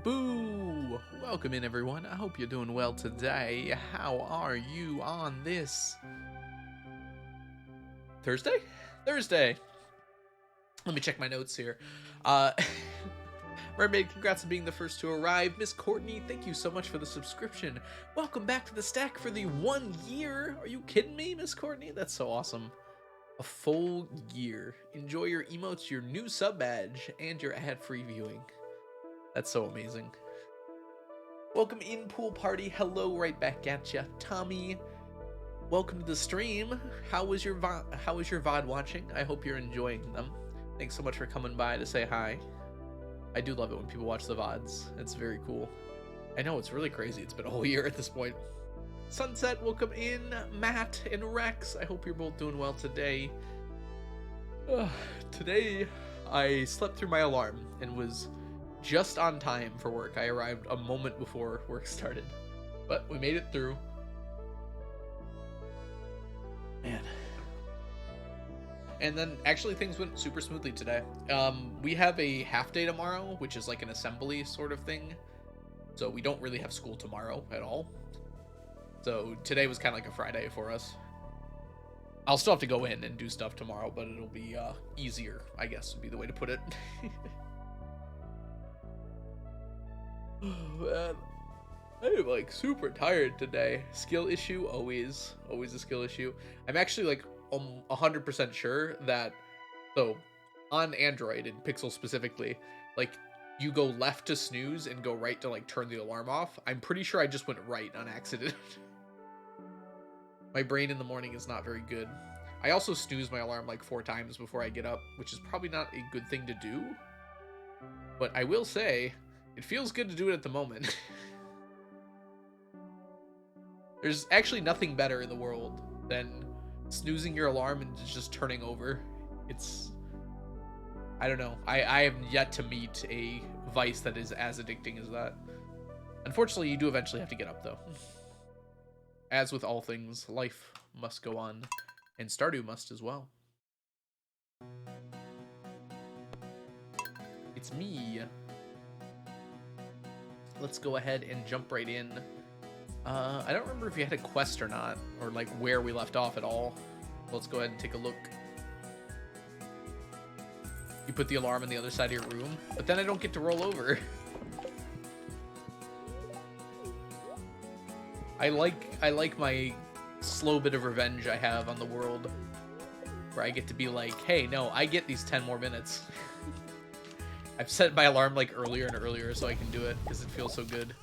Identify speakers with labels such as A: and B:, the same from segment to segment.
A: Boo! Welcome in, everyone. I hope you're doing well today. How are you on this Thursday? Thursday. Let me check my notes here. Uh, Mermaid, congrats on being the first to arrive. Miss Courtney, thank you so much for the subscription. Welcome back to the stack for the 1 year. Are you kidding me, Miss Courtney? That's so awesome. A full year. Enjoy your emotes, your new sub badge, and your ad-free viewing. That's so amazing. Welcome in, Pool Party. Hello, right back at ya. Tommy, welcome to the stream. How was your VOD watching? I hope you're enjoying them. Thanks so much for coming by to say hi. I do love it when people watch the VODs. It's very cool. I know, it's really crazy. It's been a whole year at this point. Sunset, welcome in. Matt and Rex, I hope you're both doing well today. Today, I slept through my alarm and was just on time for work. I arrived a moment before work started, but we made it through. Man. And then actually things went super smoothly today. We have a half day tomorrow, which is like an assembly sort of thing. So we don't really have school tomorrow at all. So today was kind of like a Friday for us. I'll still have to go in and do stuff tomorrow, but it'll be easier, I guess would be the way to put it. Oh, man. I'm like super tired today. Skill issue, always a skill issue. I'm actually like 100% sure that, so on Android and Pixel specifically, like you go left to snooze and go right to like turn the alarm off. I'm pretty sure I just went right on accident. My brain in the morning is not very good. I also snooze my alarm like 4 times before I get up, which is probably not a good thing to do. But I will say, it feels good to do it at the moment. There's actually nothing better in the world than snoozing your alarm and just turning over. It's... I don't know. I have yet to meet a vice that is as addicting as that. Unfortunately, you do eventually have to get up, though. As with all things, life must go on. And Stardew must as well. It's me. Let's go ahead and jump right in. I don't remember if you had a quest or not, or like where we left off at all. Let's go ahead and take a look. You put the alarm on the other side of your room, but then I don't get to roll over. I like my slow bit of revenge I have on the world, where I get to be like, hey, no, I get these 10 more minutes. I've set my alarm like earlier and earlier so I can do it because it feels so good.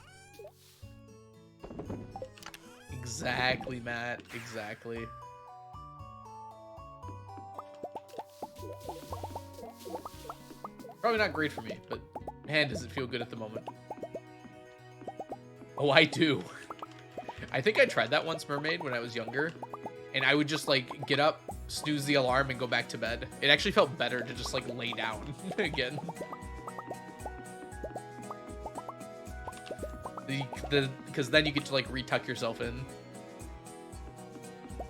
A: Exactly, Matt. Exactly. Probably not great for me, but man, does it feel good at the moment. Oh, I do. I think I tried that once, Mermaid, when I was younger, and I would just like get up, snooze the alarm, and go back to bed. It actually felt better to just like lay down again. Because then you get to like retuck yourself in.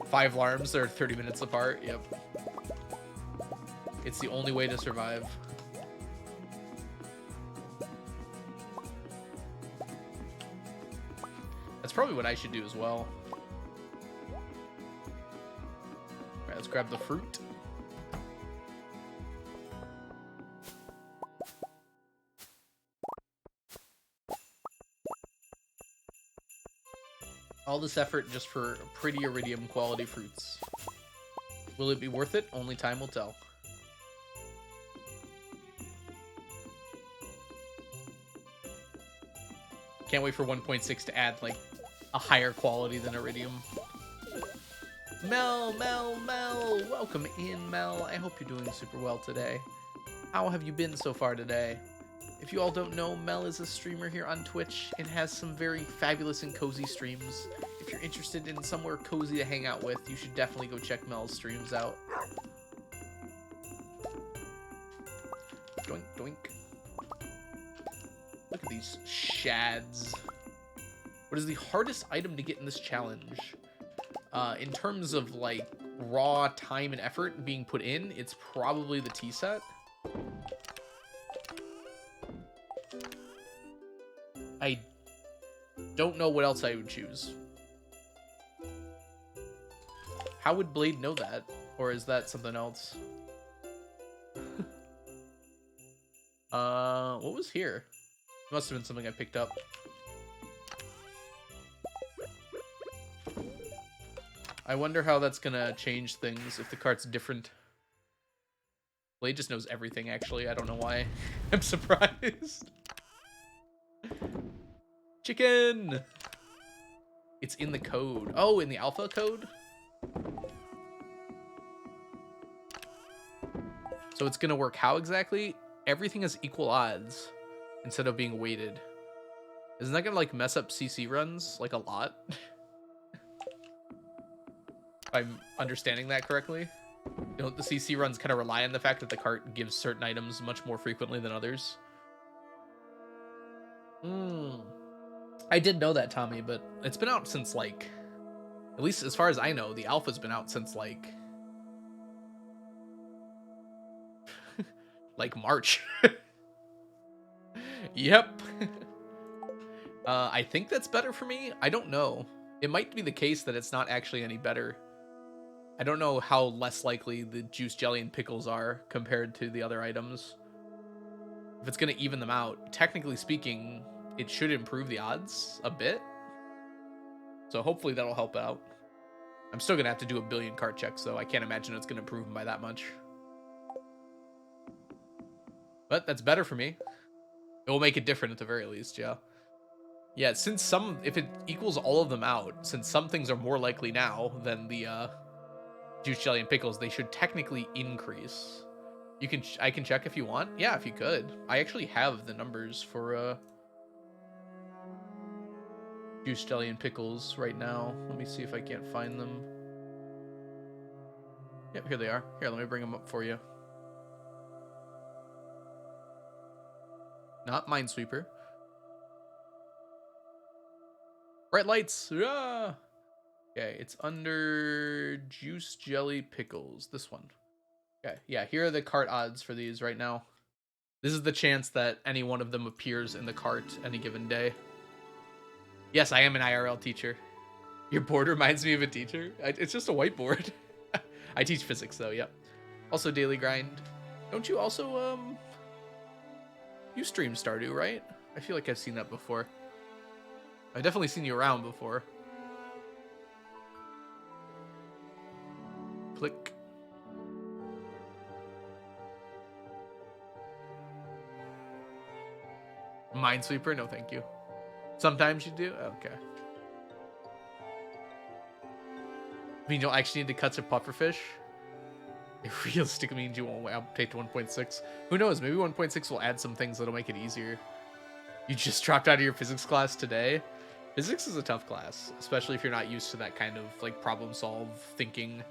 A: 5 alarms, they're 30 minutes apart. Yep. It's the only way to survive. That's probably what I should do as well. Alright, let's grab the fruit. All this effort just for pretty iridium quality fruits. Will it be worth it? Only time will tell. Can't wait for 1.6 to add like a higher quality than iridium. Mel, welcome in, Mel. I hope you're doing super well today. How have you been so far today? If you all don't know, Mel is a streamer here on Twitch and has some very fabulous and cozy streams. If you're interested in somewhere cozy to hang out with, you should definitely go check Mel's streams out. Doink, doink. Look at these shads. What is the hardest item to get in this challenge? In terms of, like, raw time and effort being put in, it's probably the tea set. I don't know what else I would choose. How would Blade know that? Or is that something else? What was here? Must have been something I picked up. I wonder how that's gonna change things if the cart's different. Blade just knows everything, actually. I don't know why. I'm surprised. Chicken! It's in the code. Oh, in the alpha code? So it's gonna work how exactly? Everything has equal odds instead of being weighted. Isn't that gonna like mess up CC runs like a lot? If I'm understanding that correctly. You know, the CC runs kind of rely on the fact that the cart gives certain items much more frequently than others. I did know that, Tommy, but it's been out since like, at least as far as I know, the alpha's been out since like like March. Yep. I think that's better for me. I don't know. It might be the case that it's not actually any better. I don't know how less likely the juice, jelly, and pickles are compared to the other items. If it's going to even them out, technically speaking, it should improve the odds a bit. So hopefully that'll help out. I'm still going to have to do a billion cart checks, though. I can't imagine it's going to improve them by that much. But that's better for me. It will make it different at the very least, yeah. Yeah, since if it equals all of them out, since some things are more likely now than the juice, jelly, and pickles, they should technically increase. I can check if you want. Yeah, if you could. I actually have the numbers for juice, jelly, and pickles right now. Let me see if I can't find them. Yep, here they are. Here, let me bring them up for you. Not Minesweeper. Bright lights. Ah! Okay, it's under juice, jelly, pickles. This one. Okay, yeah, here are the cart odds for these right now. This is the chance that any one of them appears in the cart any given day. Yes, I am an IRL teacher. Your board reminds me of a teacher. It's just a whiteboard. I teach physics, though, yep. Also daily grind. Don't you also, you stream Stardew, right? I feel like I've seen that before. I've definitely seen you around before. Click. Minesweeper? No, thank you. Sometimes you do? Okay. I mean, you'll actually need to cut some pufferfish. It realistically means you won't update to 1.6. Who knows? Maybe 1.6 will add some things that'll make it easier. You just dropped out of your physics class today. Physics is a tough class, especially if you're not used to that kind of like problem solve thinking.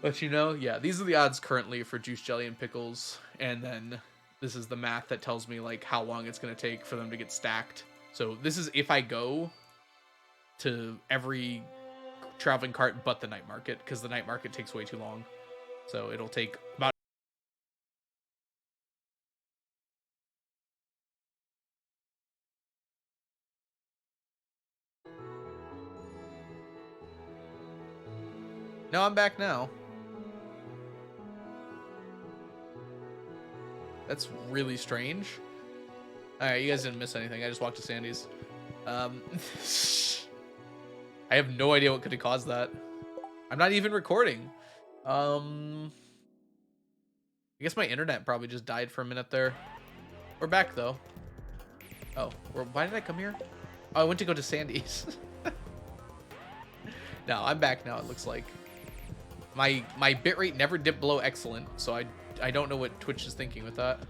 A: But you know, yeah, these are the odds currently for juice, jelly, and pickles, and then this is the math that tells me like how long it's going to take for them to get stacked. So this is if I go to every traveling cart but the night market, because the night market takes way too long. So it'll take about No, I'm back now. That's really strange. Alright, you guys didn't miss anything. I just walked to Sandy's. I have no idea what could have caused that. I'm not even recording. I guess my internet probably just died for a minute there. We're back, though. Oh, why did I come here? Oh, I went to go to Sandy's. No, I'm back now, it looks like. My bitrate never dipped below excellent, so I don't know what Twitch is thinking with that.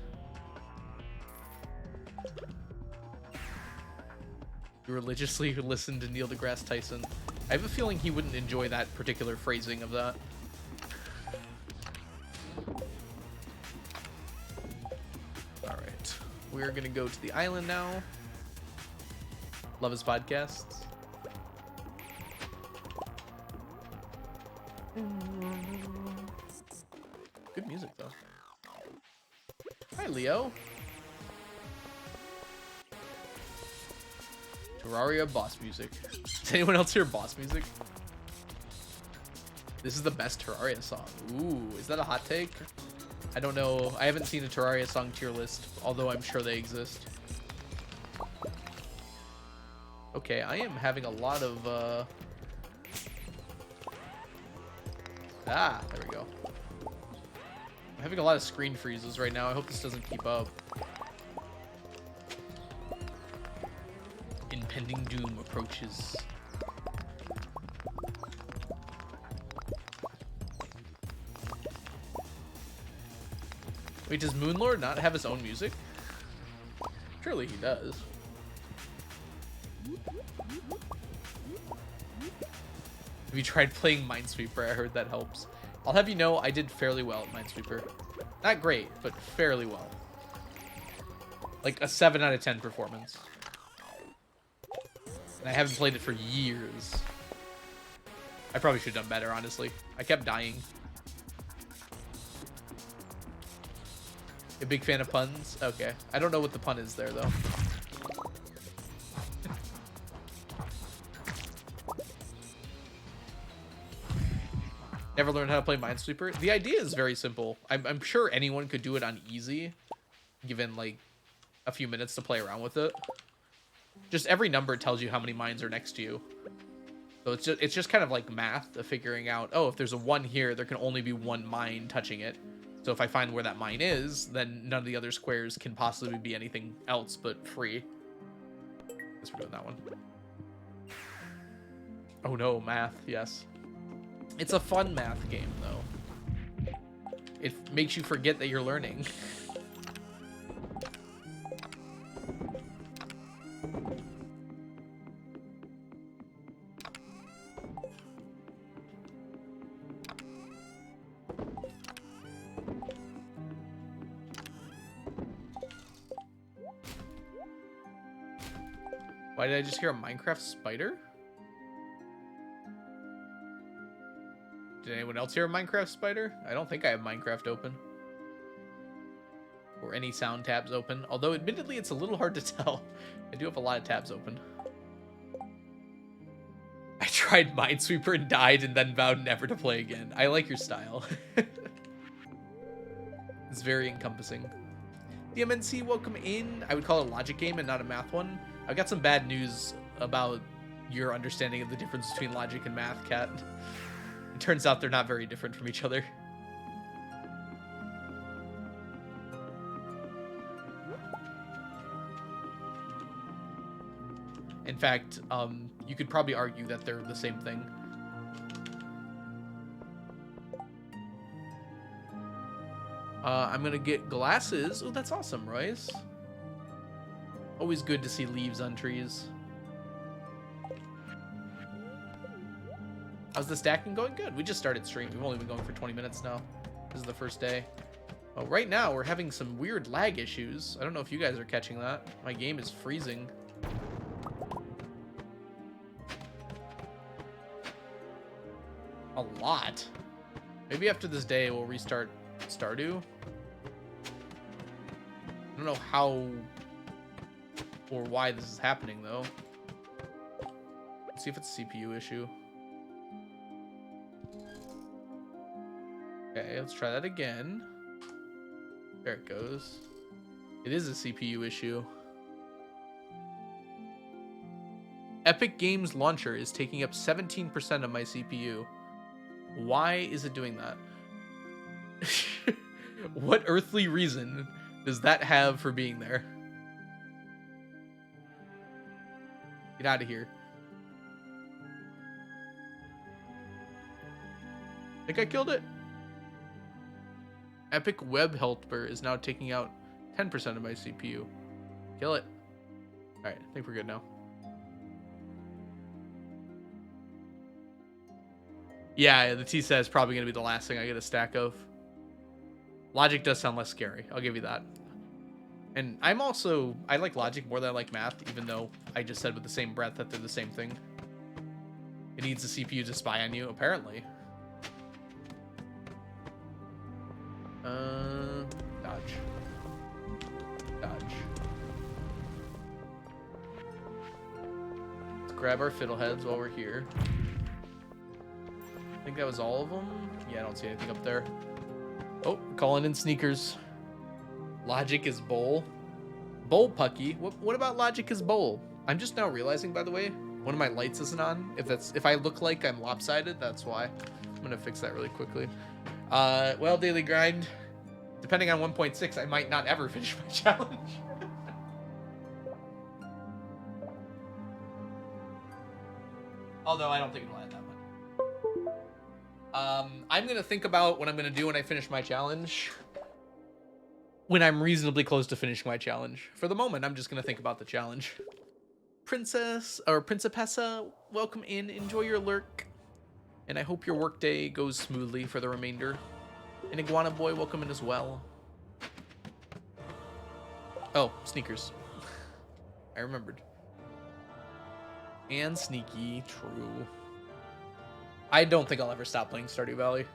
A: You religiously listen to Neil deGrasse Tyson. I have a feeling he wouldn't enjoy that particular phrasing of that. Alright. We're gonna go to the island now. Love his podcasts. Good music, though. Hi, Leo. Terraria boss music. Does anyone else hear boss music? This is the best Terraria song. Ooh, is that a hot take? I don't know. I haven't seen a Terraria song tier list, although I'm sure they exist. Okay, I am having a lot of, Ah, there we go. I'm having a lot of screen freezes right now. I hope this doesn't keep up. Impending doom approaches. Wait, does Moonlord not have his own music? Surely he does. Have you tried playing Minesweeper? I heard that helps. I'll have you know, I did fairly well at Minesweeper. Not great, but fairly well. Like a 7 out of 10 performance. And I haven't played it for years. I probably should have done better, honestly. I kept dying. A big fan of puns? Okay. I don't know what the pun is there, though. Never learned how to play Minesweeper? The idea is very simple. I'm sure anyone could do it on easy, given like a few minutes to play around with it. Just every number tells you how many mines are next to you. So it's just kind of like math of figuring out, oh, if there's a 1 here, there can only be 1 mine touching it. So if I find where that mine is, then none of the other squares can possibly be anything else but free. Guess we're doing that one. Oh no, math, yes. It's a fun math game, though. It makes you forget that you're learning. Why did I just hear a Minecraft spider? Did anyone else hear a Minecraft spider? I don't think I have Minecraft open. Or any sound tabs open. Although, admittedly, it's a little hard to tell. I do have a lot of tabs open. I tried Minesweeper and died and then vowed never to play again. I like your style. It's very encompassing. The MNC, welcome in. I would call it a logic game and not a math one. I've got some bad news about your understanding of the difference between logic and math, Kat. It turns out they're not very different from each other. In fact, you could probably argue that they're the same thing. I'm gonna get glasses. Oh, that's awesome, Royce. Always good to see leaves on trees. How's the stacking going? Good. We just started stream. We've only been going for 20 minutes now. This is the first day. Oh, right now we're having some weird lag issues. I don't know if you guys are catching that. My game is freezing. A lot. Maybe after this day we'll restart Stardew. I don't know how or why this is happening though. Let's see if it's a CPU issue. Okay, let's try that again. There it goes. It is a CPU issue. Epic Games Launcher is taking up 17% of my CPU. Why is it doing that? What earthly reason does that have for being there? Get out of here. Think I killed it? Epic Web Helper is now taking out 10% of my CPU. Kill it. Alright, I think we're good now. Yeah, the T-set is probably going to be the last thing I get a stack of. Logic does sound less scary. I'll give you that. And I like logic more than I like math, even though I just said with the same breath that they're the same thing. It needs a CPU to spy on you, apparently. Dodge. Dodge. Let's grab our fiddleheads while we're here. I think that was all of them. Yeah, I don't see anything up there. Oh, calling in sneakers. Logic is bowl. Bowl Pucky. What about logic is bowl? I'm just now realizing, by the way, one of my lights isn't on. If I look like I'm lopsided, that's why. I'm gonna fix that really quickly. Well, daily grind. Depending on 1.6, I might not ever finish my challenge. Although I don't think it'll add that much. I'm gonna think about what I'm gonna do when I finish my challenge. When I'm reasonably close to finishing my challenge. For the moment, I'm just gonna think about the challenge. Princess or Principessa, welcome in. Enjoy your lurk, and I hope your workday goes smoothly for the remainder. And Iguana Boy, welcome in as well. Oh, sneakers. I remembered. And Sneaky, true. I don't think I'll ever stop playing Stardew Valley.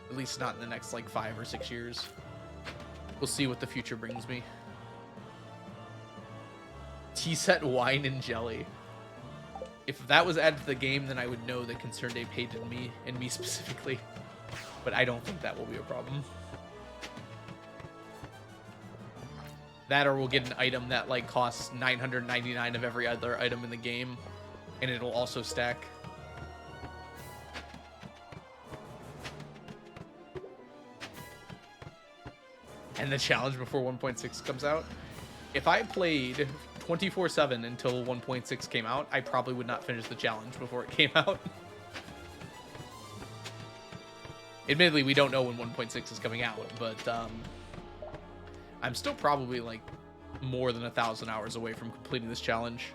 A: At least not in the next, like, 5 or 6 years. We'll see what the future brings me. Tea-set wine and jelly. If that was added to the game, then I would know that Concerned Ape hated me, and me specifically. but I don't think that will be a problem. That or we'll get an item that like costs 999 of every other item in the game, and it'll also stack. And the challenge before 1.6 comes out. If I played 24/7 until 1.6 came out, I probably would not finish the challenge before it came out. Admittedly, we don't know when 1.6 is coming out, but I'm still probably like more than 1,000 hours away from completing this challenge.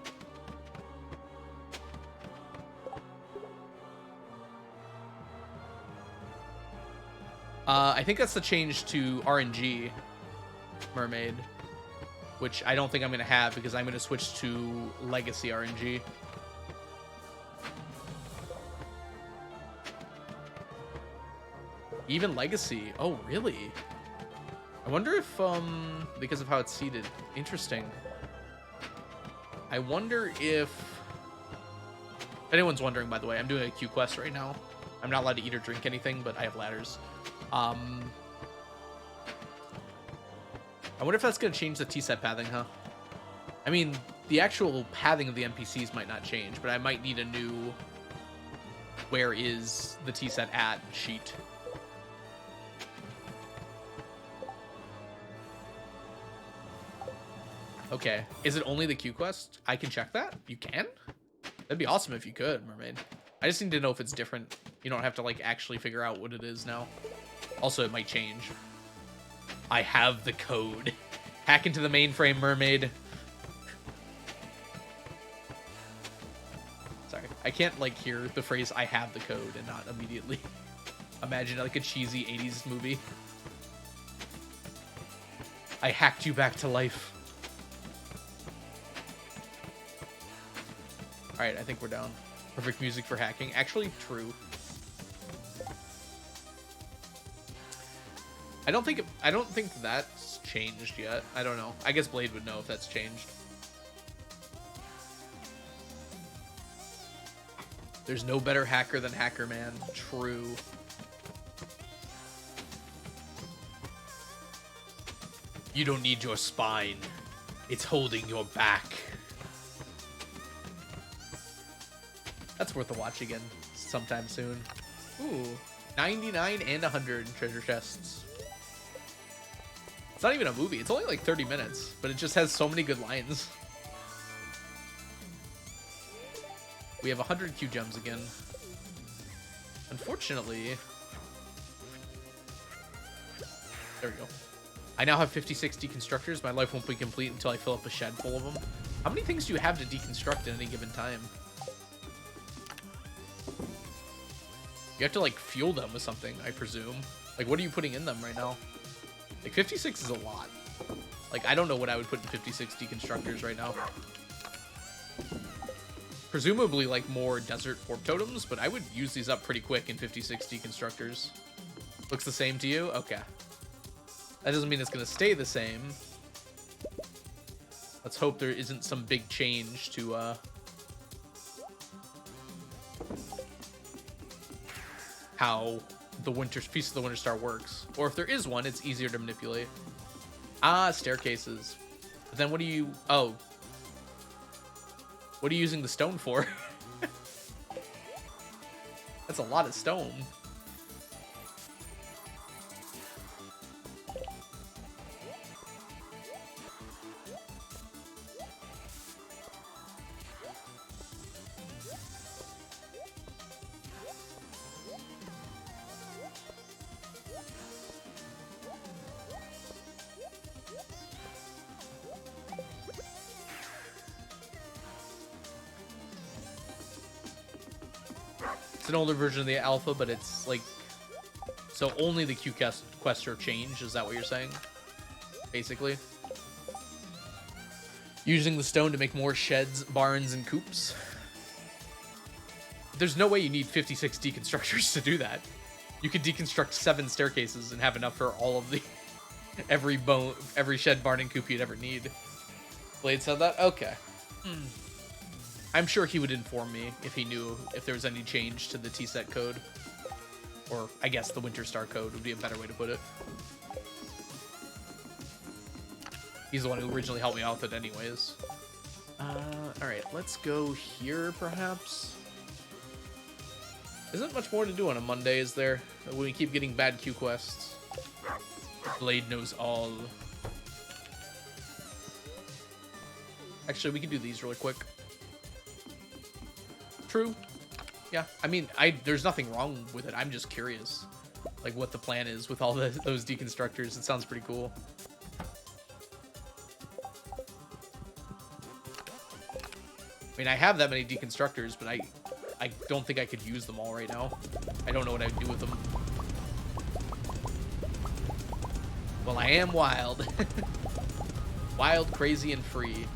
A: I think that's the change to RNG Mermaid, which I don't think I'm going to have because I'm going to switch to Legacy RNG. Even Legacy. Oh, really? I wonder if, because of how it's seated. Interesting. I wonder if anyone's wondering, by the way, I'm doing a Q quest right now. I'm not allowed to eat or drink anything, but I have ladders. I wonder if that's going to change the T-set pathing, huh? I mean, the actual pathing of the NPCs might not change, but I might need a new where is the T-set at sheet. Okay. Is it only the Q quest? I can check that? You can? That'd be awesome if you could, Mermaid. I just need to know if it's different. You don't have to, like, actually figure out what it is now. Also, it might change. I have the code. Hack into the mainframe, Mermaid. Sorry. I can't, like, hear the phrase, I have the code, and not immediately imagine, like, a cheesy 80s movie. I hacked you back to life. Alright, I think we're down. Perfect music for hacking. Actually, true. I don't think that's changed yet. I don't know. I guess Blade would know if that's changed. There's no better hacker than Hacker Man. True. You don't need your spine. It's holding your back. That's worth a watch again sometime soon. Ooh, 99 and 100 treasure chests. It's not even a movie. It's only like 30 minutes, but it just has so many good lines. We have 100 Q gems again. Unfortunately, there we go. I now have 56 deconstructors. My life won't be complete until I fill up a shed full of them. How many things do you have to deconstruct at any given time? You have to, like, fuel them with something, I presume. Like, what are you putting in them right now? Like, 56 is a lot. Like, I don't know what I would put in 56 deconstructors right now. Presumably, like, more desert orb totems, but I would use these up pretty quick in 56 deconstructors. Looks the same to you? Okay. That doesn't mean it's going to stay the same. Let's hope there isn't some big change to, how the piece of the Winter Star works. Or if there is one, it's easier to manipulate. Ah, staircases. But then what do you... Oh. What are you using the stone for? That's a lot of stone. It's an older version of the alpha, but it's like... So only the Q quests are changed, is that what you're saying? Basically. Using the stone to make more sheds, barns, and coops. There's no way you need 56 deconstructors to do that. You could deconstruct 7 staircases and have enough for all of the... every shed, barn, and coop you'd ever need. Blade said that? Okay. I'm sure he would inform me if he knew if there was any change to the T-set code. Or I guess the Winter Star Code would be a better way to put it. He's the one who originally helped me out with it anyways. Alright, let's go here, perhaps. Isn't much more to do on a Monday, is there? When we keep getting bad Q quests. Blade knows all. Actually, we can do these really quick. True. Yeah, I mean, there's nothing wrong with it. I'm just curious, like, what the plan is with all those deconstructors. It sounds pretty cool. I mean, I have that many deconstructors, but I don't think I could use them all right now. I don't know what I'd do with them. Well, I am wild. Wild, crazy, and free.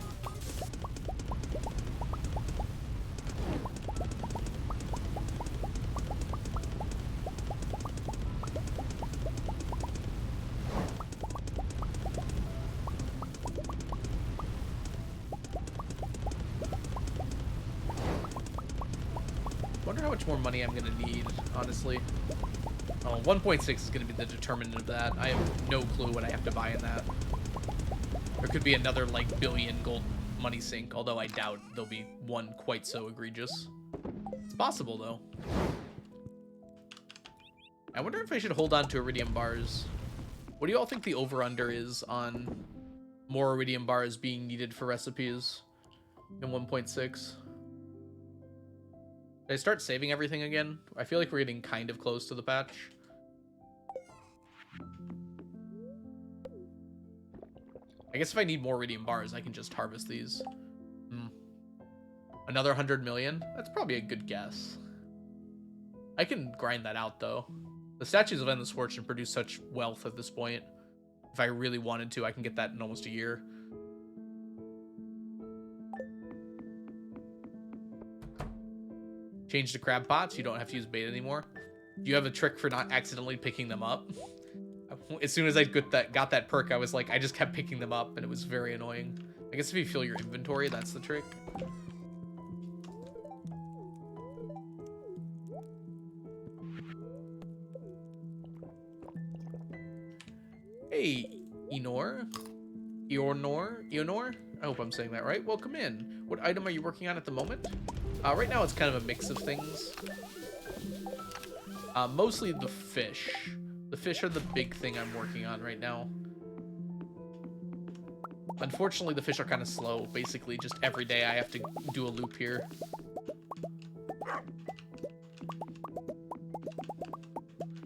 A: Wonder how much more money I'm gonna need, honestly. Oh, 1.6 is gonna be the determinant of that. I have no clue what I have to buy in that. There could be another, like, billion gold money sink, although I doubt there'll be one quite so egregious. It's possible, though. I wonder if I should hold on to iridium bars. What do you all think the over-under is on more iridium bars being needed for recipes in 1.6? Did I start saving everything again? I feel like we're getting kind of close to the patch. I guess if I need more iridium bars, I can just harvest these. Another 100 million? That's probably a good guess. I can grind that out, though. The Statues of Endless Fortune produce such wealth at this point. If I really wanted to, I can get that in almost a year. Change to crab pots. You don't have to use bait anymore. Do you have a trick for not accidentally picking them up? As soon as I got that perk, I was like, I just kept picking them up, and it was very annoying. I guess if you fill your inventory, that's the trick. Hey, Eonor? I hope I'm saying that right. Welcome in. What item are you working on at the moment? Right now, it's kind of a mix of things. Mostly the fish. The fish are the big thing I'm working on right now. Unfortunately, the fish are kind of slow. Basically, just every day I have to do a loop here.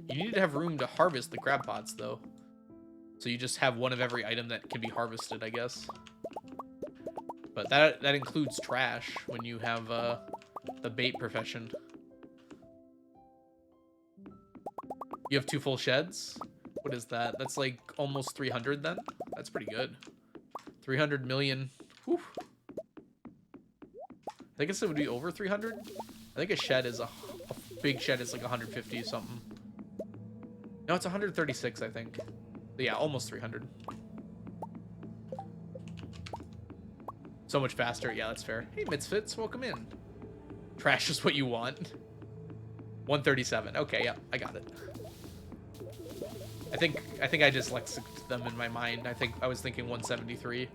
A: You need to have room to harvest the crab pots, though. So you just have one of every item that can be harvested, I guess. But that includes trash when you have the bait profession. You have 2 full sheds? What is that? That's like almost 300 then? That's pretty good. 300 million. Whew. I guess it would be over 300. I think a shed is a big shed is like 150 something. No, it's 136, I think. But yeah, almost 300. So much faster. Yeah, that's fair. Hey, Misfits, welcome in. Trash is what you want. 137. Okay, yeah, I got it. I think I dyslexic them in my mind. I think I was thinking 173.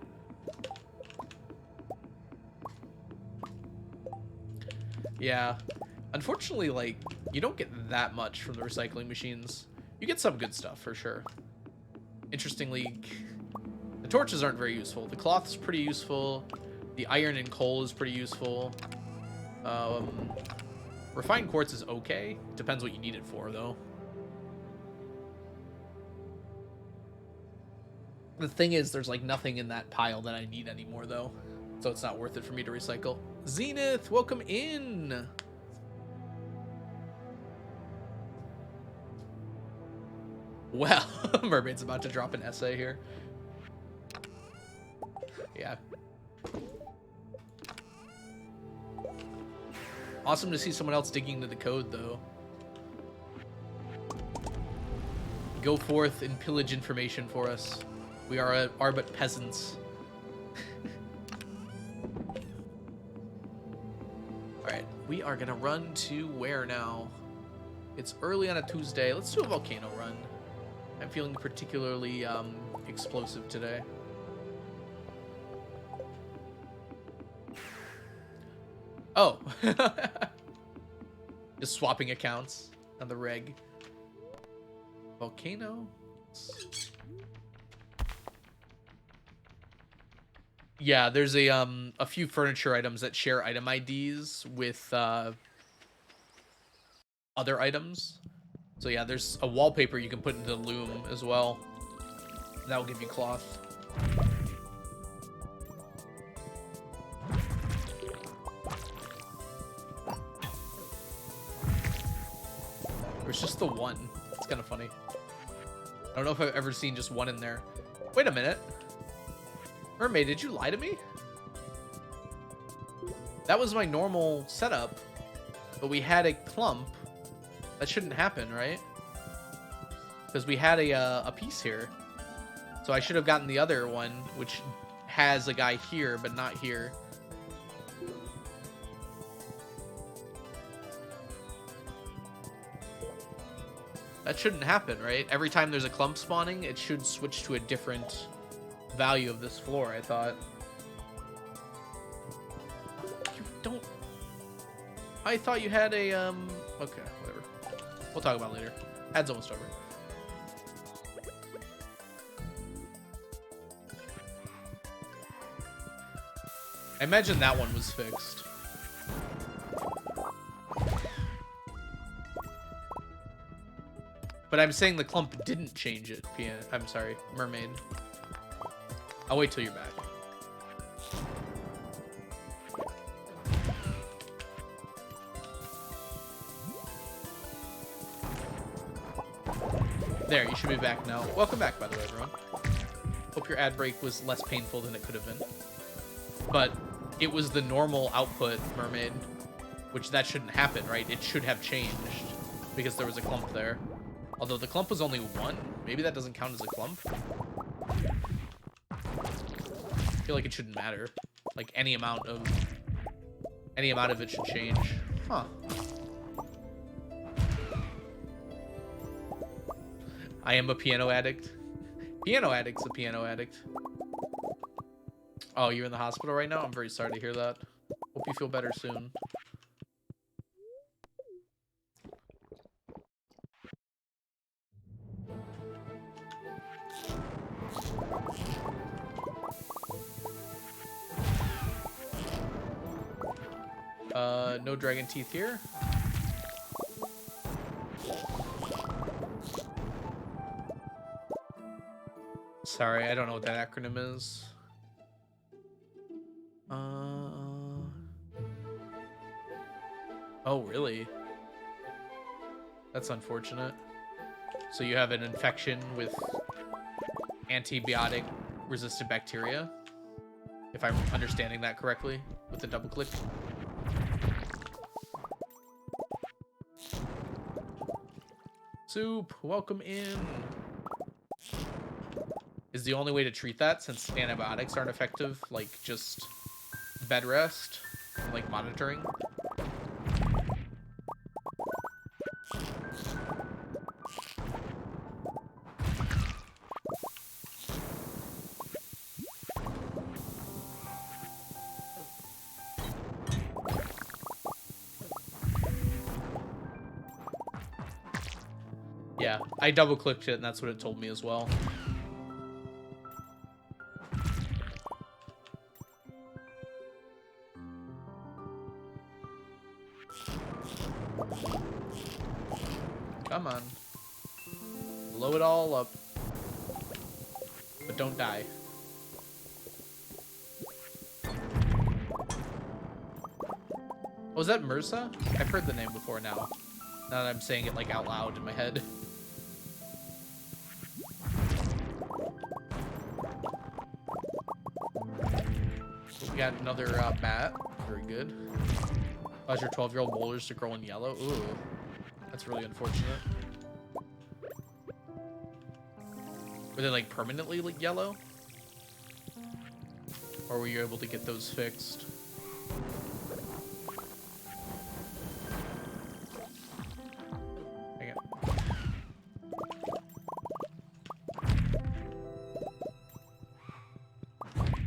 A: Yeah. Unfortunately, like, you don't get that much from the recycling machines. You get some good stuff, for sure. Interestingly, the torches aren't very useful. The cloth is pretty useful. The iron and coal is pretty useful. Refined quartz is okay. Depends what you need it for, though. The thing is, there's like nothing in that pile that I need anymore, though. So it's not worth it for me to recycle. Zenith, welcome in. Well, Mermaid's about to drop an essay here. Yeah. Awesome to see someone else digging into the code, though. Go forth and pillage information for us. We are but peasants. Alright, we are gonna run to where now? It's early on a Tuesday. Let's do a volcano run. I'm feeling particularly explosive today. Oh. Just swapping accounts on the reg. Volcano. Yeah, there's a few furniture items that share item IDs with other items. So yeah, there's a wallpaper you can put into the loom as well. That will give you cloth. There's just the one. It's kind of funny. I don't know if I've ever seen just one in there. Wait a minute. Mermaid, did you lie to me? That was my normal setup, but we had a clump. That shouldn't happen, right? Because we had a piece here. So I should have gotten the other one, which has a guy here, but not here. That shouldn't happen, right? Every time there's a clump spawning, it should switch to a different value of this floor, I thought. You don't... I thought you had a, okay, whatever. We'll talk about it later. Ad's almost over. I imagine that one was fixed. But I'm saying the clump didn't change it, I'm sorry, Mermaid. I'll wait till you're back. There, you should be back now. Welcome back, by the way, everyone. Hope your ad break was less painful than it could have been. But it was the normal output, Mermaid, which that shouldn't happen, right? It should have changed because there was a clump there. Although the clump was only one. Maybe that doesn't count as a clump. I feel like it shouldn't matter. Like any amount of it should change. Huh. I am a piano addict. Piano addict's a piano addict. Oh, you're in the hospital right now? I'm very sorry to hear that. Hope you feel better soon. No dragon teeth here. Sorry, I don't know what that acronym is. Oh, really? That's unfortunate. So you have an infection with antibiotic-resistant bacteria, if I'm understanding that correctly, with the double click. Soup, welcome in. Is the only way to treat that, since antibiotics aren't effective, like just bed rest, like monitoring? Yeah, I double clicked it and that's what it told me as well. Come on. Blow it all up. But don't die. Oh, is that MRSA? I've heard the name before now. Now that I'm saying it like out loud in my head. We got another bat. Very good. Cause your 12-year-old boulders to grow in yellow. Ooh. That's really unfortunate. Were they like permanently like yellow? Or were you able to get those fixed?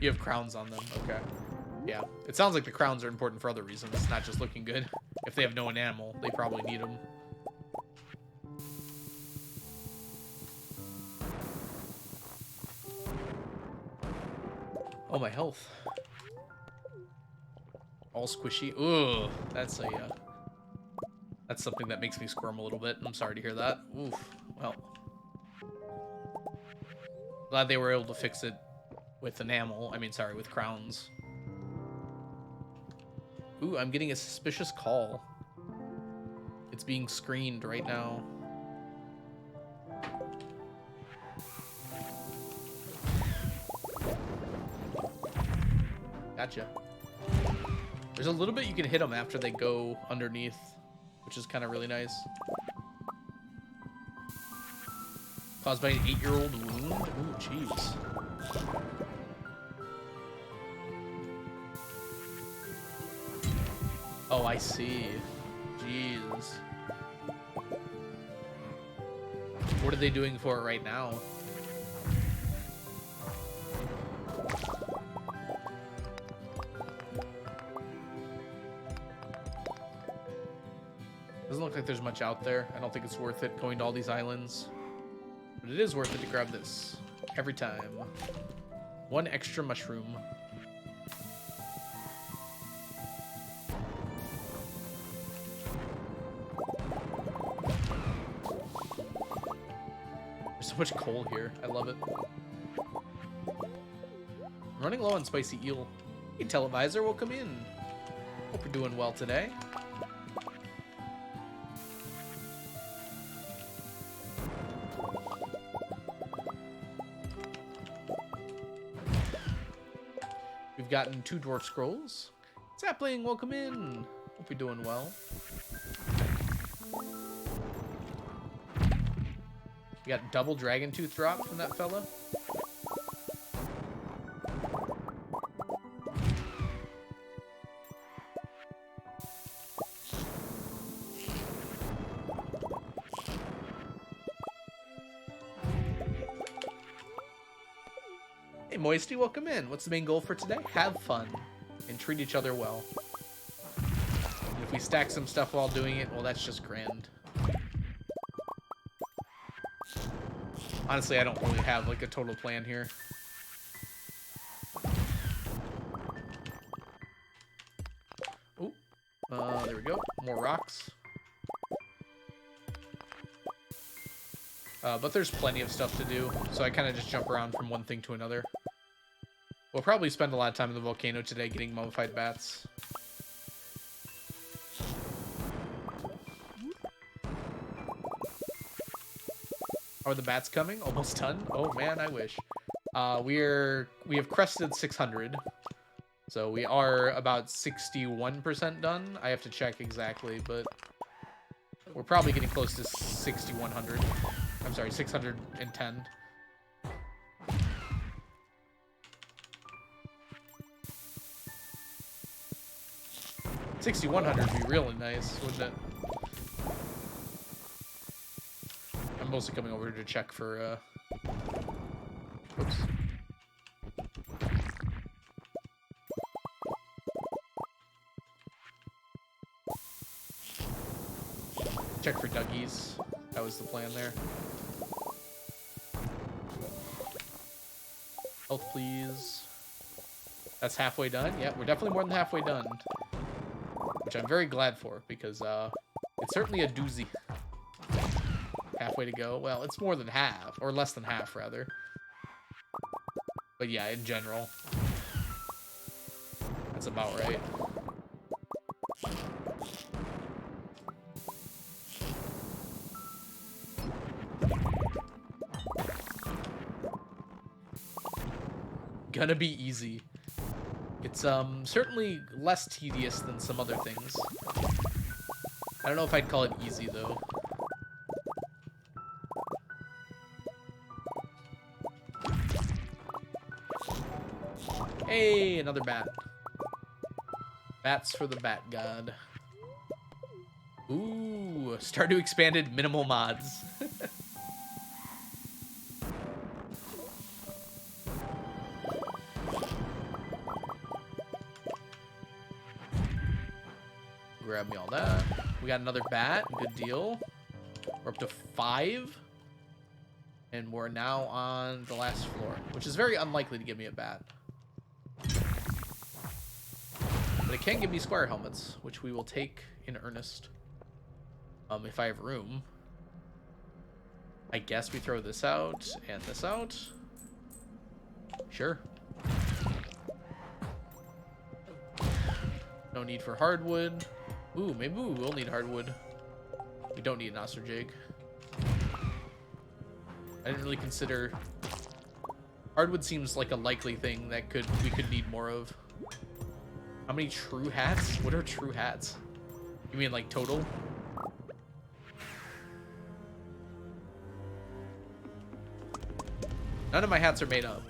A: You have crowns on them. Okay. Yeah. It sounds like the crowns are important for other reasons, not just looking good. If they have no animal, they probably need them. Oh, my health. All squishy. Ooh, that's something that makes me squirm a little bit. I'm sorry to hear that. Oof. Well, glad they were able to fix it with enamel. I mean, sorry, with crowns. Ooh, I'm getting a suspicious call. It's being screened right now. Gotcha. There's a little bit you can hit them after they go underneath, which is kind of really nice. Caused by an 8-year-old wound? Ooh, jeez. Oh, I see. Jeez. What are they doing for it right now? Doesn't look like there's much out there. I don't think it's worth it going to all these islands. But it is worth it to grab this. Every time. 1 extra mushroom. There's so much coal here. I love it. I'm running low on spicy eel. Hey, televisor, welcome in. Hope you're doing well today. We've gotten 2 dwarf scrolls. Sapling, welcome in. Hope you're doing well. We got double dragon tooth drop from that fella. Hey, Moisty, welcome in. What's the main goal for today? Have fun and treat each other well. And if we stack some stuff while doing it, well, that's just grand. Honestly, I don't really have like a total plan here. Oh, there we go. More rocks. But there's plenty of stuff to do, so I kind of just jump around from one thing to another. We'll probably spend a lot of time in the volcano today getting mummified bats. Are the bats coming? Almost done? Oh man, I wish. We have crested 600. So we are about 61% done. I have to check exactly, but we're probably getting close to 6,100. I'm sorry, 610. $6,100 would be really nice, wouldn't it? I'm mostly coming over to check for, Oops. Check for Duggies. That was the plan there. Health, please. That's halfway done? Yeah, we're definitely more than halfway done. Which I'm very glad for, because it's certainly a doozy. Halfway to go. Well, it's more than half, or less than half, rather. But yeah, in general, that's about right. Gonna be easy. It's certainly less tedious than some other things. I don't know if I'd call it easy though. Hey, another bat. Bats for the bat god. Ooh, Stardew expanded minimal mods. grab me all that. We got another bat. Good deal. We're up to 5. And we're now on the last floor, which is very unlikely to give me a bat. But it can give me squire helmets, which we will take in earnest. If I have room. I guess we throw this out and this out. Sure. No need for hardwood. Ooh, maybe we will need hardwood. We don't need an ostrich egg. I didn't really consider... Hardwood seems like a likely thing that we could need more of. How many true hats? What are true hats? You mean like total? None of my hats are made up.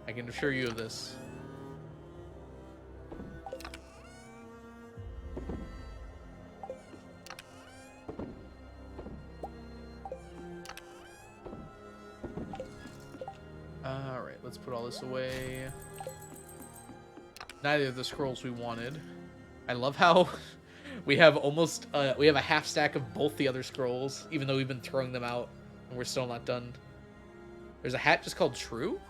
A: I can assure you of this. Alright, let's put all this away. Neither of the scrolls we wanted. I love how we have almost, we have a half stack of both the other scrolls, even though we've been throwing them out, and we're still not done. There's a hat just called True?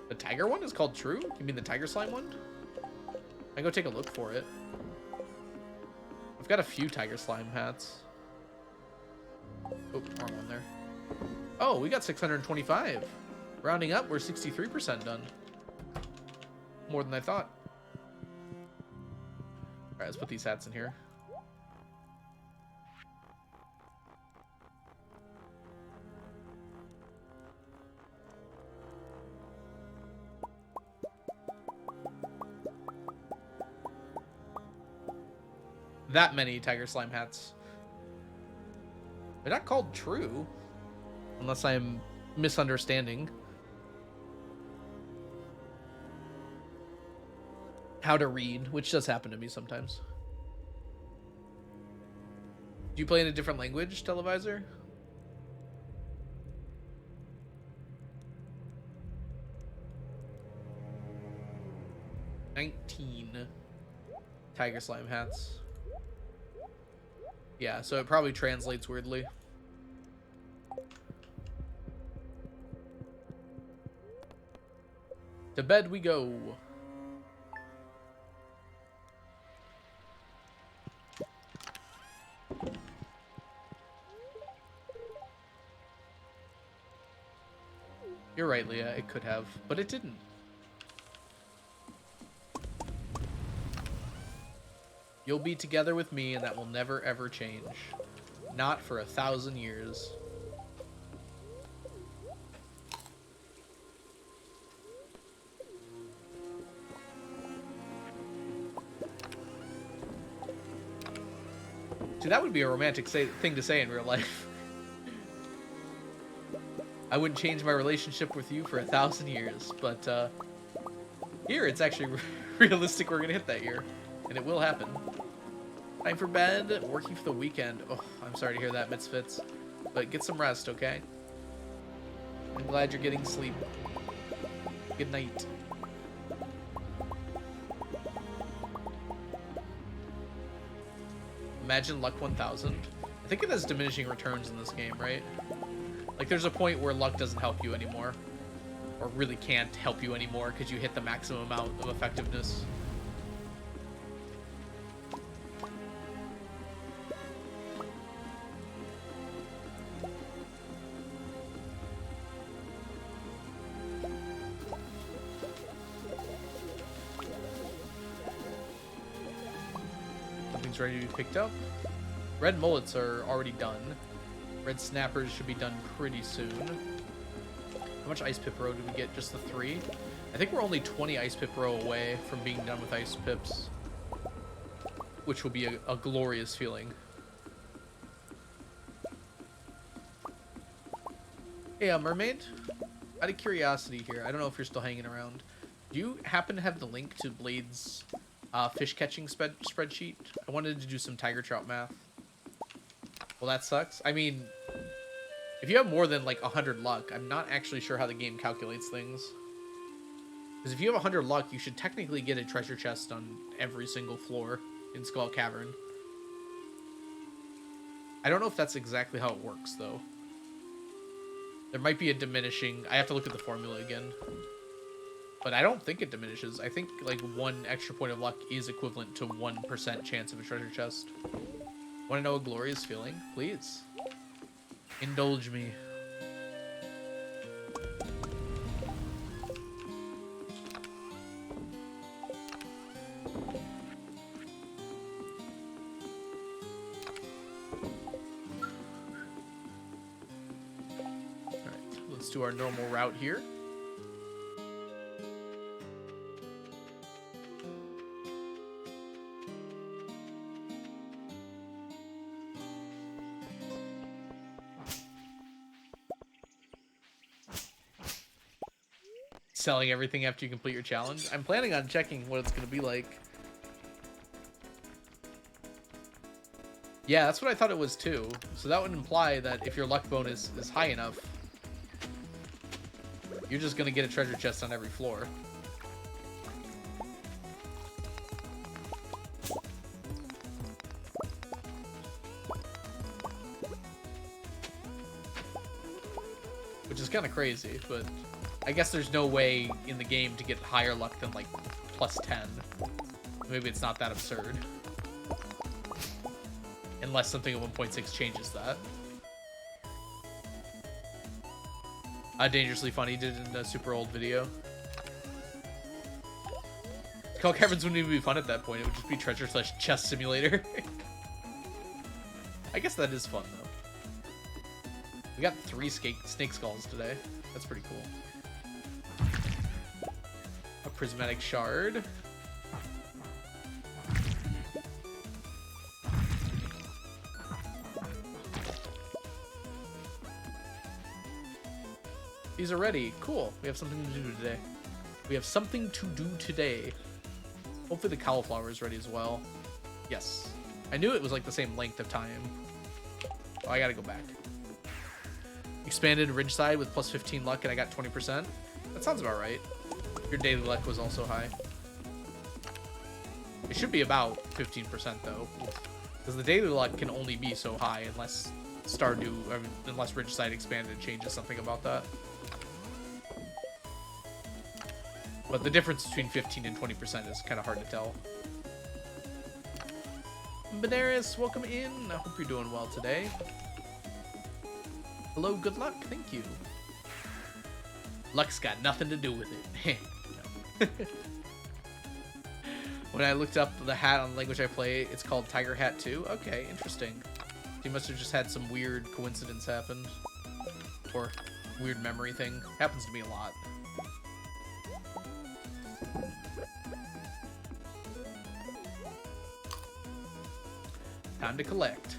A: The tiger one is called True? You mean the tiger slime one? I go take a look for it. I've got a few tiger slime hats. Oh, wrong one there. Oh, we got 625. Rounding up, we're 63% done. More than I thought. Alright, let's put these hats in here. That many tiger slime hats. They're not called True. Unless I'm misunderstanding how to read, which does happen to me sometimes. Do you play in a different language, Televisor? $19 tiger slime hats. Yeah, so it probably translates weirdly. To bed we go. You're right, Leah. It could have, but it didn't. You'll be together with me, and that will never, ever change. Not for 1,000 years. See, that would be a romantic thing to say in real life. I wouldn't change my relationship with you for 1,000 years, but here it's actually realistic we're gonna hit that year, and it will happen. Time for bed, working for the weekend. Oh, I'm sorry to hear that, Misfits, but get some rest, okay? I'm glad you're getting sleep. Good night. Imagine luck 1000. I think it has diminishing returns in this game, right? Like, there's a point where luck doesn't help you anymore. Or really can't help you anymore because you hit the maximum amount of effectiveness. Something's ready to be picked up. Red mullets are already done. Red snappers should be done pretty soon. How much ice pip row did we get? Just the 3? I think we're only 20 ice pip row away from being done with ice pips, which will be a glorious feeling. Hey, mermaid, out of curiosity here, I don't know if you're still hanging around. Do you happen to have the link to Blade's fish catching spreadsheet? I wanted to do some tiger trout math. Well, that sucks. I mean, if you have more than like 100 luck, I'm not actually sure how the game calculates things. Because if you have 100 luck, you should technically get a treasure chest on every single floor in Skull Cavern. I don't know if that's exactly how it works, though. There might be a diminishing... I have to look at the formula again. But I don't think it diminishes. I think, like, 1 extra point of luck is equivalent to 1% chance of a treasure chest. Want to know what Glory is feeling? Please. Indulge me. Alright, let's do our normal route here. Selling everything after you complete your challenge. I'm planning on checking what it's going to be like. Yeah, that's what I thought it was too. So that would imply that if your luck bonus is high enough, you're just going to get a treasure chest on every floor. Which is kind of crazy, but... I guess there's no way in the game to get higher luck than, like, plus 10. Maybe it's not that absurd. Unless something at 1.6 changes that. Dangerously Funny did it in a super old video. Skull Caverns wouldn't even be fun at that point. It would just be treasure / chest simulator. I guess that is fun, though. We got 3 snake skulls today. That's pretty cool. A prismatic shard. These are ready. Cool. We have something to do today. We have something to do today. Hopefully the cauliflower is ready as well. Yes. I knew it was like the same length of time. Oh, I gotta go back. Expanded Ridgeside with plus 15 luck and I got 20%. That sounds about right. Your daily luck was also high. It should be about 15% though. Because the daily luck can only be so high unless Stardew, unless Ridgeside Expanded changes something about that. But the difference between 15 and 20% is kind of hard to tell. Benaris, welcome in. I hope you're doing well today. Hello, good luck. Thank you. Luck's got nothing to do with it. When I looked up the hat on the language I play, it's called Tiger Hat 2. Okay, interesting. You must have just had some weird coincidence happen. Or weird memory thing. Happens to me a lot. Time to collect.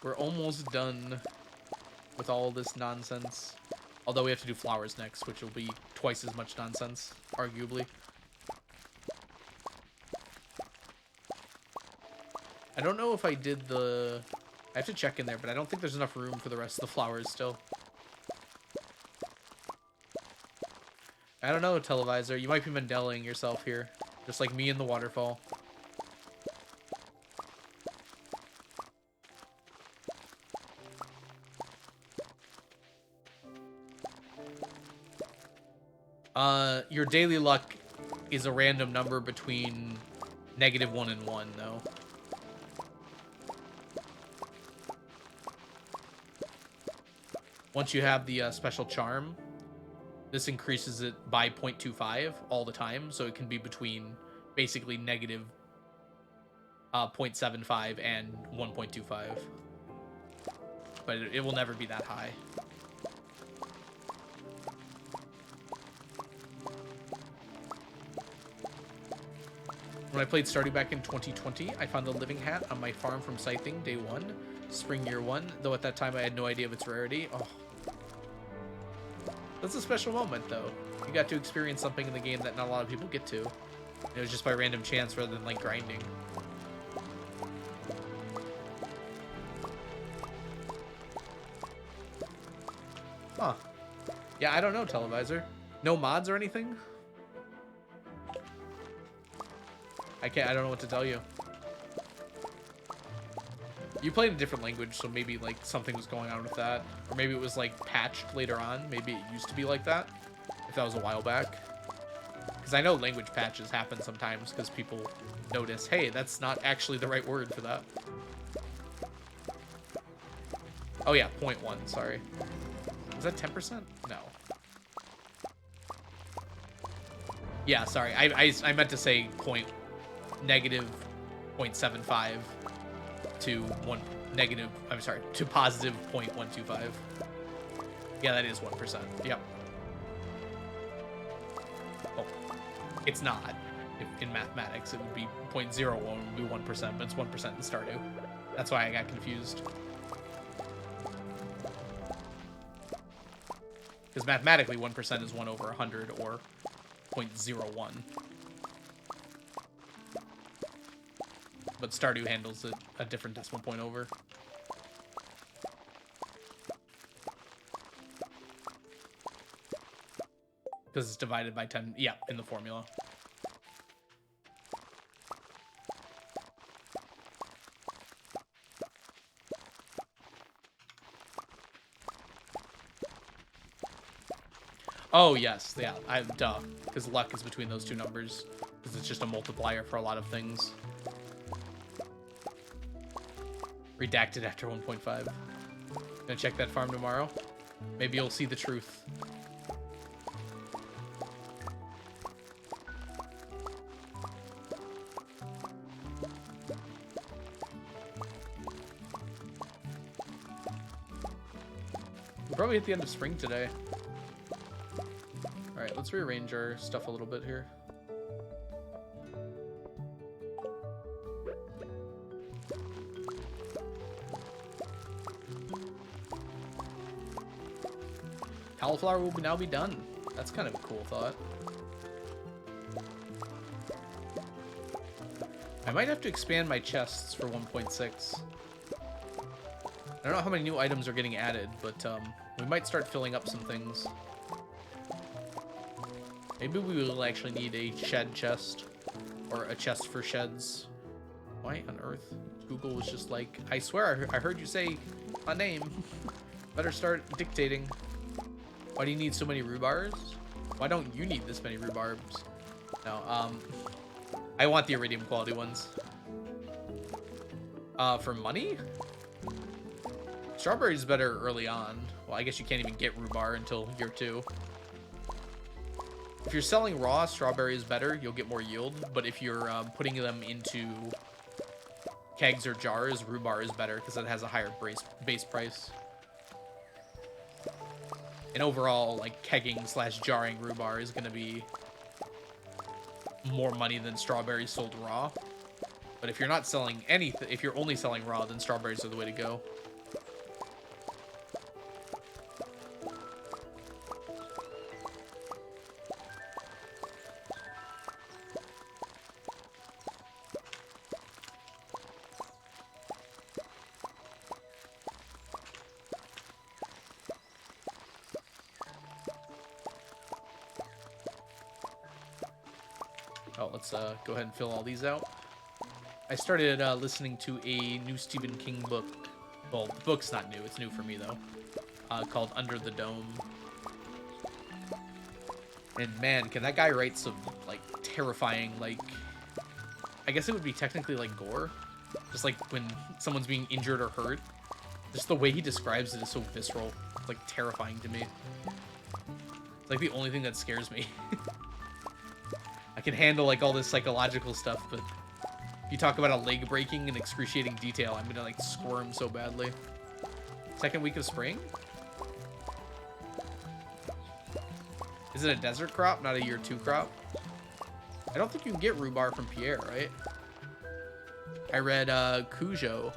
A: We're almost done with all this nonsense. Although we have to do flowers next, which will be twice as much nonsense, arguably. I don't know if I did the... I have to check in there, but I don't think there's enough room for the rest of the flowers still. I don't know, Televisor. You might be Mandelaing yourself here. Just like me in the waterfall. Your daily luck is a random number between -1 and 1, though. Once you have the special charm, this increases it by 0.25 all the time, so it can be between basically negative 0.75 and 1.25. But it will never be that high. When I played Stardew back in 2020, I found the living hat on my farm from scything day 1, spring year 1, though at that time I had no idea of its rarity. Oh. That's a special moment, though. You got to experience something in the game that not a lot of people get to. It was just by random chance rather than, like, grinding. Huh. Yeah, I don't know, Televisor. No mods or anything? I don't know what to tell you. You played in a different language, so maybe, like, something was going on with that. Or maybe it was, like, patched later on. Maybe it used to be like that, if that was a while back. Because I know language patches happen sometimes because people notice, hey, that's not actually the right word for that. Oh, yeah, 0.1, sorry. Was that 10%? No. Yeah, sorry. I meant to say negative 0.75 to to positive 0.125. Yeah, that is 1%. Yep. Oh, it's not. In mathematics, it would be 0.01 would be 1%, but it's 1% in Stardew. That's why I got confused. Because mathematically, 1% is 1 over 100, or 0.01. But Stardew handles it a different decimal point over. Because it's divided by 10. Yeah, in the formula. Oh, yes. Yeah, duh. Because luck is between those two numbers. Because it's just a multiplier for a lot of things. Redacted after 1.5. Gonna check that farm tomorrow. Maybe you'll see the truth. We'll probably hit the end of spring today. Alright, let's rearrange our stuff a little bit here. Cauliflower will now be done. That's kind of a cool thought. I might have to expand my chests for 1.6. I don't know how many new items are getting added, but we might start filling up some things. Maybe we will actually need a shed chest, or a chest for sheds. Why on earth? Google was just like, I swear I heard you say my name. Better start dictating. Why do you need so many rhubarbs? Why don't you need this many rhubarbs? No, I want the iridium quality ones. For money? Strawberry's better early on. Well, I guess you can't even get rhubarb until year 2. If you're selling raw, strawberry is better. You'll get more yield. But if you're putting them into kegs or jars, rhubarb is better because it has a higher base price. And overall, like, kegging / jarring rhubarb is going to be more money than strawberries sold raw. But if you're not selling anything, if you're only selling raw, then strawberries are the way to go. Oh, let's go ahead and fill all these out. I started listening to a new Stephen King book. Well, the book's not new. It's new for me, though. Called Under the Dome. And man, can that guy write some, like, terrifying, like... I guess it would be technically, like, gore. Just, like, when someone's being injured or hurt. Just the way he describes it is so visceral. It's, like, terrifying to me. It's, like, the only thing that scares me. I can handle, like, all this psychological stuff, but if you talk about a leg breaking and excruciating detail, I'm gonna, like, squirm so badly. Second week of spring? Is it a desert crop, not a year 2 crop? I don't think you can get rhubarb from Pierre, right? I read Cujo.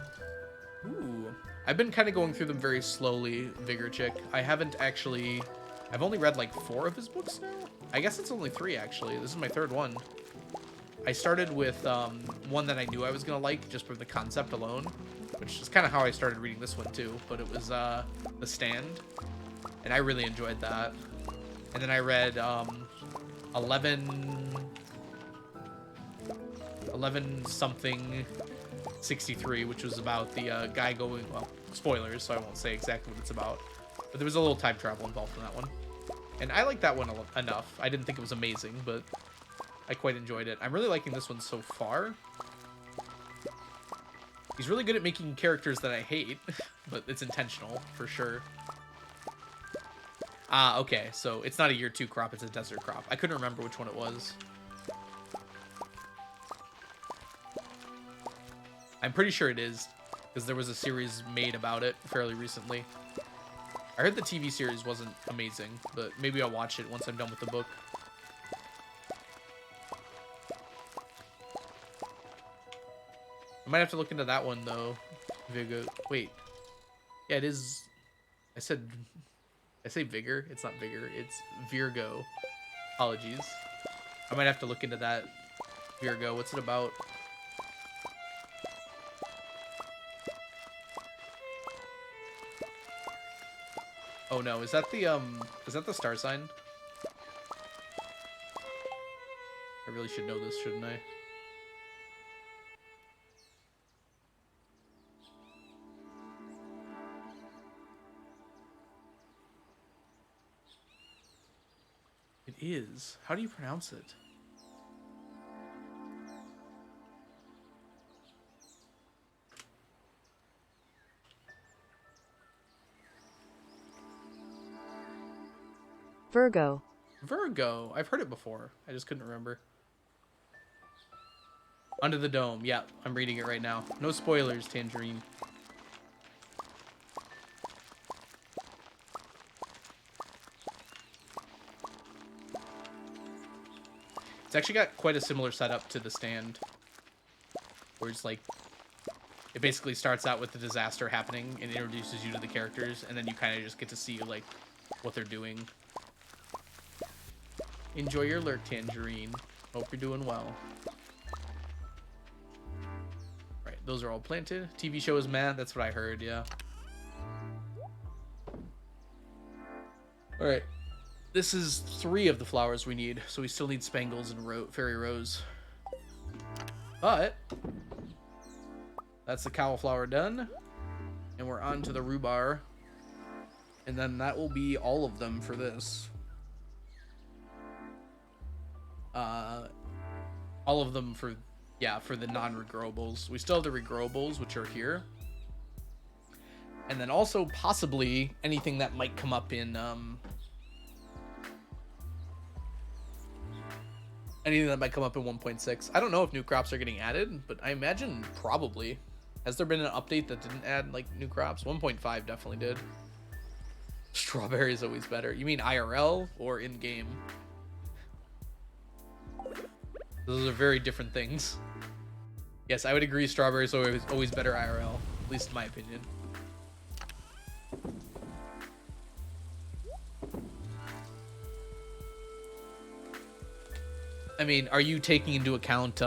A: Ooh. I've been kind of going through them very slowly, Vigor Chick. I haven't actually I've only read like 4 of his books now. I guess it's only 3 actually. This is my 3rd one. I started with one that I knew I was gonna like just for the concept alone, which is kind of how I started reading this one too. But it was The Stand, and I really enjoyed that. And then I read 11 something 63, which was about the guy going, well, spoilers, so I won't say exactly what it's about, but there was a little time travel involved in that one, and I liked that one enough. I didn't think it was amazing, but I quite enjoyed it. I'm really liking this one so far. He's really good at making characters that I hate, but it's intentional for sure. Okay, so it's not a year 2 crop, it's a desert crop. I couldn't remember which one it was. I'm pretty sure it is, because there was a series made about it fairly recently. I heard the TV series wasn't amazing, but maybe I'll watch it once I'm done with the book. I might have to look into that one, though. Vigor. Wait. Yeah, it is. I say vigor. It's not vigor. It's Virgo. Apologies. I might have to look into that. Virgo. What's it about? Oh no, is that the star sign? I really should know this, shouldn't I? It is. How do you pronounce it?
B: Virgo.
A: Virgo. I've heard it before. I just couldn't remember. Under the Dome. Yeah, I'm reading it right now. No spoilers, Tangerine. It's actually got quite a similar setup to The Stand, where it's like, it basically starts out with the disaster happening and introduces you to the characters, and then you kind of just get to see like what they're doing. Enjoy your lurk, Tangerine. Hope you're doing well. Right, those are all planted. TV show is mad. That's what I heard. Yeah. All right. This is 3 of the flowers we need, so we still need spangles and fairy rose. But that's the cauliflower done, and we're on to the rhubarb, and then that will be all of them for this. All of them for the non-regrowables. We still have the regrowables, which are here, and then also possibly anything that might come up in anything that might come up in 1.6. I don't know if new crops are getting added, but I imagine probably. Has there been an update that didn't add like new crops? 1.5 definitely did. Strawberry is always better. You mean IRL or in-game? Those are very different things. Yes, I would agree strawberry is always better IRL, at least in my opinion. I mean, are you taking into account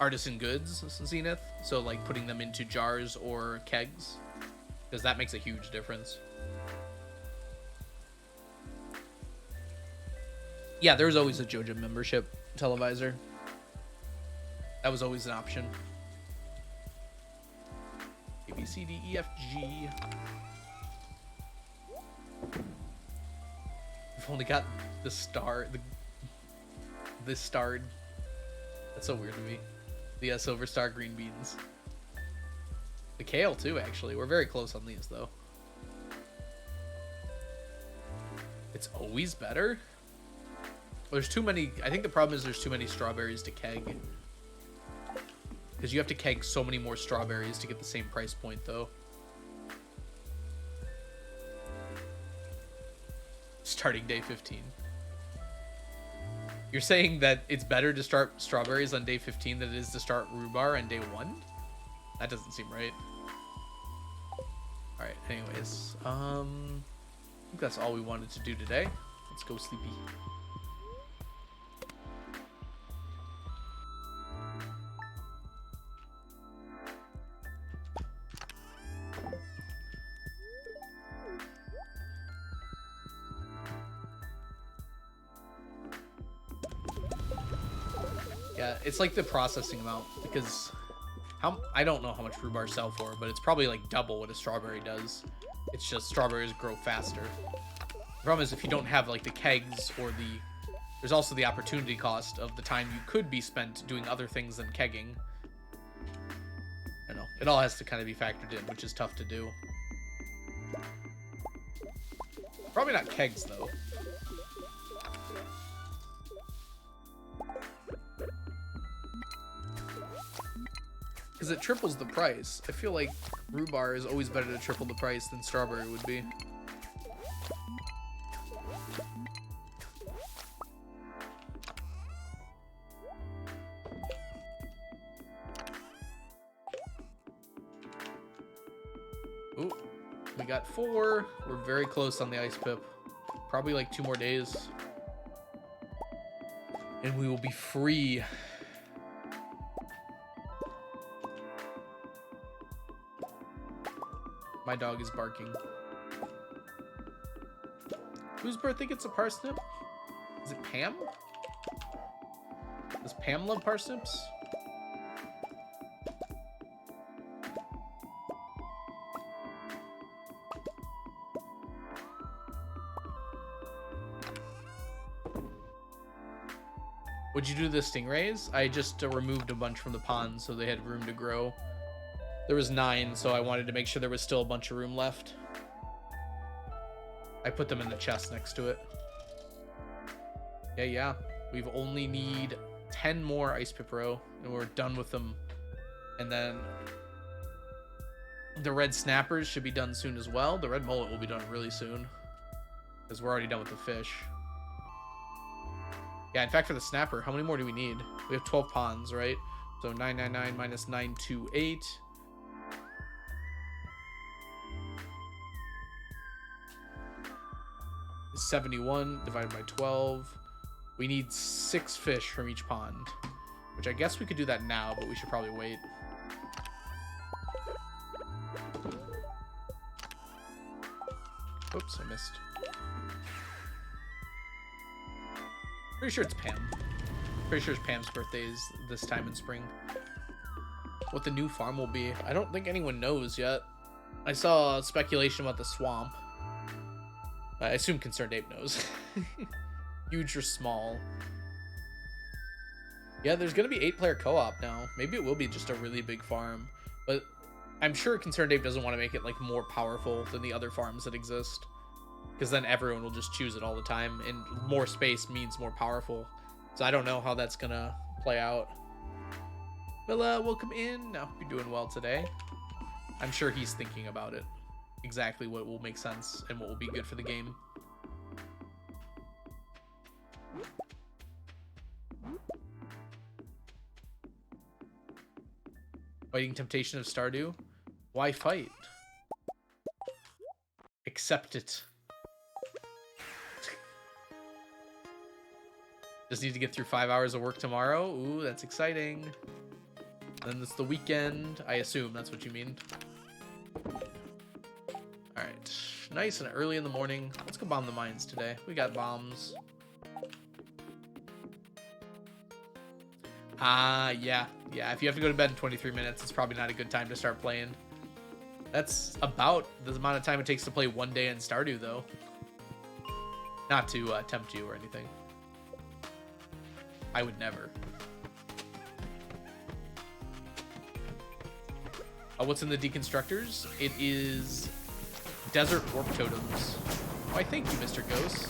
A: artisan goods, Zenith? So like putting them into jars or kegs? Because that makes a huge difference. Yeah, there's always a JoJo membership televisor. That was always an option. A, B, C, D, E, F, G. We've only got the star, this starred. That's so weird to me. The silver star green beans. The kale too, actually. We're very close on these though. It's always better. There's too many. I think the problem is there's too many strawberries to keg. Because you have to keg so many more strawberries to get the same price point, though. Starting day 15. You're saying that it's better to start strawberries on day 15 than it is to start rhubarb on day 1? That doesn't seem right. Alright, anyways. think that's all we wanted to do today. Let's go, Sleepy. Yeah, it's like the processing amount, because I don't know how much rhubarb sell for, but it's probably like double what a strawberry does. It's just strawberries grow faster. The problem is if you don't have like the kegs or there's also the opportunity cost of the time you could be spent doing other things than kegging. I don't know. It all has to kind of be factored in, which is tough to do. Probably not kegs though. Because it triples the price. I feel like rhubarb is always better to triple the price than strawberry would be. Ooh, we got 4. We're very close on the ice pip. Probably like 2 more days. And we will be free. My dog is barking. Whose birthday gets a parsnip? Is it Pam? Does Pam love parsnips? What'd you do to the stingrays? I just removed a bunch from the pond so they had room to grow. There was 9, so I wanted to make sure there was still a bunch of room left. I put them in the chest next to it. Yeah. We've only need 10 more ice pipero, and we're done with them. And then the red snappers should be done soon as well. The red mullet will be done really soon, because we're already done with the fish. Yeah, in fact, for the snapper, how many more do we need? We have 12 ponds, right? So 999 minus 928. 71 divided by 12. We need 6 fish from each pond, which I guess we could do that now, but we should probably wait. Oops, I missed. Pretty sure it's Pam. Pretty sure it's Pam's birthday is this time in spring. What the new farm will be, I don't think anyone knows yet. I saw speculation about the swamp. I assume Concerned Ape knows. Huge or small. Yeah, there's going to be 8-player co-op now. Maybe it will be just a really big farm. But I'm sure Concerned Ape doesn't want to make it like more powerful than the other farms that exist. Because then everyone will just choose it all the time. And more space means more powerful. So I don't know how that's going to play out. Milla, welcome in. I hope you're doing well today. I'm sure he's thinking about it. Exactly what will make sense and what will be good for the game. Fighting temptation of Stardew? Why fight? Accept it. Just need to get through 5 hours of work tomorrow. Ooh, that's exciting. Then it's the weekend. I assume that's what you mean. Alright. Nice and early in the morning. Let's go bomb the mines today. We got bombs. Yeah. Yeah, if you have to go to bed in 23 minutes, it's probably not a good time to start playing. That's about the amount of time it takes to play one day in Stardew, though. Not to tempt you or anything. I would never. What's in the deconstructors? It is desert warp totems. Why, thank you, Mr. Ghost.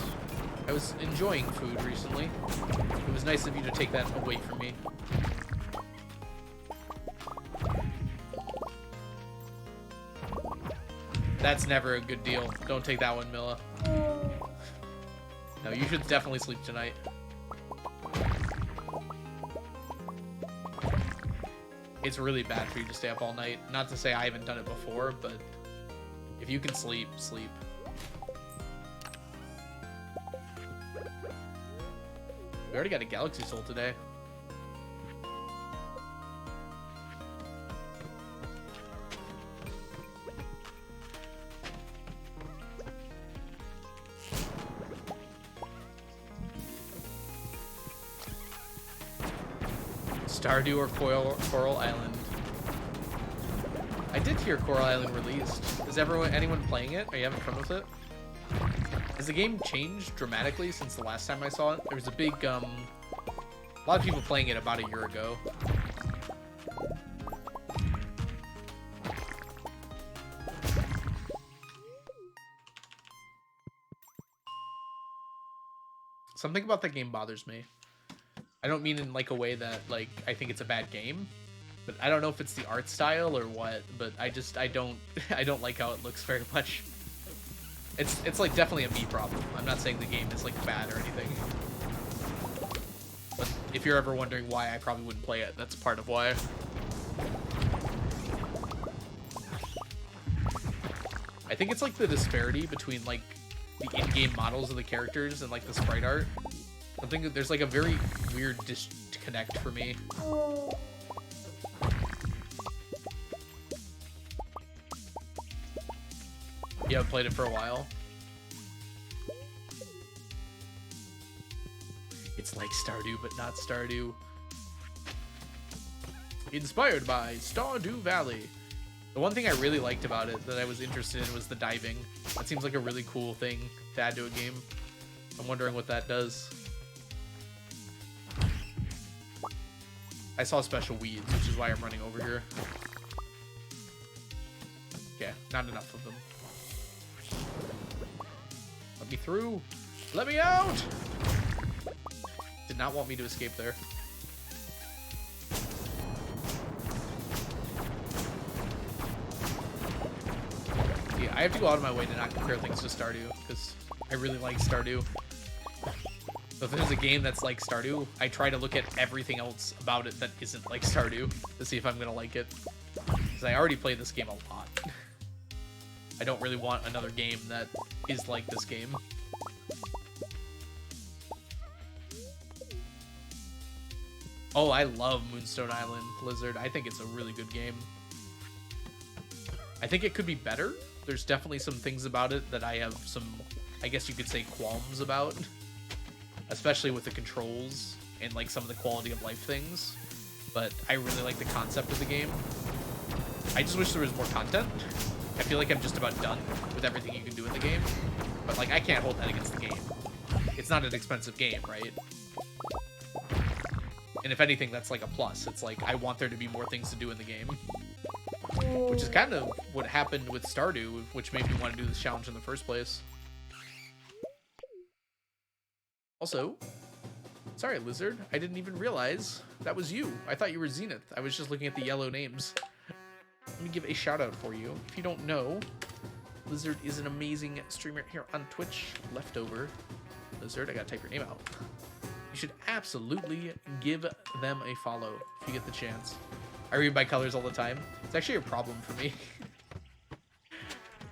A: I was enjoying food recently. It was nice of you to take that away from me. That's never a good deal. Don't take that one, Milla. No, you should definitely sleep tonight. It's really bad for you to stay up all night. Not to say I haven't done it before, but if you can sleep, sleep. We already got a Galaxy Soul today. Stardew or Coral Island? I did hear Coral Island released. Is anyone playing it? Are you having fun with it? Has the game changed dramatically since the last time I saw it? There was a big, a lot of people playing it about a year ago. Something about that game bothers me. I don't mean in like a way that like I think it's a bad game, but I don't know if it's the art style or what, but I don't I don't like how it looks very much. It's like definitely a me problem. I'm not saying the game is like bad or anything. But if you're ever wondering why I probably wouldn't play it, that's part of why. I think it's like the disparity between like the in-game models of the characters and like the sprite art. I think there's like a very weird disconnect for me. Yeah, I've played it for a while. It's like Stardew, but not Stardew. Inspired by Stardew Valley. The one thing I really liked about it that I was interested in was the diving. That seems like a really cool thing to add to a game. I'm wondering what that does. I saw special weeds, which is why I'm running over here. Yeah, not enough of them. Let me through. Let me out! Did not want me to escape there. Yeah, I have to go out of my way to not compare things to Stardew, because I really like Stardew. So if there's a game that's like Stardew, I try to look at everything else about it that isn't like Stardew to see if I'm going to like it. Because I already played this game a lot. I don't really want another game that is like this game. Oh, I love Moonstone Island, Blizzard. I think it's a really good game. I think it could be better. There's definitely some things about it that I have some, I guess you could say, qualms about. Especially with the controls and like some of the quality of life things. But I really like the concept of the game. I just wish there was more content. I feel like I'm just about done with everything you can do in the game. But like, I can't hold that against the game. It's not an expensive game, right? And if anything, that's like a plus. It's like, I want there to be more things to do in the game. Which is kind of what happened with Stardew, which made me want to do this challenge in the first place. Also, sorry, Lizard, I didn't even realize that was you. I thought you were Zenith. I was just looking at the yellow names. Let me give a shout out for you. If you don't know, Lizard is an amazing streamer here on Twitch. Leftover. Lizard, I gotta type your name out. You should absolutely give them a follow if you get the chance. I read by colors all the time. It's actually a problem for me.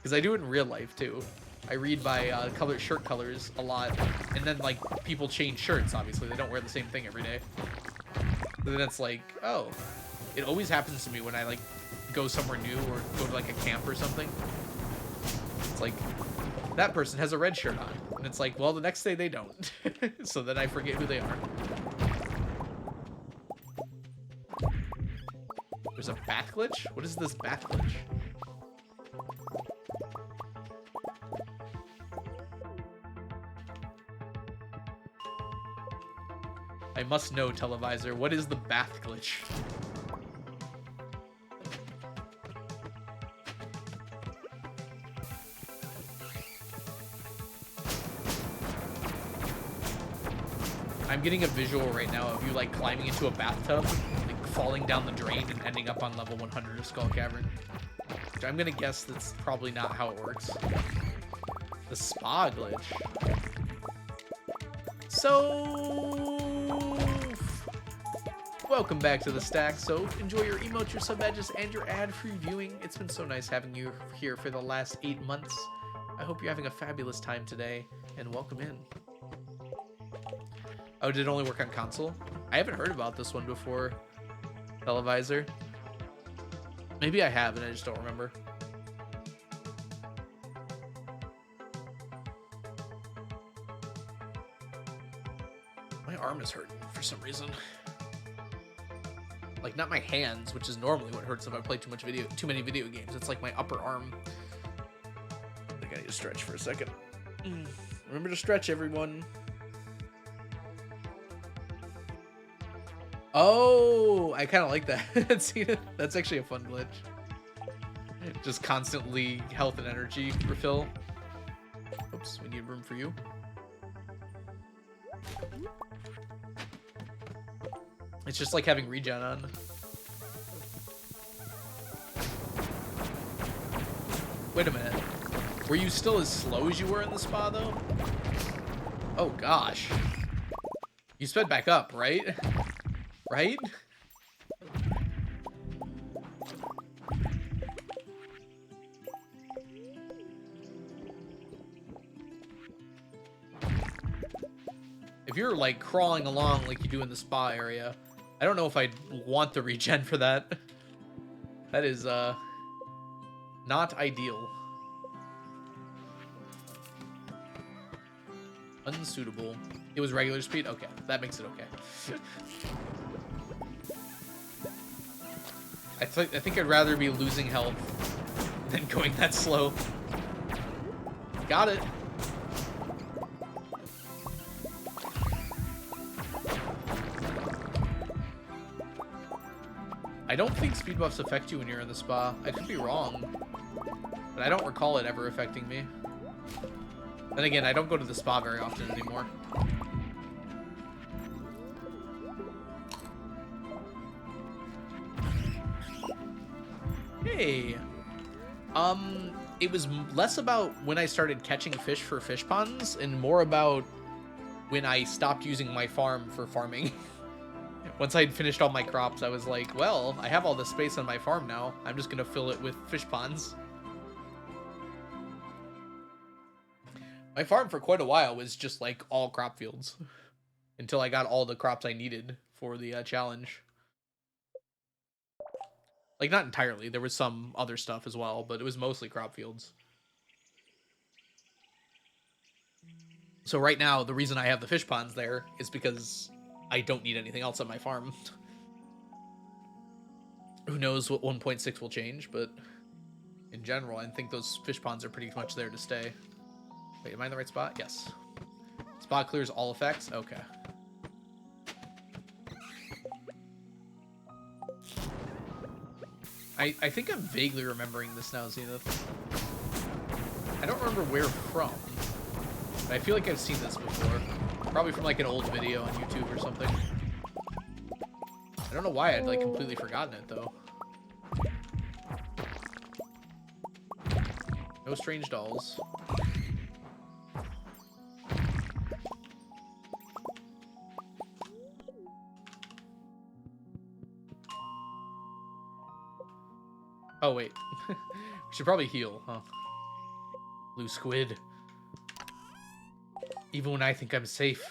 A: Because I do it in real life, too. I read by shirt colors a lot. And then, like, people change shirts, obviously. They don't wear the same thing every day. But then it's like, oh. It always happens to me when I, like, go somewhere new or go to, like, a camp or something. It's like, that person has a red shirt on. And it's like, well, the next day they don't. So then I forget who they are. There's a bath glitch? What is this bath glitch? I must know, Televisor. What is the bath glitch? I'm getting a visual right now of you like climbing into a bathtub, like falling down the drain and ending up on level 100 of Skull Cavern. Which I'm gonna guess that's probably not how it works. The spa glitch. So, welcome back to the stack. So enjoy your emotes, your sub badges, and your ad-free viewing. It's been so nice having you here for the last 8 months. I hope you're having a fabulous time today, and welcome in. Oh, did it only work on console? I haven't heard about this one before. Televisor. Maybe I have and I just don't remember. My arm is hurting for some reason. Like, not my hands, which is normally what hurts if I play too many video games. It's like my upper arm. I think I need to stretch for a second. Remember to stretch, everyone. Oh, I kind of like that. See, that's actually a fun glitch. Just constantly health and energy refill. Oops, we need room for you. It's just like having regen on. Wait a minute. Were you still as slow as you were in the spa, though? Oh, gosh. You sped back up, right? Right? If you're, like, crawling along like you do in the spa area, I don't know if I'd want the regen for that. That is, not ideal. Unsuitable. It was regular speed? Okay, that makes it okay. I think I'd rather be losing health than going that slow. Got it. I don't think speed buffs affect you when you're in the spa. I could be wrong, but I don't recall it ever affecting me. Then again, I don't go to the spa very often anymore. Hey. It was less about when I started catching fish for fish ponds and more about when I stopped using my farm for farming. Once I'd finished all my crops, I was like, well, I have all this space on my farm now. I'm just gonna fill it with fish ponds. My farm for quite a while was just like all crop fields until I got all the crops I needed for the challenge. Like, not entirely. There was some other stuff as well, but it was mostly crop fields. So right now, the reason I have the fish ponds there is because I don't need anything else on my farm. Who knows what 1.6 will change, but in general, I think those fish ponds are pretty much there to stay. Wait, am I in the right spot? Yes. Spot clears all effects? Okay. I think I'm vaguely remembering this now, Zenith. I don't remember where from, but I feel like I've seen this before. Probably from like an old video on YouTube or something. I don't know why I'd like completely forgotten it though. No strange dolls. Oh, wait. We should probably heal, huh? Blue squid. Even when I think I'm safe.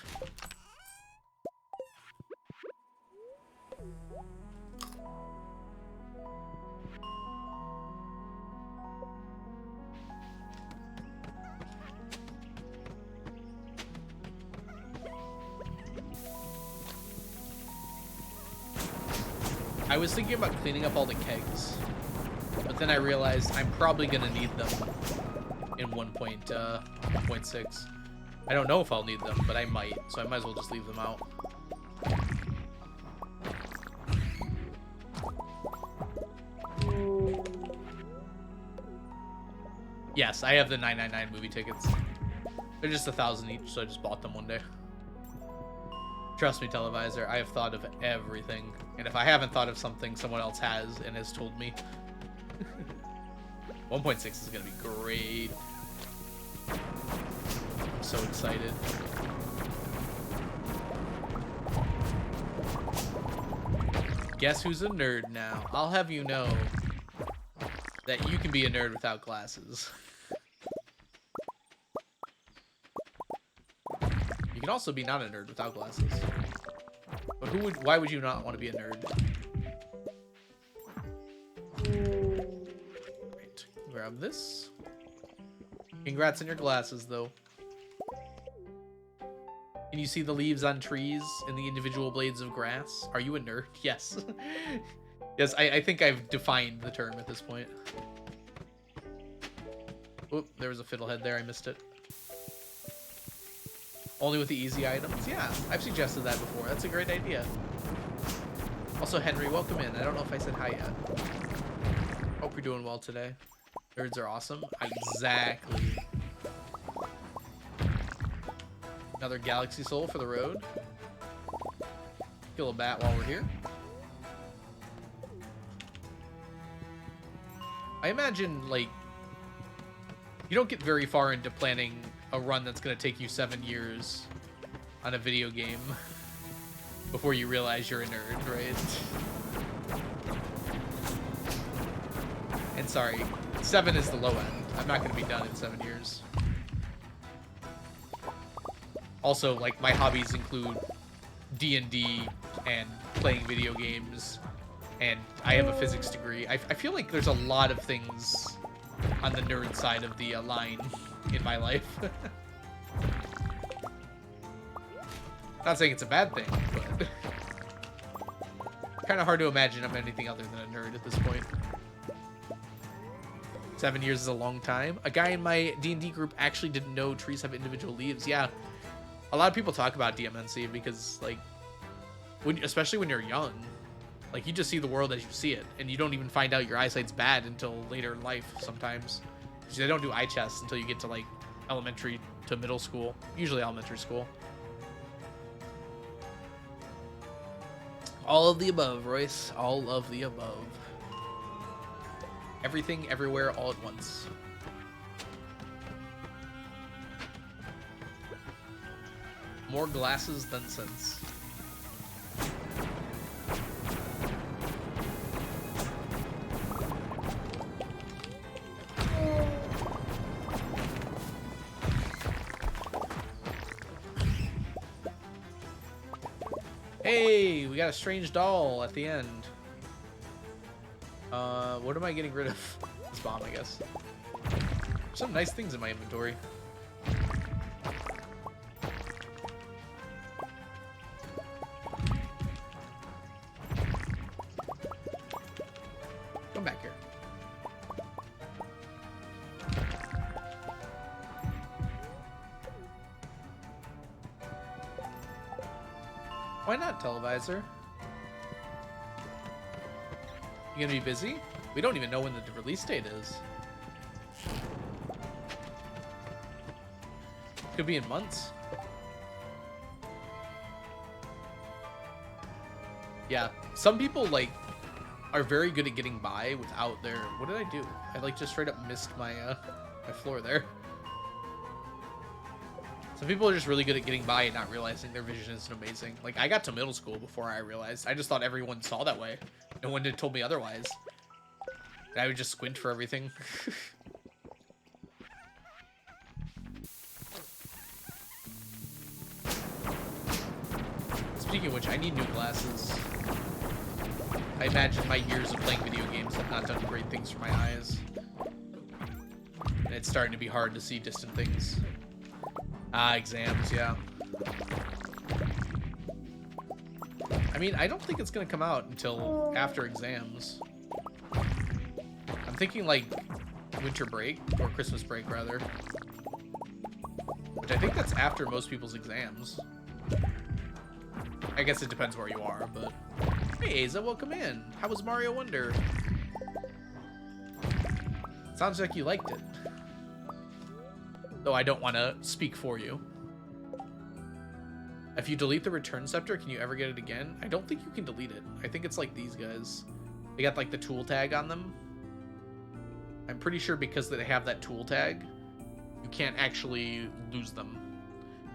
A: I was thinking about cleaning up all the kegs. But then I realized I'm probably going to need them in 1.6. I don't know if I'll need them, but I might, so I might as well just leave them out. Yes, I have the 999 movie tickets. They're just 1,000 each, so I just bought them one day. Trust me, Televisor, I have thought of everything. And if I haven't thought of something, someone else has and has told me. 1.6 is going to be great. I'm so excited. Guess who's a nerd now? I'll have you know that you can be a nerd without glasses. You can also be not a nerd without glasses. But why would you not want to be a nerd? Right, grab this. Congrats on your glasses, though. Can you see the leaves on trees and the individual blades of grass? Are you a nerd? Yes. Yes, I think I've defined the term at this point. Oop, there was a fiddlehead there. I missed it. Only with the easy items? Yeah, I've suggested that before. That's a great idea. Also, Henry, welcome in. I don't know if I said hi yet. Hope you're doing well today. Nerds are awesome. Exactly. Another galaxy soul for the road. Kill a bat while we're here. I imagine, like, you don't get very far into planning a run that's going to take you 7 years on a video game before you realize you're a nerd, right? And sorry, 7 is the low end. I'm not going to be done in 7 years. Also, like, my hobbies include D&D and playing video games, and I have a physics degree. I feel like there's a lot of things on the nerd side of the line in my life. Not saying it's a bad thing, but kind of hard to imagine I'm anything other than a nerd at this point. 7 years is a long time. A guy in my D&D group actually didn't know trees have individual leaves. Yeah, a lot of people talk about DMNC because, like, especially when you're young, like, you just see the world as you see it, and you don't even find out your eyesight's bad until later in life sometimes. Because they don't do eye tests until you get to, like, elementary to middle school, usually elementary school. All of the above, Royce. All of the above. Everything, everywhere, all at once. More glasses than sense. Hey, we got a strange doll at the end. What am I getting rid of? This bomb, I guess. There's some nice things in my inventory. Come back here. Why not, Televisor? You gonna be busy? We don't even know when the release date is. Could be in months. Yeah, some people, like, are very good at getting by without their... What did I do? I, like, just straight up missed my, my floor there. Some people are just really good at getting by and not realizing their vision isn't amazing. Like, I got to middle school before I realized. I just thought everyone saw that way. No one had told me otherwise. And I would just squint for everything. Speaking of which, I need new glasses. I imagine my years of playing video games have not done great things for my eyes. And it's starting to be hard to see distant things. Ah, exams, yeah. I mean, I don't think it's gonna come out until after exams. I'm thinking, like, winter break, or Christmas break, rather. Which I think that's after most people's exams. I guess it depends where you are, but... Hey, Aza, welcome in. How was Mario Wonder? Sounds like you liked it. Though I don't want to speak for you. If you delete the return scepter, can you ever get it again? I don't think you can delete it. I think it's like these guys. They got, like, the tool tag on them. I'm pretty sure because they have that tool tag, you can't actually lose them.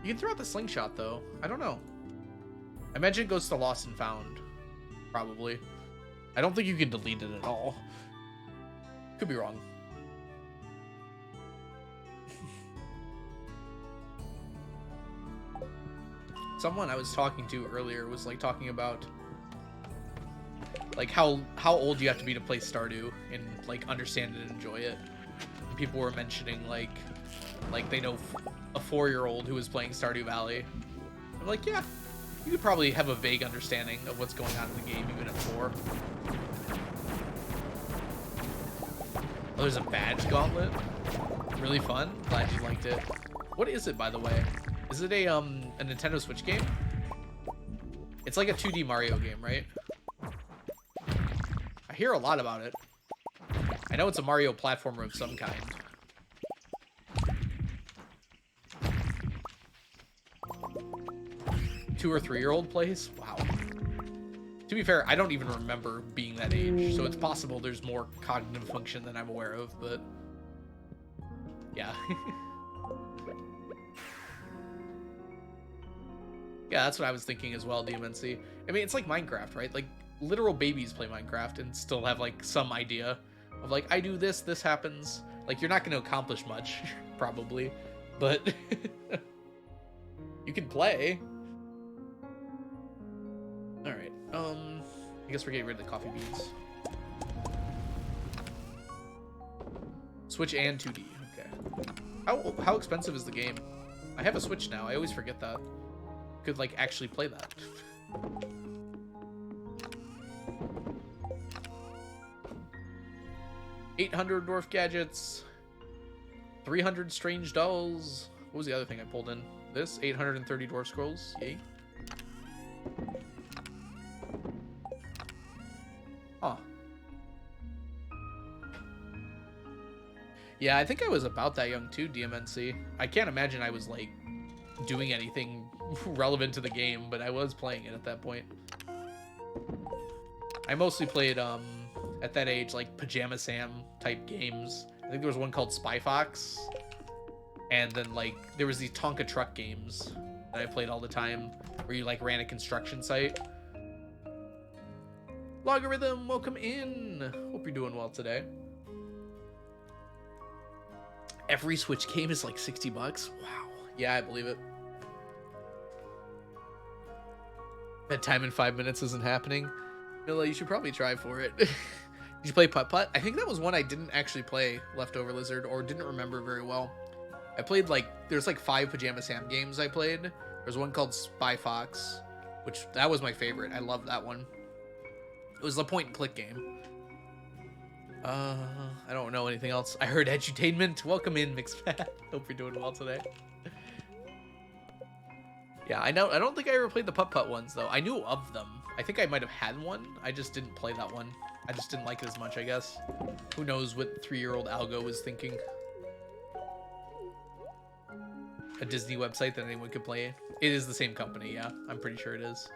A: You can throw out the slingshot, though. I don't know. I imagine it goes to lost and found. Probably. I don't think you can delete it at all. Could be wrong. Someone I was talking to earlier was like talking about like how old you have to be to play Stardew and like understand and enjoy it. And people were mentioning like they know a 4-year-old who was playing Stardew Valley. I'm like, yeah, you could probably have a vague understanding of what's going on in the game even at 4. Oh, there's a badge gauntlet. Really fun. Glad you liked it. What is it, by the way? Is it a Nintendo Switch game? It's like a 2D Mario game, right? I hear a lot about it. I know it's a Mario platformer of some kind. 2 or 3-year-old plays? Wow. To be fair, I don't even remember being that age, so it's possible there's more cognitive function than I'm aware of, but yeah. Yeah, that's what I was thinking as well, DMNC. I mean, it's like Minecraft, right? Like, literal babies play Minecraft and still have, like, some idea of, like, I do this, this happens. Like, you're not going to accomplish much, probably, but you can play. Alright, I guess we're getting rid of the coffee beans. Switch and 2D, okay. How expensive is the game? I have a Switch now, I always forget that. Could like actually play that. $800 dwarf gadgets, 300 strange dolls. What was the other thing I pulled in? This 830 dwarf scrolls. Yay. Huh. Yeah, I think I was about that young too, DMNC. I can't imagine I was like doing anything relevant to the game, but I was playing it at that point. I mostly played at that age like Pajama Sam type games. I think there was one called Spy Fox, and then like there was these Tonka truck games that I played all the time where you like ran a construction site. Logarithm, welcome in. Hope you're doing well today. Every Switch game is like 60 bucks. Wow. Yeah, I believe it. Bedtime in 5 minutes isn't happening. Mila, you should probably try for it. Did you play Putt Putt? I think that was one I didn't actually play, Leftover Lizard, or didn't remember very well. I played like, there's like 5 Pajama Sam games I played. There's one called Spy Fox, which that was my favorite. I love that one. It was a point and click game. I don't know anything else. I heard edutainment. Welcome in, MixPad. Hope you're doing well today. Yeah, I know. I don't think I ever played the Putt Putt ones though. I knew of them. I think I might have had one. I just didn't play that one. I just didn't like it as much, I guess. Who knows what 3-year-old Algo was thinking. A Disney website that anyone could play. It is the same company, yeah. I'm pretty sure it is.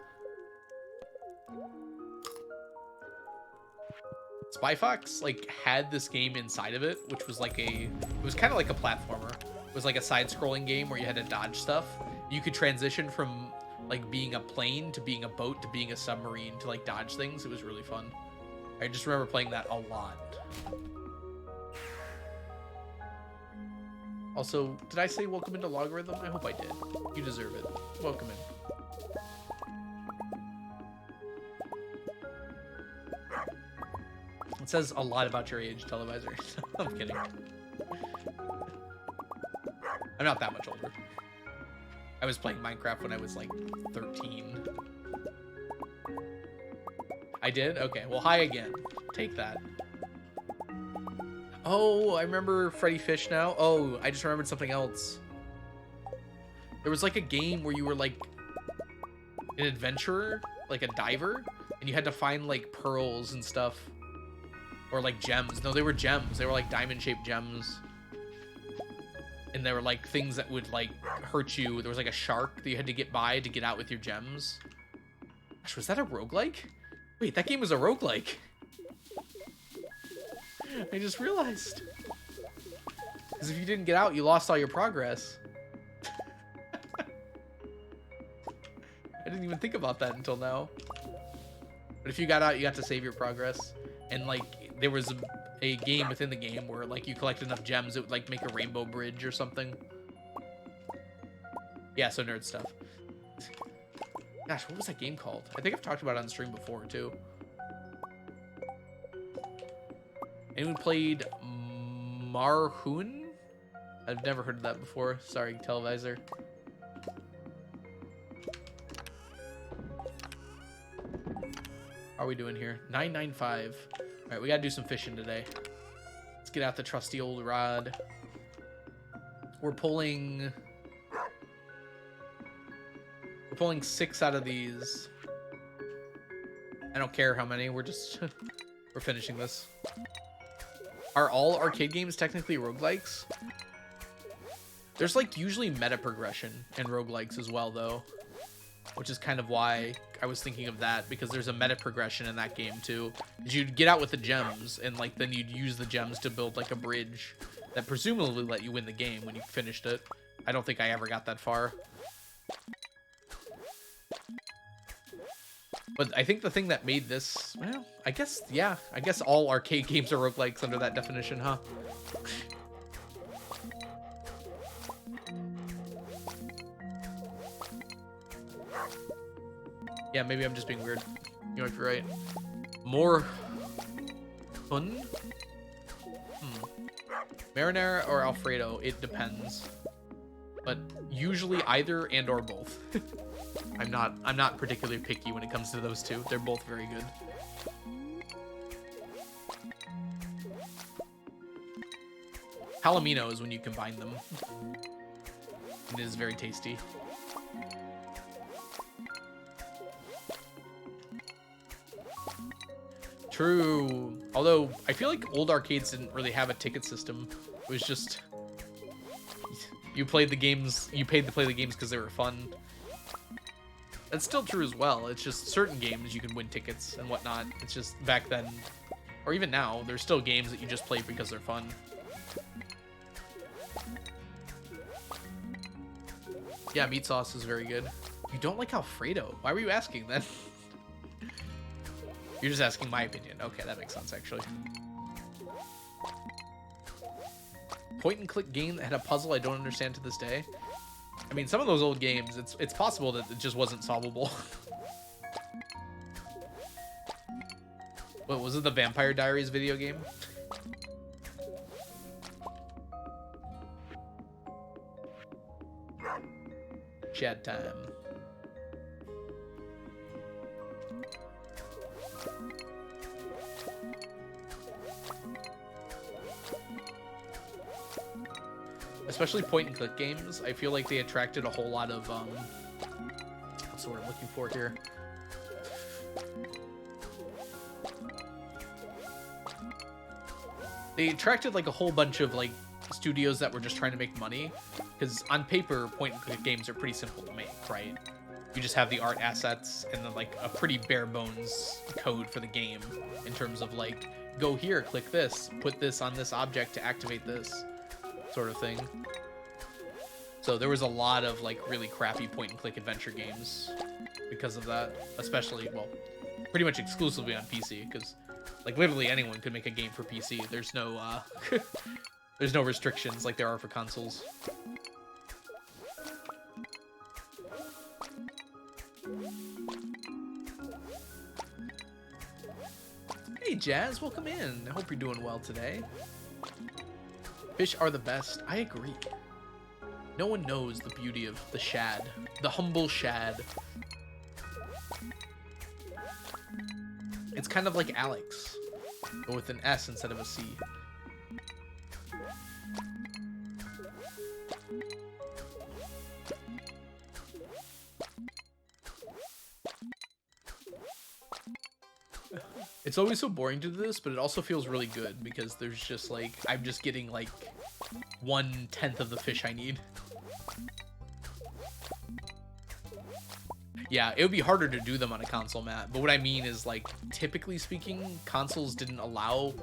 A: Spy Fox like had this game inside of it, which was like it was kind of like a platformer. It was like a side-scrolling game where you had to dodge stuff. You could transition from like being a plane to being a boat to being a submarine to like dodge things. It was really fun. I just remember playing that a lot. Also, did I say welcome into Logarithm? I hope I did. You deserve it. Welcome in. It says a lot about your age, Televisor. I'm kidding. I'm not that much older. I was playing Minecraft when I was like 13. I did? Okay, well, hi again. Take that. Oh, I remember Freddy Fish now. Oh, I just remembered something else. There was like a game where you were like an adventurer, like a diver, and you had to find like pearls and stuff. Or like gems. No, they were gems. They were like diamond-shaped gems. And they were like things that would like hurt you. There was like a shark that you had to get by to get out with your gems. Gosh, was that a roguelike? Wait, that game was a roguelike. I just realized. Because if you didn't get out, you lost all your progress. I didn't even think about that until now. But if you got out, you got to save your progress. And like, there was a game within the game where like you collect enough gems, it would like make a rainbow bridge or something. Yeah, so nerd stuff. Gosh, what was that game called? I think I've talked about it on stream before, too. Anyone played Marhoon? I've never heard of that before. Sorry, televisor. How are we doing here? 995. All right, we got to do some fishing today. Let's get out the trusty old rod. We're pulling 6 out of these. I don't care how many. We're just we're finishing this. Are all arcade games technically roguelikes? There's like usually meta progression in roguelikes as well, though, which is kind of why I was thinking of that, because there's a meta progression in that game too. You'd get out with the gems, and like then you'd use the gems to build like a bridge that presumably let you win the game when you finished it. I don't think I ever got that far. But I think the thing that made this, well, I guess, yeah, I guess all arcade games are roguelikes under that definition, huh? Yeah, maybe I'm just being weird. You might be right. More fun? Marinara or Alfredo, it depends. But usually either and or both. I'm not particularly picky when it comes to those two. They're both very good. Palomino is when you combine them. It is very tasty. True. Although I feel like old arcades didn't really have a ticket system. It was just you played the games, you paid to play the games because they were fun. That's still true as well. It's just certain games you can win tickets and whatnot. It's just back then, or even now, there's still games that you just play because they're fun. Yeah, meat sauce is very good. You don't like Alfredo? Why were you asking then? You're just asking my opinion. Okay, that makes sense, actually. Point and click game that had a puzzle I don't understand to this day. I mean, some of those old games, it's possible that it just wasn't solvable. What was it, the Vampire Diaries video game? Chat time. Especially point and click games, I feel like they attracted a whole lot of what's the word I'm looking for here? They attracted like a whole bunch of like studios that were just trying to make money, because on paper point and click games are pretty simple to make, right? You just have the art assets and then like a pretty bare bones code for the game in terms of like, go here, click this, put this on this object to activate this sort of thing. So there was a lot of like really crappy point and click adventure games because of that, especially, well, pretty much exclusively on PC, because like literally anyone could make a game for PC. There's no there's no restrictions like there are for consoles. Hey Jazz, welcome in. I hope you're doing well today. Fish are the best. I agree. No one knows the beauty of the shad. The humble shad. It's kind of like Alex, but with an S instead of a C. It's always so boring to do this, but it also feels really good because there's just like, I'm just getting like 1/10 of the fish I need. Yeah, it would be harder to do them on a console, Matt, but what I mean is like, typically speaking, consoles didn't allow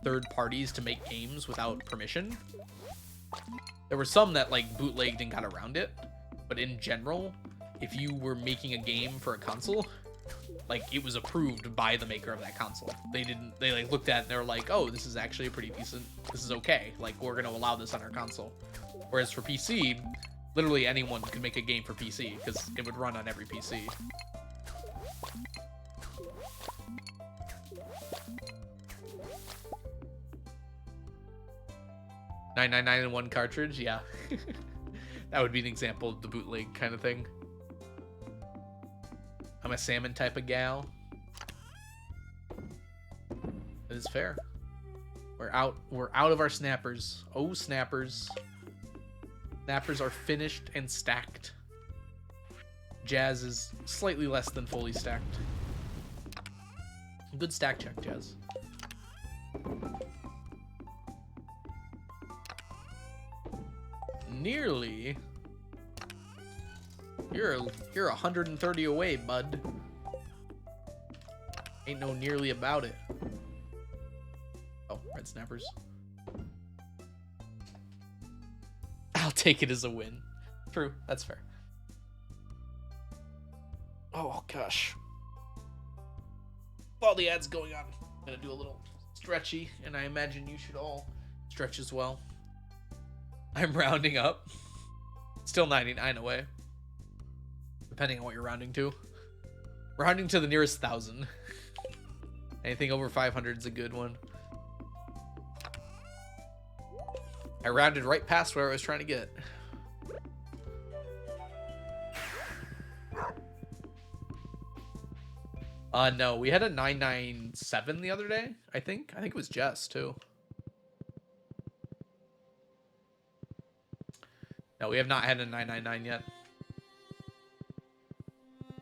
A: third parties to make games without permission. There were some that like bootlegged and got around it, but in general, if you were making a game for a console, like it was approved by the maker of that console. They like looked at it and they were like, oh, this is actually a pretty decent, this is okay, like we're gonna allow this on our console. Whereas for PC, Literally anyone could make a game for PC because it would run on every PC. $9.99 in one cartridge, yeah. That would be an example of the bootleg kind of thing. I'm a salmon type of gal. It is fair. We're out of our snappers. Oh, snappers. Snappers are finished and stacked. Jazz is slightly less than fully stacked. Good stack check, Jazz. Nearly. You're 130 away, bud. Ain't no nearly about it. Oh, red snappers. I'll take it as a win. True, that's fair. Oh gosh. All the ads going on. I'm gonna do a little stretchy, and I imagine you should all stretch as well. I'm rounding up. Still 99 away. Depending on what you're rounding to. Rounding to the nearest 1,000. Anything over 500 is a good one. I rounded right past where I was trying to get. No, we had a 997 the other day, I think. I think it was Jess, too. No, we have not had a 999 yet.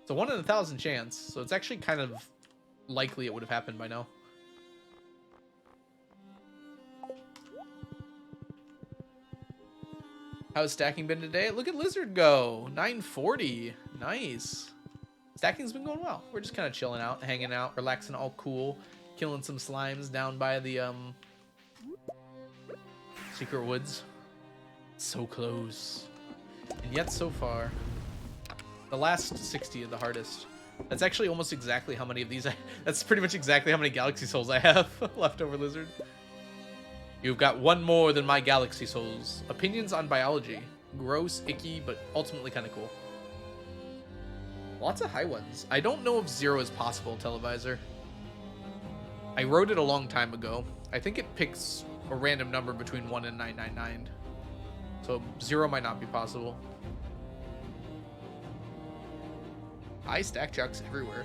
A: It's a 1 in 1,000 chance, so it's actually kind of likely it would have happened by now. How's stacking been today? Look at Lizard go. 940. Nice. Stacking's been going well. We're just kind of chilling out, hanging out, relaxing, all cool. Killing some slimes down by the Secret Woods. So close. And yet so far. The last 60 are the hardest. That's actually almost exactly how many of these that's pretty much exactly how many Galaxy Souls I have left over, Lizard. You've got one more than my Galaxy Souls. Opinions on biology. Gross, icky, but ultimately kind of cool. Lots of high ones. I don't know if 0 is possible, Televisor. I wrote it a long time ago. I think it picks a random number between 1 and 999. So 0 might not be possible. High stack chucks everywhere.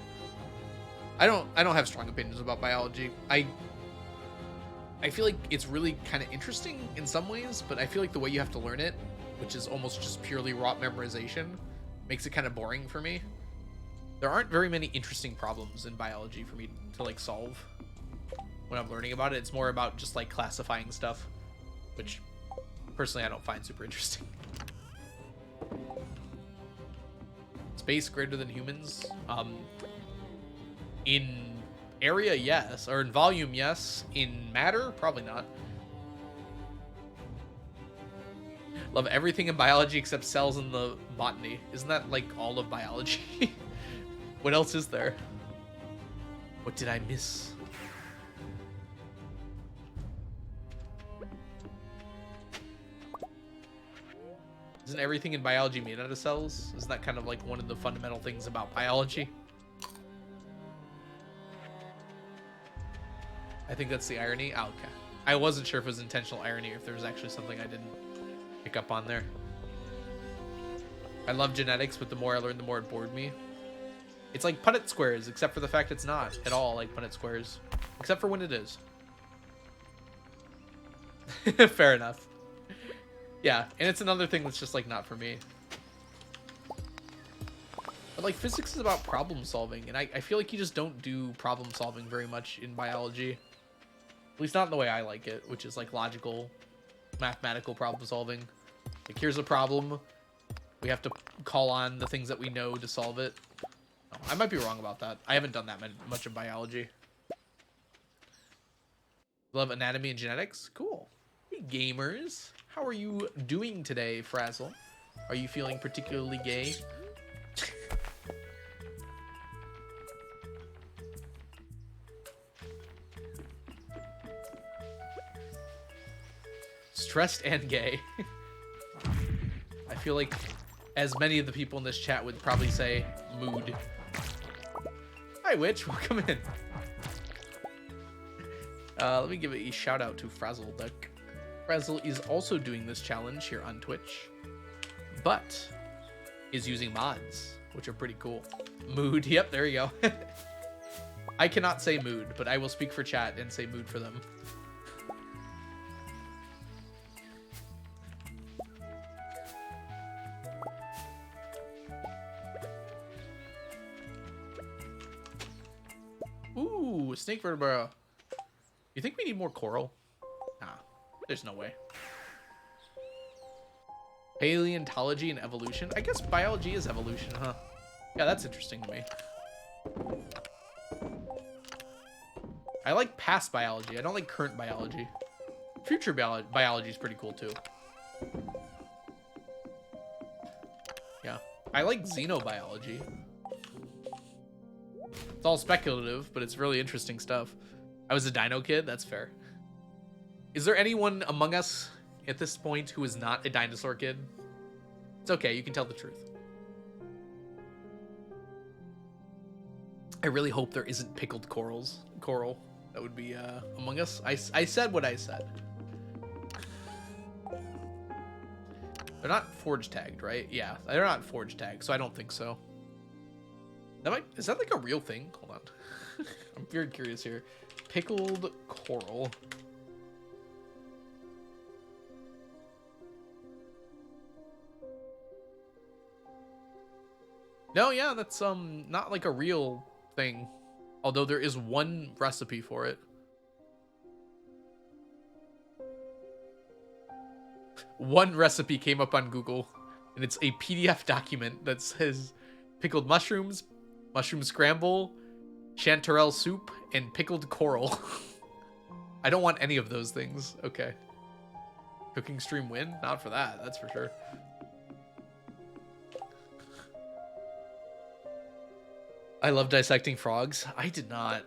A: I don't have strong opinions about biology. I feel like it's really kind of interesting in some ways, but I feel like the way you have to learn it, which is almost just purely rote memorization, makes it kind of boring for me. There aren't very many interesting problems in biology for me to like solve when I'm learning about it. It's more about just like classifying stuff, which personally I don't find super interesting. Space greater than humans? In area, yes. Or in volume, yes. In matter, probably not. Love everything in biology except cells in the botany. Isn't that like all of biology? What else is there? What did I miss? Isn't everything in biology made out of cells? Isn't that kind of like one of the fundamental things about biology? I think that's the irony. Oh, okay. I wasn't sure if it was intentional irony or if there was actually something I didn't pick up on there. I love genetics, but the more I learned, the more it bored me. It's like Punnett squares, except for the fact it's not at all like Punnett squares. Except for when it is. Fair enough. Yeah, and it's another thing that's just like not for me. But like physics is about problem solving, and I feel like you just don't do problem solving very much in biology. At least not in the way I like it, which is like logical, mathematical problem solving. Like here's a problem. We have to call on the things that we know to solve it. No, I might be wrong about that. I haven't done that much of biology. Love anatomy and genetics? Cool. Hey, gamers. How are you doing today, Frazzle? Are you feeling particularly gay? Stressed and gay. I feel like as many of the people in this chat would probably say mood. Hi, Witch. Welcome in. Let me give a shout out to Frazzle. Frazzle is also doing this challenge here on Twitch, but is using mods, which are pretty cool. Mood. Yep, there you go. I cannot say mood, but I will speak for chat and say mood for them. Ooh, snake vertebra. You think we need more coral? Nah, there's no way. Paleontology and evolution? I guess biology is evolution, huh? Yeah, that's interesting to me. I like past biology. I don't like current biology. Future biology is pretty cool, too. Yeah. I like xenobiology. It's all speculative, but it's really interesting stuff. I was a dino kid. That's fair. Is there anyone among us at this point who is not a dinosaur kid? It's okay. You can tell the truth. I really hope there isn't pickled coral. That would be among us. I said what I said. They're not forge tagged, right? Yeah, they're not forge tagged, so I don't think so. Is that like a real thing? Hold on. I'm very curious here. Pickled coral. No, yeah, that's not like a real thing. Although there is one recipe for it. One recipe came up on Google, and it's a PDF document that says pickled mushrooms, mushroom scramble, chanterelle soup, and pickled coral. I don't want any of those things. Okay. Cooking stream win? Not for that, that's for sure. I love dissecting frogs. I did not.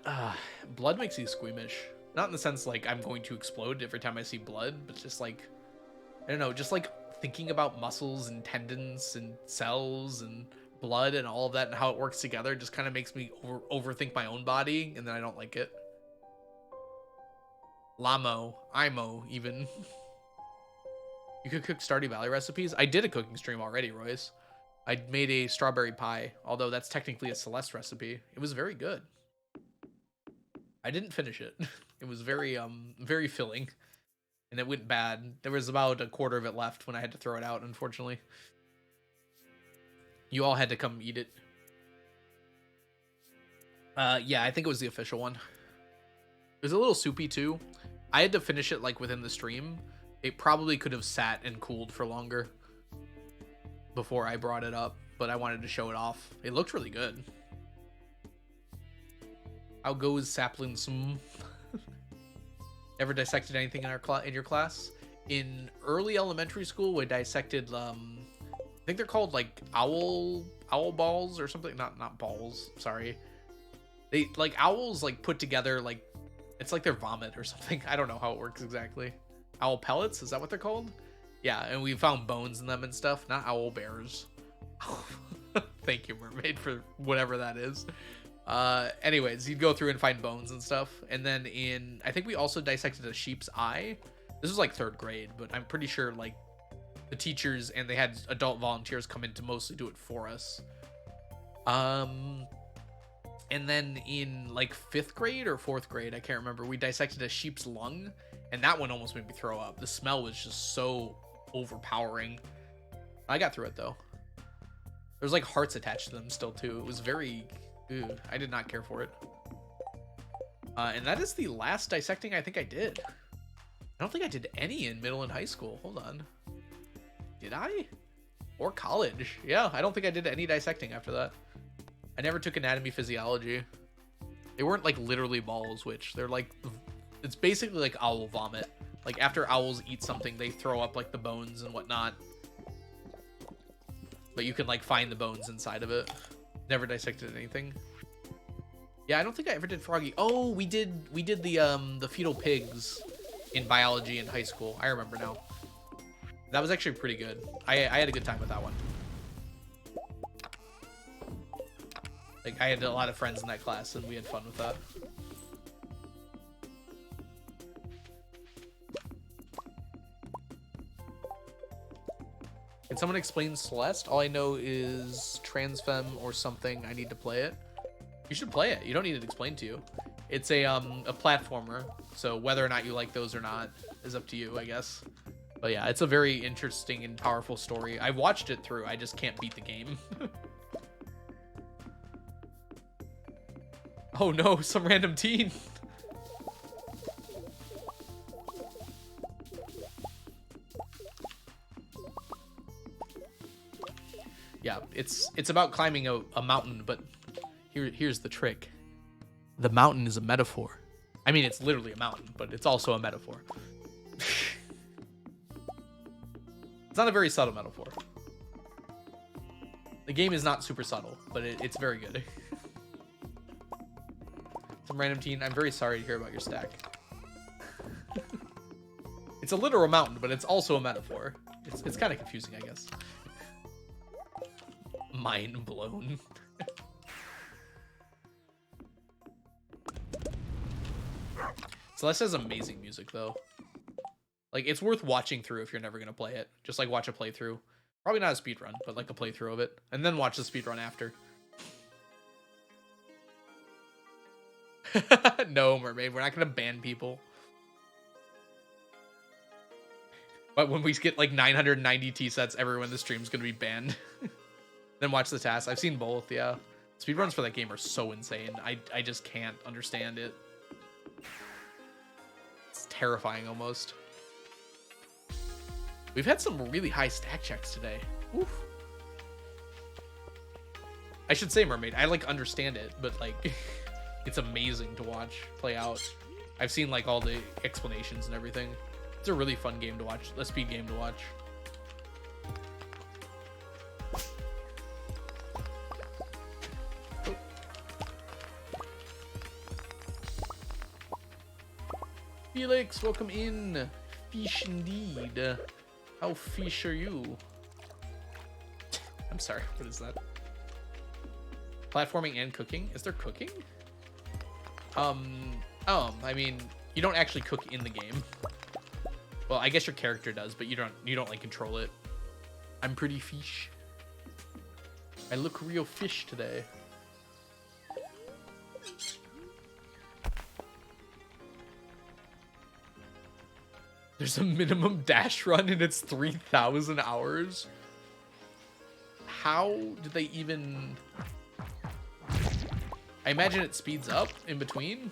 A: Blood makes you squeamish. Not in the sense like I'm going to explode every time I see blood, but just like, I don't know, just like thinking about muscles and tendons and cells and blood and all of that and how it works together just kind of makes me overthink my own body, and then I don't like it. Lamo, Imo, even. You could cook Stardew Valley recipes? I did a cooking stream already, Royce. I made a strawberry pie, although that's technically a Celeste recipe. It was very good. I didn't finish it. It was very filling, and it went bad. There was about a quarter of it left when I had to throw it out, unfortunately. You all had to come eat it. Yeah, I think it was the official one. It was a little soupy too. I had to finish it like within the stream. It probably could have sat and cooled for longer before I brought it up, but I wanted to show it off. It looked really good. How goes saplings? Ever dissected anything in your class? In early elementary school, we dissected I think they're called like owl balls or something. Not balls, sorry. They like owls like put together, like it's like their vomit or something. I don't know how it works exactly. Owl pellets, is that what they're called? Yeah, and we found bones in them and stuff, not owl bears. Thank you, Mermaid, for whatever that is. Anyways, you'd go through and find bones and stuff. And then I think we also dissected a sheep's eye. This was like 3rd grade, but I'm pretty sure like the teachers and they had adult volunteers come in to mostly do it for us. And then in like 5th grade or 4th grade, I can't remember, we dissected a sheep's lung, and that one almost made me throw up. The smell was just so overpowering. I got through it though. There's like hearts attached to them still too. It was very, I did not care for it. And that is the last dissecting I think I did. I don't think I did any in middle and high school. Hold on. Did I? Or college? Yeah, I don't think I did any dissecting after that. I never took anatomy physiology. They weren't like literally balls, which they're like, it's basically like owl vomit. Like after owls eat something, they throw up like the bones and whatnot. But you can like find the bones inside of it. Never dissected anything. Yeah, I don't think I ever did froggy. Oh, we did the fetal pigs in biology in high school. I remember now. That was actually pretty good. I had a good time with that one. Like, I had a lot of friends in that class, and we had fun with that. Can someone explain Celeste? All I know is Transfem or something. I need to play it. You should play it. You don't need it explained to you. It's a platformer, so whether or not you like those or not is up to you, I guess. But yeah, it's a very interesting and powerful story. I watched it through. I just can't beat the game. Oh no, some random teen. Yeah, it's about climbing a mountain, but here's the trick. The mountain is a metaphor. I mean, it's literally a mountain, but it's also a metaphor. It's not a very subtle metaphor. The game is not super subtle, but it's very good. Some random teen, I'm very sorry to hear about your stack. It's a literal mountain, but it's also a metaphor. It's kind of confusing, I guess. Mind blown. Celeste has amazing music, though. Like, it's worth watching through if you're never going to play it. Just, like, watch a playthrough. Probably not a speedrun, but, like, a playthrough of it. And then watch the speedrun after. No, Mermaid, we're not going to ban people. But when we get, like, 990 T-sets, everyone in the stream's going to be banned. Then watch the task. I've seen both, yeah. Speedruns for that game are so insane. I just can't understand it. It's terrifying, almost. We've had some really high stack checks today. Oof. I should say, Mermaid, I, like, understand it, but, like, it's amazing to watch play out. I've seen, like, all the explanations and everything. It's a really fun game to watch. A speed game to watch. Oh. Felix, welcome in. Fish indeed. How fish are you? I'm sorry, what is that? Platforming and cooking? Is there cooking? I mean, you don't actually cook in the game. Well, I guess your character does, but you don't like control it. I'm pretty fish. I look real fish today. There's a minimum dash run and it's 3,000 hours. How did they even... I imagine it speeds up in between.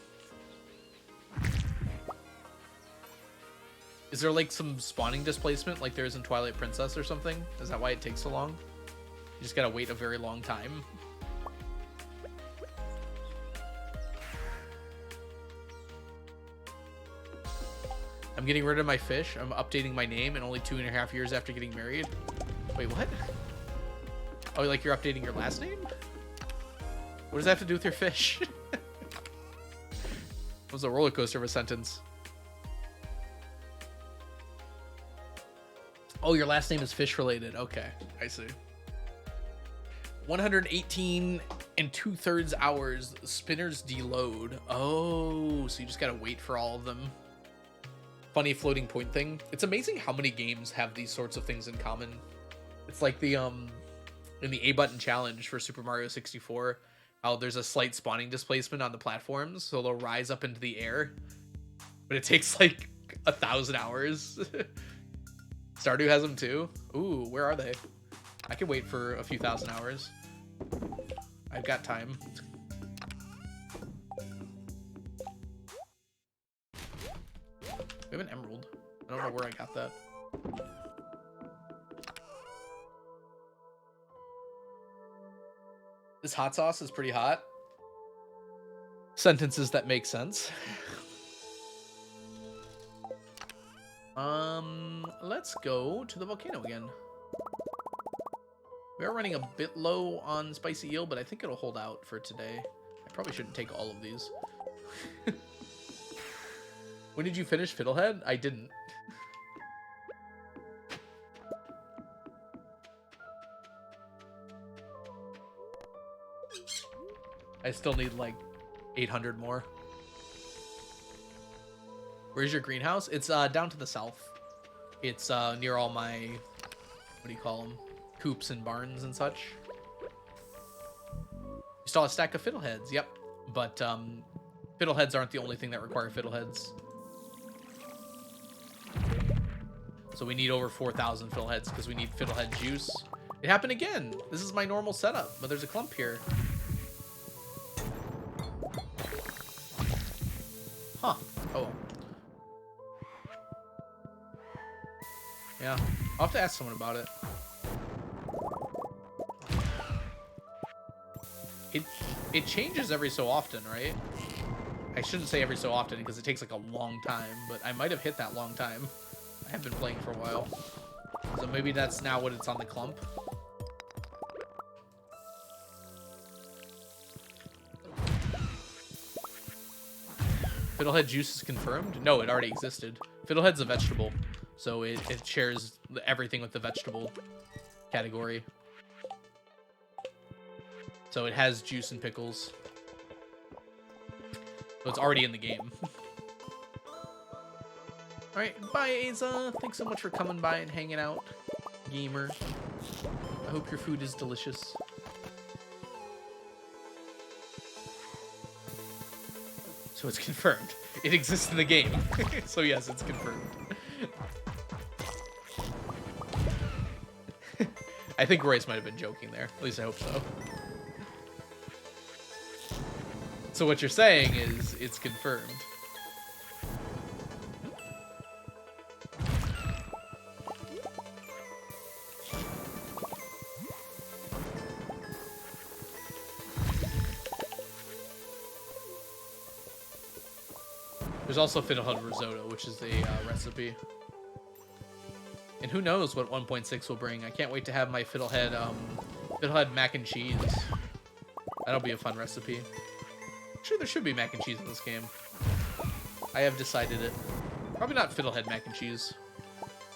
A: Is there like some spawning displacement like there is in Twilight Princess or something? Is that why it takes so long? You just gotta wait a very long time. I'm getting rid of my fish. I'm updating my name and only 2.5 years after getting married. Wait, what? Oh, like you're updating your last name? What does that have to do with your fish? It was a roller coaster of a sentence. Oh, your last name is fish related. Okay, I see. 118 and 2/3 hours. Spinners deload. Oh, so you just gotta wait for all of them. Funny floating point thing. It's amazing how many games have these sorts of things in common. It's like the in the A button challenge for Super Mario 64, how there's a slight spawning displacement on the platforms, so they'll rise up into the air, but it takes like 1,000 hours. Stardew has them too. Ooh, where are they? I can wait for a few thousand hours. I've got time. We have an emerald. I don't know where I got that. This hot sauce is pretty hot. Sentences that make sense. Let's go to the volcano again. We are running a bit low on spicy eel, but I think it'll hold out for today. I probably shouldn't take all of these. When did you finish Fiddlehead? I didn't. I still need like 800 more. Where's your greenhouse? It's down to the south. It's near all my, what do you call them? Coops and barns and such. You still have a stack of fiddleheads, yep. But fiddleheads aren't the only thing that require fiddleheads. So we need over 4,000 fiddleheads because we need fiddlehead juice. It happened again. This is my normal setup, but there's a clump here. Huh. Oh. Yeah. I'll have to ask someone about it. It changes every so often, right? I shouldn't say every so often because it takes like a long time, but I might have hit that long time. I have been playing for a while. So maybe that's now what it's on the clump. Fiddlehead juice is confirmed? No, it already existed. Fiddlehead's a vegetable, so it shares everything with the vegetable category. So it has juice and pickles. So it's already in the game. Alright, bye Aza. Thanks so much for coming by and hanging out, gamer. I hope your food is delicious. So it's confirmed. It exists in the game. So yes, it's confirmed. I think Royce might have been joking there. At least I hope so. So what you're saying is it's confirmed. There's also fiddlehead risotto, which is a recipe. And who knows what 1.6 will bring. I can't wait to have my fiddlehead mac and cheese. That'll be a fun recipe. I'm sure there should be mac and cheese in this game. I have decided it. Probably not fiddlehead mac and cheese.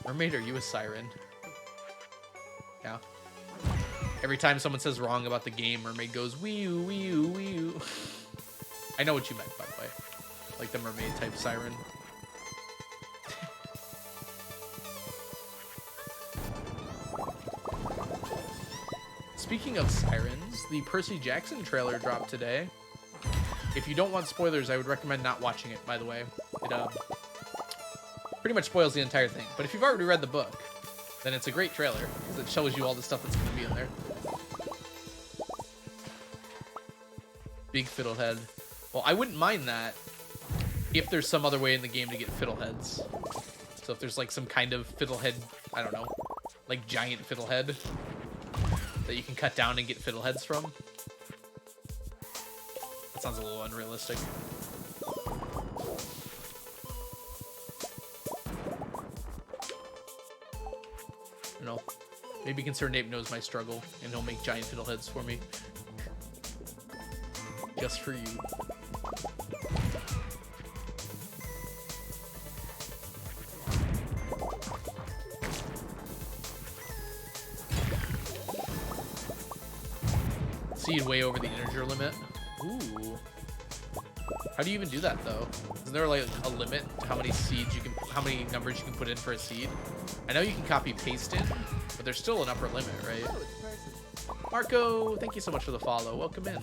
A: Mermaid, are you a siren? Yeah. Every time someone says wrong about the game, Mermaid goes wee-oo, wee-oo, wee-oo. I know what you meant, by the way. Like the mermaid type siren. Speaking of sirens, the Percy Jackson trailer dropped today. If you don't want spoilers, I would recommend not watching it, by the way. It pretty much spoils the entire thing. But if you've already read the book, then it's a great trailer, because it shows you all the stuff that's going to be in there. Big fiddlehead. Well, I wouldn't mind that if there's some other way in the game to get fiddleheads. So if there's like some kind of fiddlehead, I don't know, like giant fiddlehead that you can cut down and get fiddleheads from. That sounds a little unrealistic. No. Maybe Concerned Ape knows my struggle and he'll make giant fiddleheads for me. Just for you. Seed way over the integer limit. Ooh. How do you even do that though? Isn't there like a limit to how many seeds you can, how many numbers you can put in for a seed? I know you can copy paste in, but there's still an upper limit, right? Marco, thank you so much for the follow. Welcome in.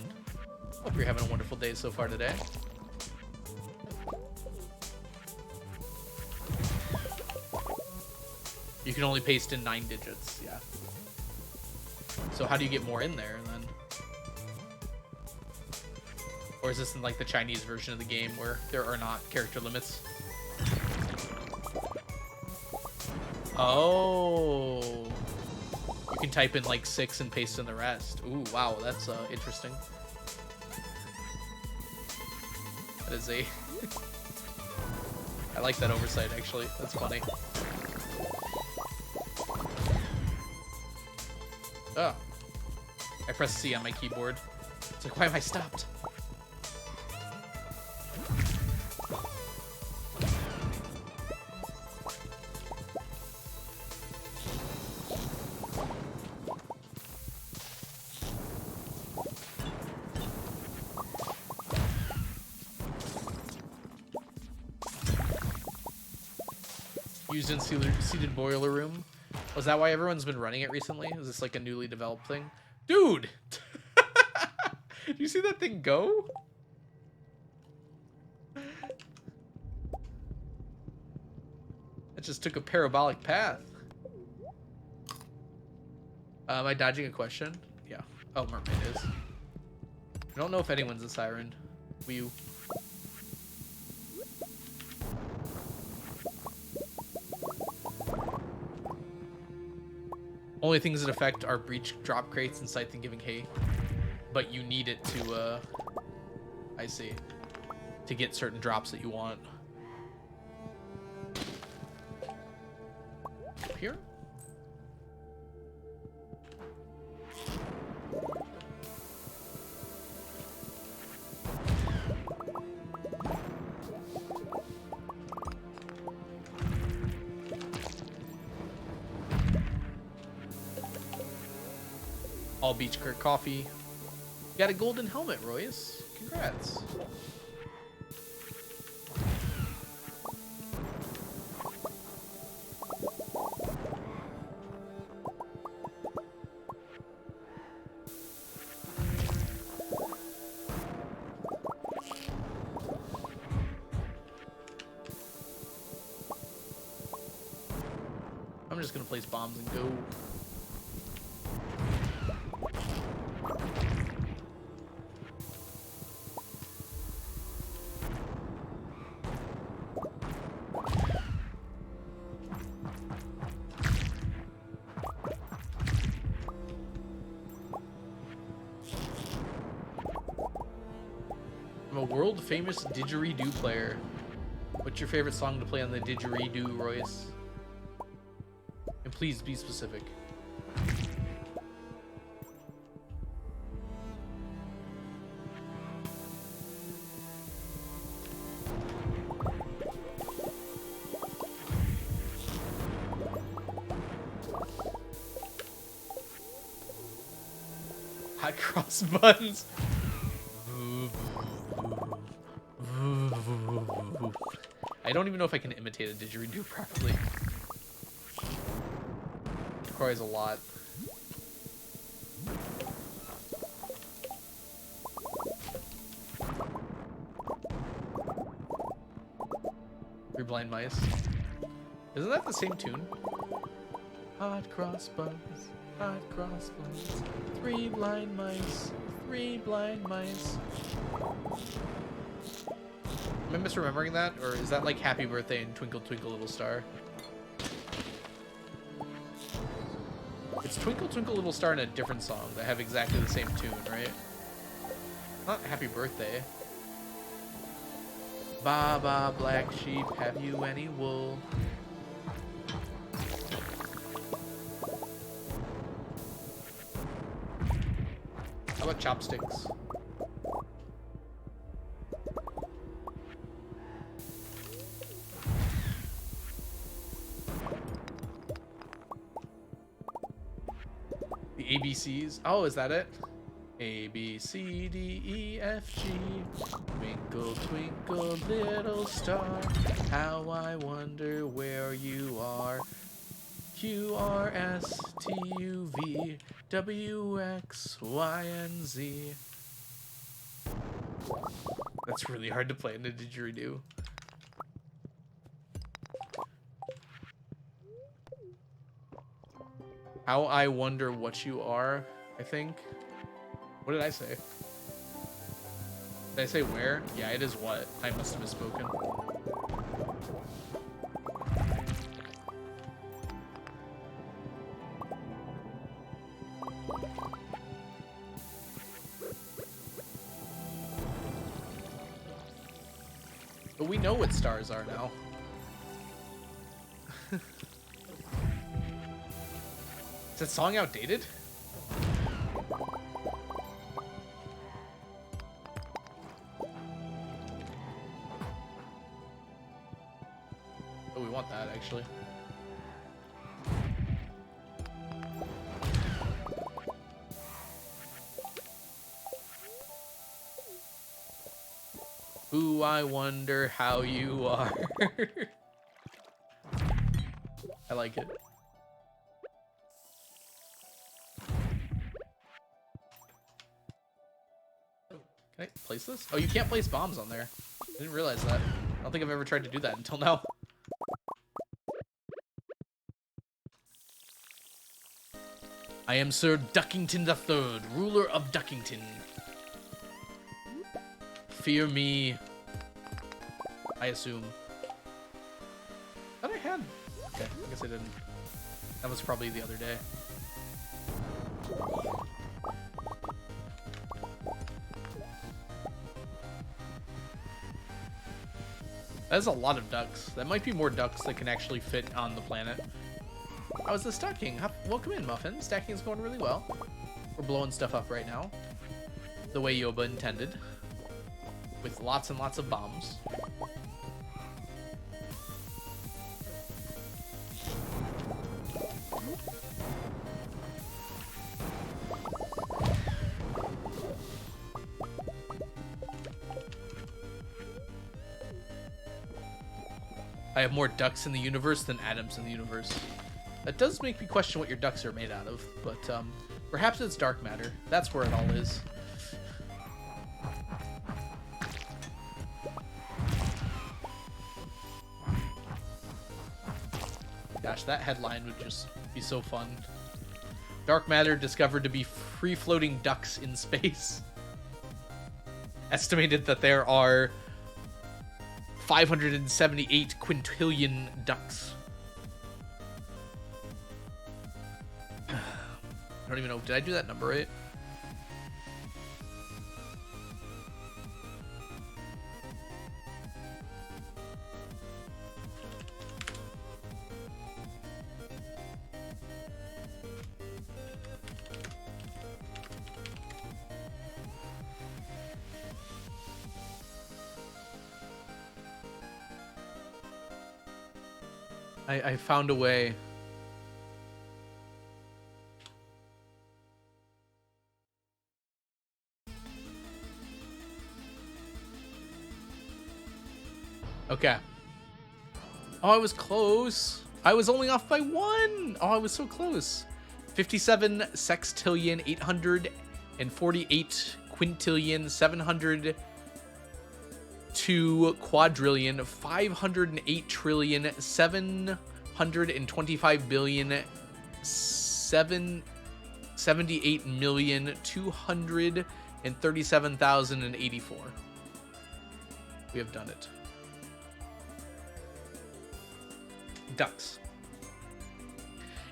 A: Hope you're having a wonderful day so far today. You can only paste in 9 digits, yeah. So how do you get more in there then? Or is this in like the Chinese version of the game where there are not character limits? Oh. You can type in like 6 and paste in the rest. Ooh, wow, that's interesting. That is a... I like that oversight, actually. That's funny. Oh. I pressed C on my keyboard. It's like, why am I stopped? Used in seated boiler room. Was that why everyone's been running it recently? Is this like a newly developed thing? Dude! Did you see that thing go? It just took a parabolic path. Am I dodging a question? Yeah. Oh, mermaid is. I don't know if anyone's a siren. Wee. Only things that affect are breach drop crates and Scythe and giving hay. But you need it to, I see. To get certain drops that you want. Up here? All beach curt coffee. You got a golden helmet, Royce. Congrats. I'm just gonna place bombs and go. I'm a world famous didgeridoo player. What's your favorite song to play on the didgeridoo, Royce? And please be specific. Hot cross buttons. I don't even know if I can imitate a didgeridoo properly. It requires a lot. Three blind mice. Isn't that the same tune? Hot cross buns, hot cross buns. Three blind mice, three blind mice. Am I misremembering that? Or is that like Happy Birthday and Twinkle Twinkle Little Star? It's Twinkle Twinkle Little Star in a different song that have exactly the same tune, right? Not Happy Birthday. Ba ba black sheep, have you any wool? How about chopsticks? The ABCs. Oh, is that it? A, B, C, D, E, F, G. Twinkle, twinkle, little star. How I wonder where you are. Q, R, S, T, U, V. W, X, Y, and Z. That's really hard to play in a didgeridoo. How I wonder what you are, I think. What did I say? Did I say where? Yeah, it is what. I must have misspoken. But we know what stars are now. Is that song outdated? Oh, we want that, actually. Ooh, I wonder how you are. I like it. Can I place this? Oh, you can't place bombs on there. I didn't realize that. I don't think I've ever tried to do that until now. I am Sir Duckington III, ruler of Duckington. Fear me. I assume. I thought I had. Okay, I guess I didn't. That was probably the other day. That is a lot of ducks. That might be more ducks that can actually fit on the planet. How is the stacking? Welcome in, Muffin. Stacking is going really well. We're blowing stuff up right now. The way Yoba intended. With lots and lots of bombs. I have more ducks in the universe than atoms in the universe. That does make me question what your ducks are made out of, but perhaps it's dark matter. That's where it all is. Gosh, that headline would just be so fun. Dark matter discovered to be free-floating ducks in space. Estimated that there are 578 quintillion ducks. I don't even know. Did I do that number right? I found a way. Okay. Oh, I was close. I was only off by 1. Oh, I was so close. 57 sextillion 848 quintillion 702 quadrillion 508 trillion 725 billion 778,237,084. We have done it. Ducks.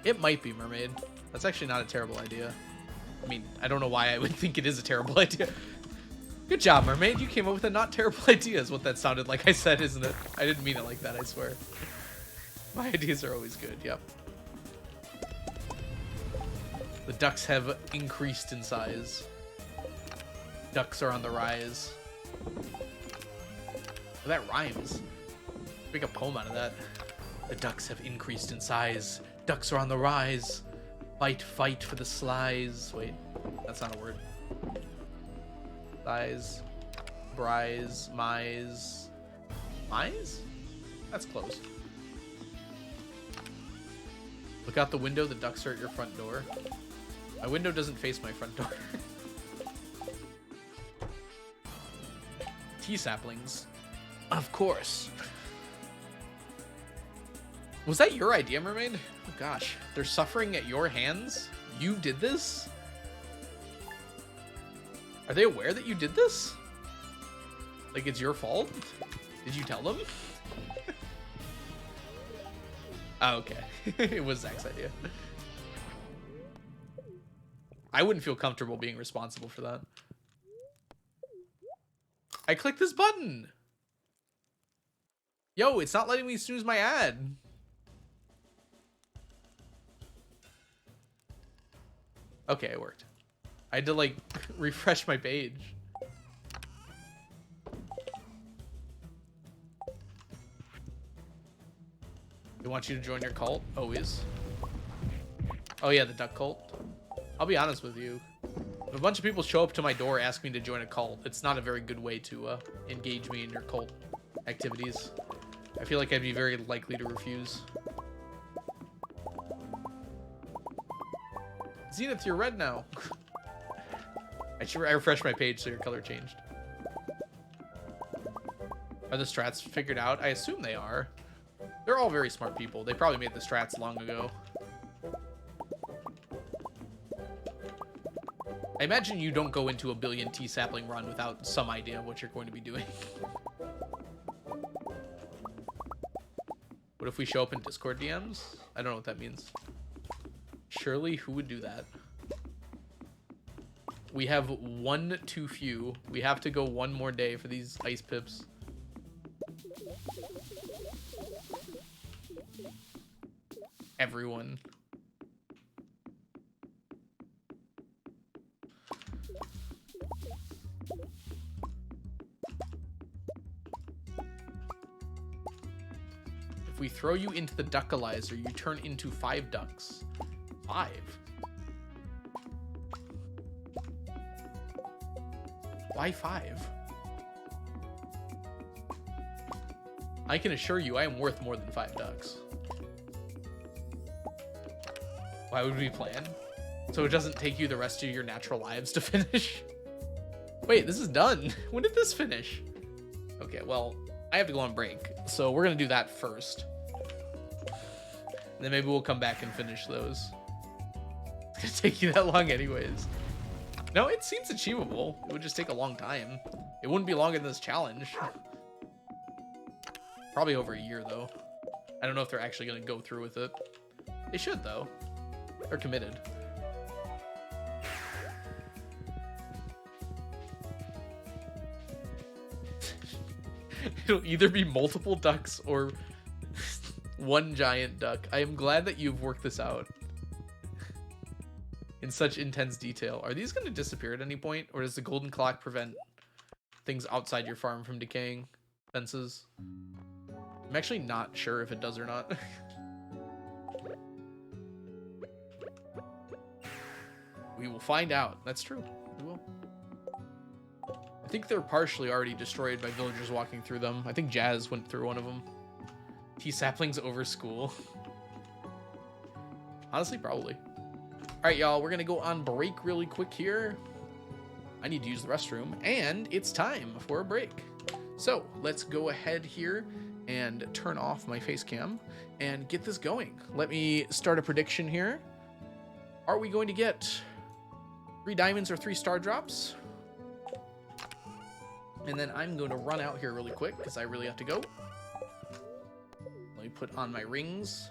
A: It might be mermaid. That's actually not a terrible idea. I mean, I don't know why I would think it is a terrible idea. Good job, mermaid. You came up with a not terrible idea is what that sounded like I said, isn't it? I didn't mean it like that, I swear. My ideas are always good, yep. The ducks have increased in size. Ducks are on the rise. Oh, that rhymes. Make a poem out of that. The ducks have increased in size. Ducks are on the rise. Fight, fight for the slies. Wait, that's not a word. Size, brise, mise. Mise? That's close. Look out the window, the ducks are at your front door. My window doesn't face my front door. Tea saplings. Of course. Was that your idea, mermaid? Oh gosh, they're suffering at your hands? You did this? Are they aware that you did this? Like it's your fault? Did you tell them? Oh, okay. It was Zach's idea. I wouldn't feel comfortable being responsible for that. I clicked this button. Yo, it's not letting me snooze my ad. Okay, it worked. I had to like refresh my page. They want you to join your cult? Always. Oh yeah, the duck cult. I'll be honest with you. If a bunch of people show up to my door asking me to join a cult, it's not a very good way to engage me in your cult activities. I feel like I'd be very likely to refuse. Zenith, you're red now. I refreshed my page so your color changed. Are the strats figured out? I assume they are. They're all very smart people. They probably made the strats long ago. I imagine you don't go into a billion tea sapling run without some idea of what you're going to be doing. What if we show up in Discord DMs? I don't know what that means. Surely, who would do that? We have one too few. We have to go one more day for these ice pips. Everyone. If we throw you into the duckalizer, you turn into 5 ducks. 5? Why 5? I can assure you I am worth more than 5 ducks. Why would we plan? So it doesn't take you the rest of your natural lives to finish? Wait, this is done. When did this finish? Okay, well, I have to go on break, so we're gonna do that first. And then maybe we'll come back and finish those. It's gonna take you that long anyways. No, it seems achievable. It would just take a long time. It wouldn't be longer than this challenge. Probably over a year, though. I don't know if they're actually gonna go through with it. They should, though. They're committed. It'll either be multiple ducks or one giant duck. I am glad that you've worked this out in such intense detail. Are these going to disappear at any point? Or does the golden clock prevent things outside your farm from decaying? Fences? I'm actually not sure if it does or not. We will find out. That's true. We will. I think they're partially already destroyed by villagers walking through them. I think Jazz went through one of them. Tea saplings over school. Honestly, probably. All right, y'all, we're going to go on break really quick here. I need to use the restroom, and it's time for a break. So let's go ahead here and turn off my face cam and get this going. Let me start a prediction here. Are we going to get 3 diamonds or 3 star drops? And then I'm going to run out here really quick because I really have to go. Let me put on my rings.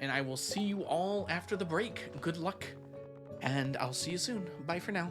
A: And I will see you all after the break. Good luck. And I'll see you soon. Bye for now.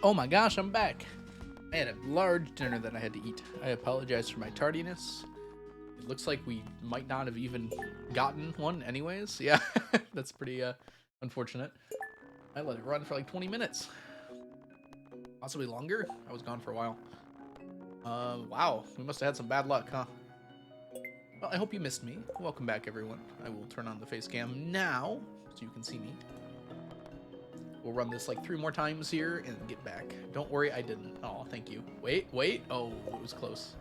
A: Oh my gosh, I'm back. I had a large dinner that I had to eat. I apologize for my tardiness. It looks like we might not have even gotten one anyways. Yeah, that's pretty unfortunate. I let it run for like 20 minutes. Possibly longer. I was gone for a while. Wow, we must have had some bad luck, huh? Well, I hope you missed me. Welcome back, everyone. I will turn on the face cam now so you can see me. We'll run this like 3 more times here and get back. Don't worry, I didn't. Oh, thank you. Wait. Oh, it was close.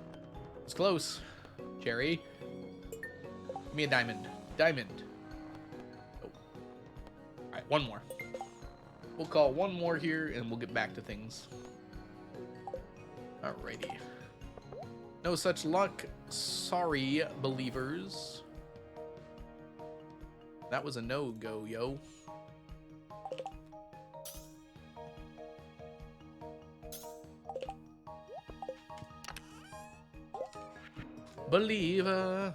A: It was close. Cherry. Give me a diamond. Diamond. Oh. Alright, one more. We'll call one more here and we'll get back to things. Alrighty. No such luck. Sorry, believers. That was a no-go, yo. Believer.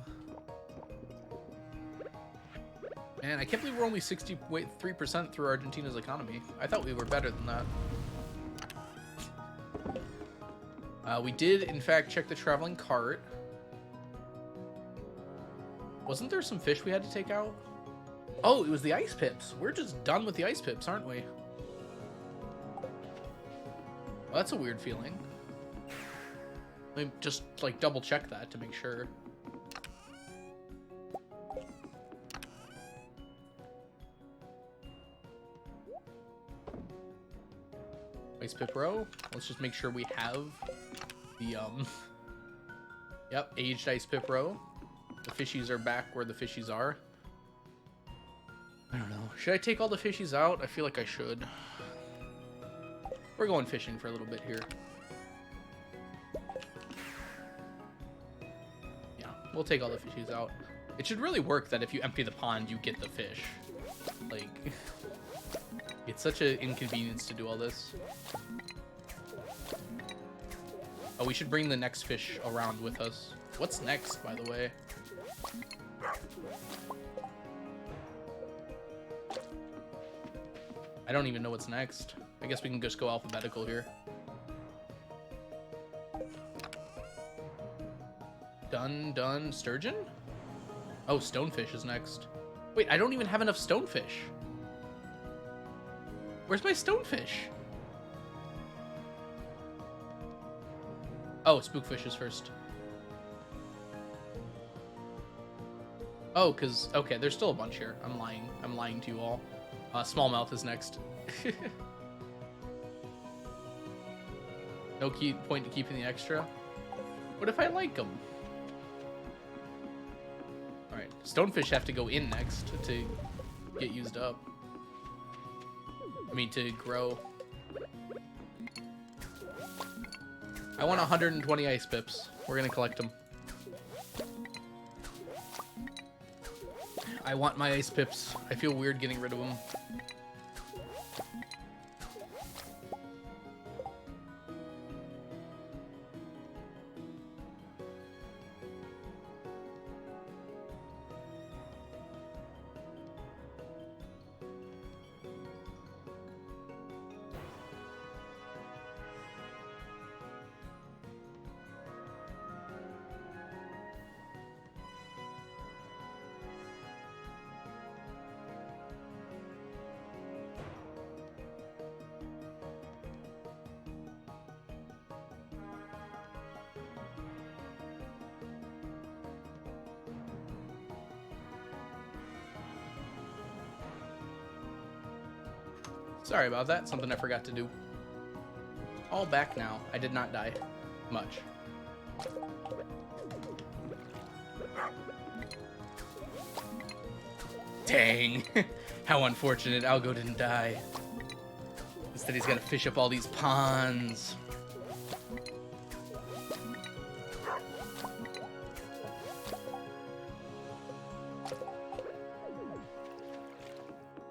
A: Man, I can't believe we're only 63% through Argentina's economy. I thought we were better than that. We did, in fact, check the traveling cart. Wasn't there some fish we had to take out? Oh, it was the ice pips. We're just done with the ice pips, aren't we? Well, that's a weird feeling. Let me just, like, double check that to make sure. Ice pip row. Let's just make sure we have the, yep, aged ice pip row. The fishies are back where the fishies are. I don't know. Should I take all the fishies out? I feel like I should. We're going fishing for a little bit here. Yeah, we'll take all the fishies out. It should really work that if you empty the pond, you get the fish. Like, it's such an inconvenience to do all this. Oh, we should bring the next fish around with us. What's next, by the way? I don't even know what's next. I guess we can just go alphabetical here. Done. Sturgeon? Oh, stonefish is next. Wait, I don't even have enough stonefish. Where's my stonefish? Oh, spookfish is first. Oh, because, okay, there's still a bunch here. I'm lying. I'm lying to you all. Smallmouth is next. No point to keeping the extra. What if I like them? Alright, stonefish have to go in next to get used up. I mean, to grow. I want 120 ice pips. We're gonna collect them. I want my ice pips. I feel weird getting rid of them. Sorry about that. Something I forgot to do. All back now. I did not die much. Dang. How unfortunate. Algo didn't die. Instead he's got to fish up all these ponds.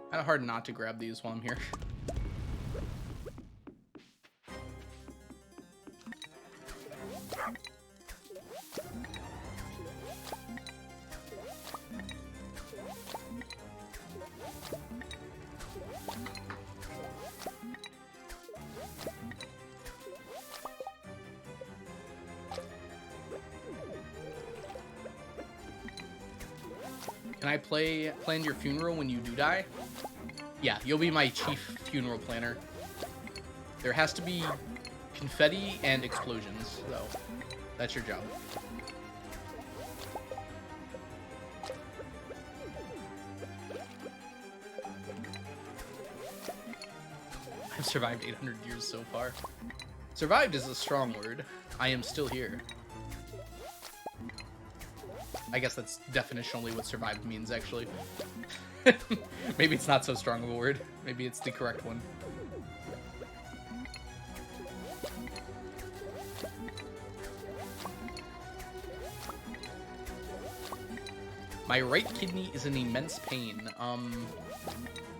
A: Kind of hard not to grab these while I'm here. Can I plan your funeral when you do die? Yeah, you'll be my chief funeral planner. There has to be confetti and explosions, though. That's your job. I've survived 800 years so far. Survived is a strong word. I am still here. I guess that's definitionally what survived means, actually. Maybe it's not so strong of a word. Maybe it's the correct one. My right kidney is in immense pain.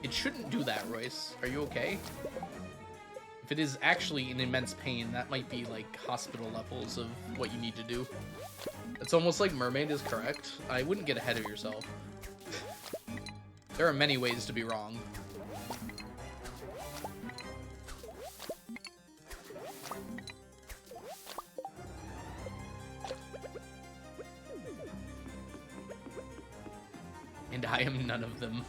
A: It shouldn't do that, Royce. Are you okay? If it is actually in immense pain, that might be like hospital levels of what you need to do. It's almost like Mermaid is correct. I wouldn't get ahead of yourself. There are many ways to be wrong. And I am none of them.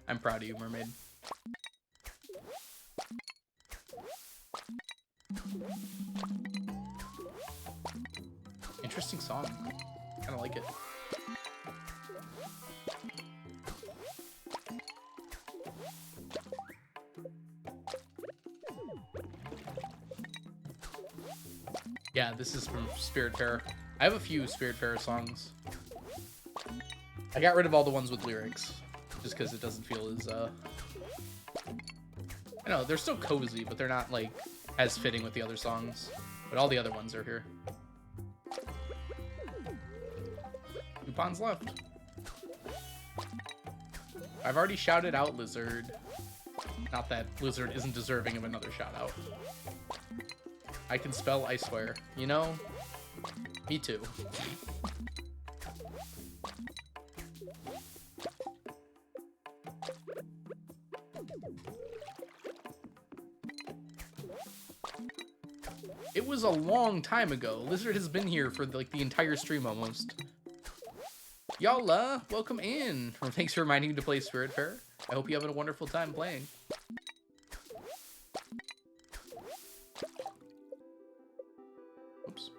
A: I'm proud of you, Mermaid. Interesting song. Kind of like it. Yeah, this is from Spiritfarer. I have a few Spiritfarer songs. I got rid of all the ones with lyrics, just because it doesn't feel as, I know, they're still cozy, but they're not, like, as fitting with the other songs. But all the other ones are here. Coupons left. I've already shouted out Lizard. Not that Lizard isn't deserving of another shout out. I can spell, I swear. You know? Me too. It was a long time ago. Lizard has been here for like the entire stream almost. Y'all, welcome in. Well, thanks for reminding me to play Spiritfarer. I hope you have a wonderful time playing. Oops.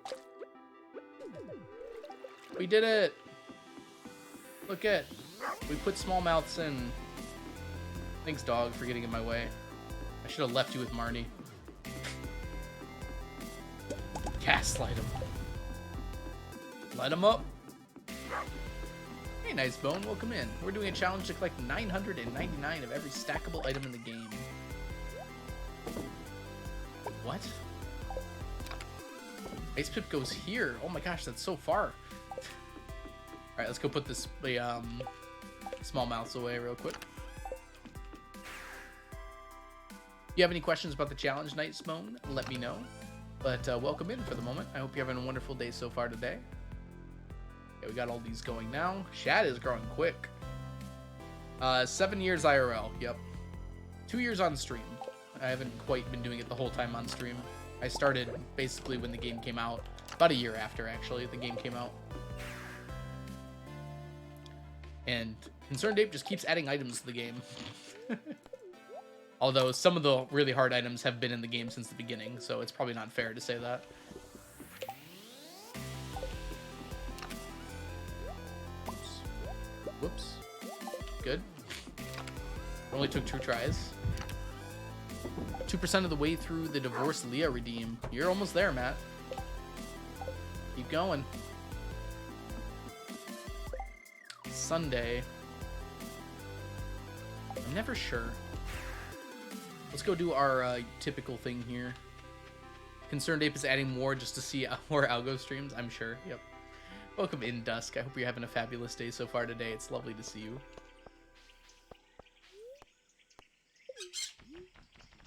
A: We did it. Look at, we put small mouths in. Thanks, dog, for getting in my way. I should have left you with Marnie. Gaslight him. Let him up. Hey, Nice Bone, welcome in. We're doing a challenge to collect 999 of every stackable item in the game. What? Ice Pip goes here. Oh my gosh, that's so far. Alright, let's go put this small mouths away real quick. If you have any questions about the challenge, Night Bone, let me know. But welcome in for the moment. I hope you're having a wonderful day so far today. Okay, we got all these going now. Shad is growing quick. 7 years IRL, yep. 2 years on stream. I haven't quite been doing it the whole time on stream. I started basically when the game came out. About a year after, actually, the game came out. And Concerned Ape just keeps adding items to the game. Although some of the really hard items have been in the game since the beginning, so it's probably not fair to say that. Oops. Whoops. Good. It only took 2 tries. 2% of the way through the Divorce Leah redeem. You're almost there, Matt. Keep going. Sunday. I'm never sure. Let's go do our typical thing here. Concerned Ape is adding more just to see more Algo streams, I'm sure. Yep. Welcome in, Dusk. I hope you're having a fabulous day so far today. It's lovely to see you.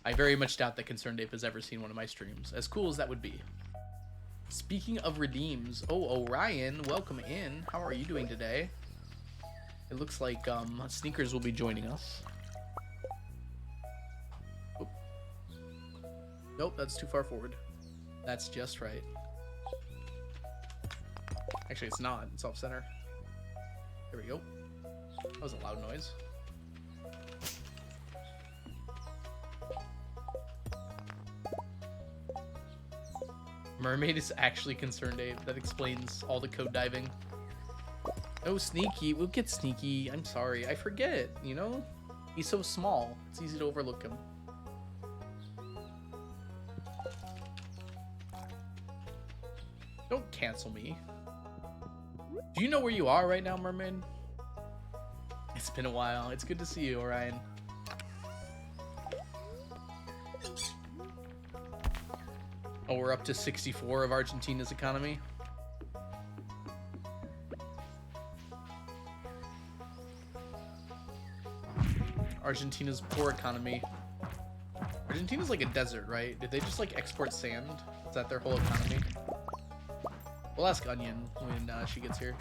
A: I very much doubt that Concerned Ape has ever seen one of my streams, as cool as that would be. Speaking of redeems, oh, Orion, welcome in. How are you doing today? It looks like Sneakers will be joining us. Oop. Nope, that's too far forward. That's just right. Actually, it's not. It's off center. There we go. That was a loud noise. Mermaid is actually concerned, Abe. That explains all the code diving. Oh, Sneaky. We'll get Sneaky. I'm sorry. I forget, you know? He's so small. It's easy to overlook him. Don't cancel me. Do you know where you are right now, Mermaid? It's been a while. It's good to see you, Orion. Oh, we're up to 64 of Argentina's economy. Argentina's poor economy. Argentina's like a desert, right? Did they just like export sand? Is that their whole economy? We'll ask Onion when she gets here.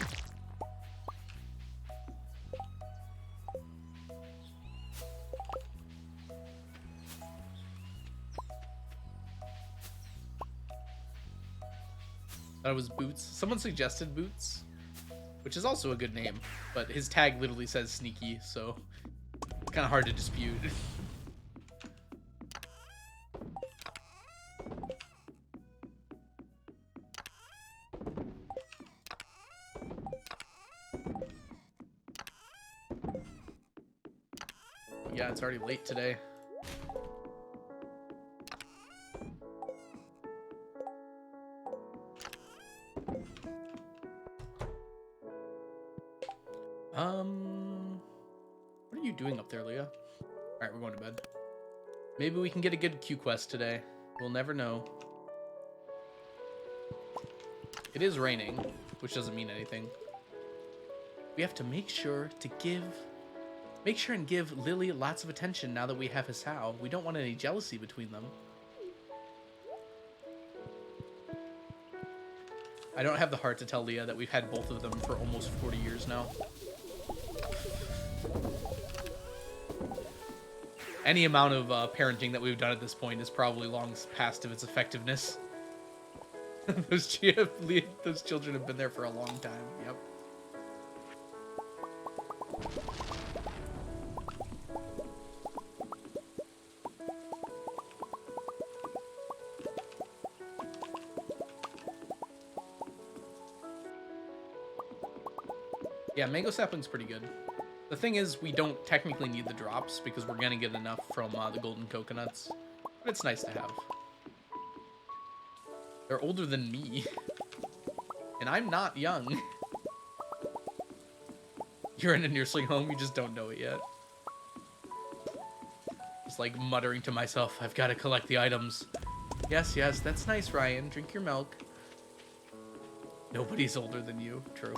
A: That was Boots. Someone suggested Boots, which is also a good name, but his tag literally says Sneaky, so it's kind of hard to dispute. Yeah, it's already late today. What are you doing up there, Leah? Alright, we're going to bed. Maybe we can get a good Q quest today. We'll never know. It is raining, which doesn't mean anything. We have to make sure and give Lily lots of attention now that we have Hisao. We don't want any jealousy between them. I don't have the heart to tell Leah that we've had both of them for almost 40 years now. Any amount of parenting that we've done at this point is probably long past of its effectiveness. Those children have been there for a long time. Yep. Yeah, mango sapling's pretty good. The thing is, we don't technically need the drops because we're gonna get enough from the golden coconuts. But it's nice to have. They're older than me. And I'm not young. You're in a nursing home, you just don't know it yet. Just like muttering to myself, I've got to collect the items. Yes, yes, that's nice, Ryan. Drink your milk. Nobody's older than you. True.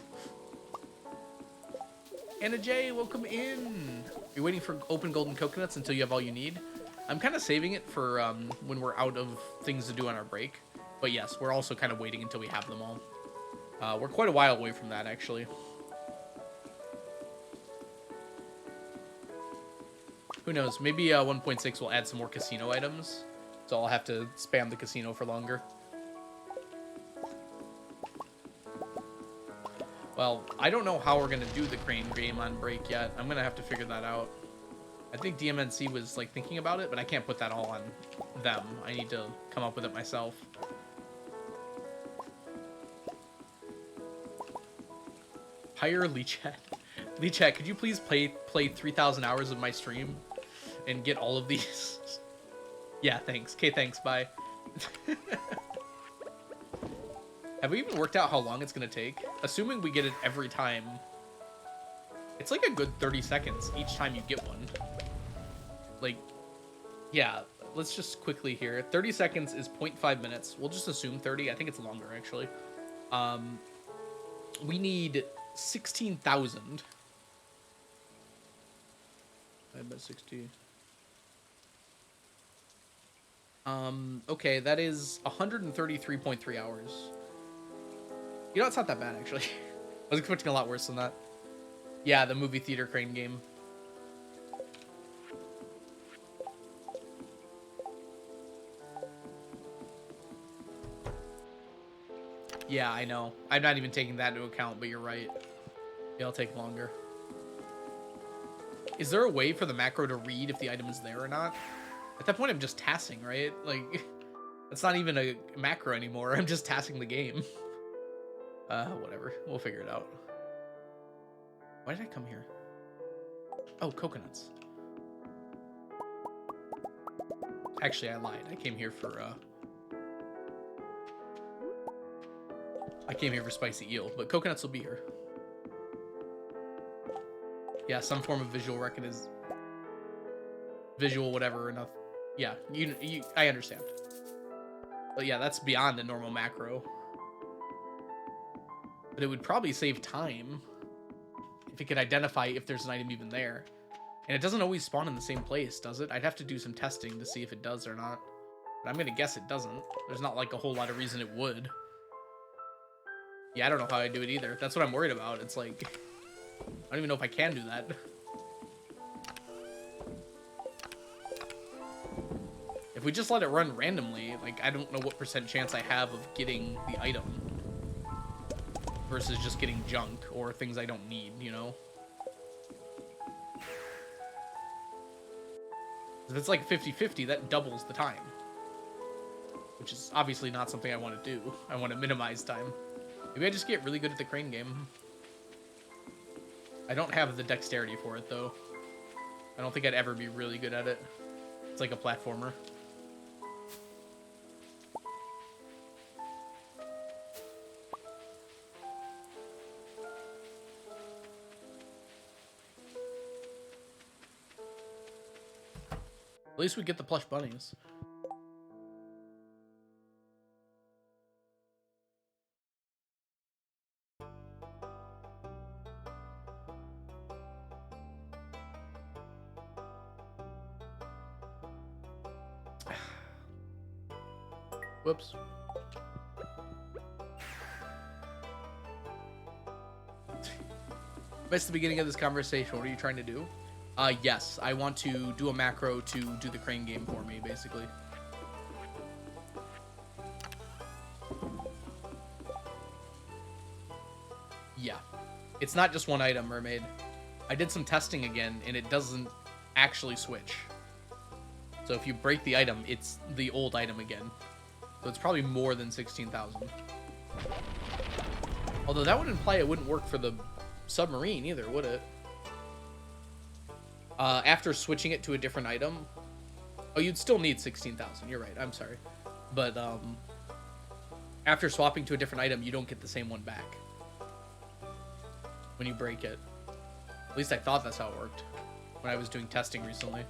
A: Anna J, welcome in. You're waiting for open golden coconuts until you have all you need. I'm kind of saving it for when we're out of things to do on our break. But yes, we're also kind of waiting until we have them all. We're quite a while away from that, actually. Who knows? Maybe 1.6 will add some more casino items. So I'll have to spam the casino for longer. Well, I don't know how we're going to do the crane game on break yet. I'm going to have to figure that out. I think DMNC was like thinking about it, but I can't put that all on them. I need to come up with it myself. Hire Lee-Chat. Lee-Chat, could you please play 3,000 hours of my stream and get all of these? Yeah, thanks. Okay, thanks. Bye. Have we even worked out how long it's going to take? Assuming we get it every time. It's like a good 30 seconds each time you get one. Like, yeah, let's just quickly here. 30 seconds is 0.5 minutes. We'll just assume 30. I think it's longer, actually. We need 16,000. I bet 60. Okay, that is 133.3 hours. You know, it's not that bad, actually. I was expecting a lot worse than that. Yeah, the movie theater crane game. Yeah, I know. I'm not even taking that into account, but you're right. It'll take longer. Is there a way for the macro to read if the item is there or not? At that point, I'm just tassing, right? Like, it's not even a macro anymore. I'm just tassing the game. Whatever. We'll figure it out. Why did I come here? Oh, coconuts. Actually, I lied. I came here for spicy eel, but coconuts will be here. Yeah, some form of visual recognition, visual whatever enough. Yeah, I understand. But yeah, that's beyond a normal macro. But it would probably save time if it could identify if there's an item even there. And it doesn't always spawn in the same place, does it? I'd have to do some testing to see if it does or not. But I'm gonna guess it doesn't. There's not like a whole lot of reason it would. Yeah, I don't know how I do it either. That's what I'm worried about. It's like, I don't even know if I can do that. If we just let it run randomly, like, I don't know what % chance I have of getting the item versus just getting junk or things I don't need, you know? If it's like 50-50, that doubles the time. Which is obviously not something I want to do. I want to minimize time. Maybe I just get really good at the crane game. I don't have the dexterity for it, though. I don't think I'd ever be really good at it. It's like a platformer. At least we get the plush bunnies. Whoops. Missed the beginning of this conversation. What are you trying to do? Yes, I want to do a macro to do the crane game for me, basically. Yeah. It's not just one item, Mermaid. I did some testing again, and it doesn't actually switch. So if you break the item, it's the old item again. So it's probably more than 16,000. Although that would imply it wouldn't work for the submarine either, would it? After switching it to a different item... Oh, you'd still need 16,000. You're right. I'm sorry. But, after swapping to a different item, you don't get the same one back when you break it. At least I thought that's how it worked when I was doing testing recently.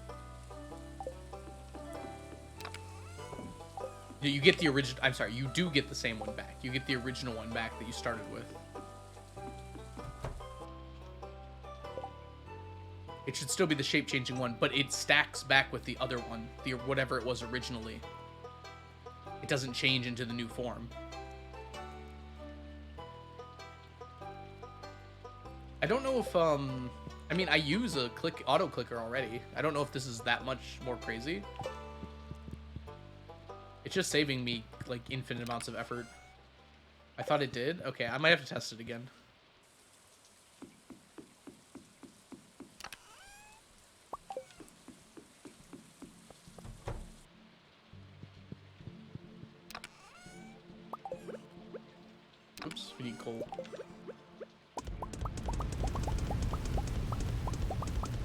A: You get the original... I'm sorry. You do get the same one back. You get the original one back that you started with. It should still be the shape-changing one, but it stacks back with the other one, the whatever it was originally. It doesn't change into the new form. I don't know if, I mean, I use a auto-clicker already. I don't know if this is that much more crazy. It's just saving me, like, infinite amounts of effort. I thought it did? Okay, I might have to test it again. Oops, we need coal.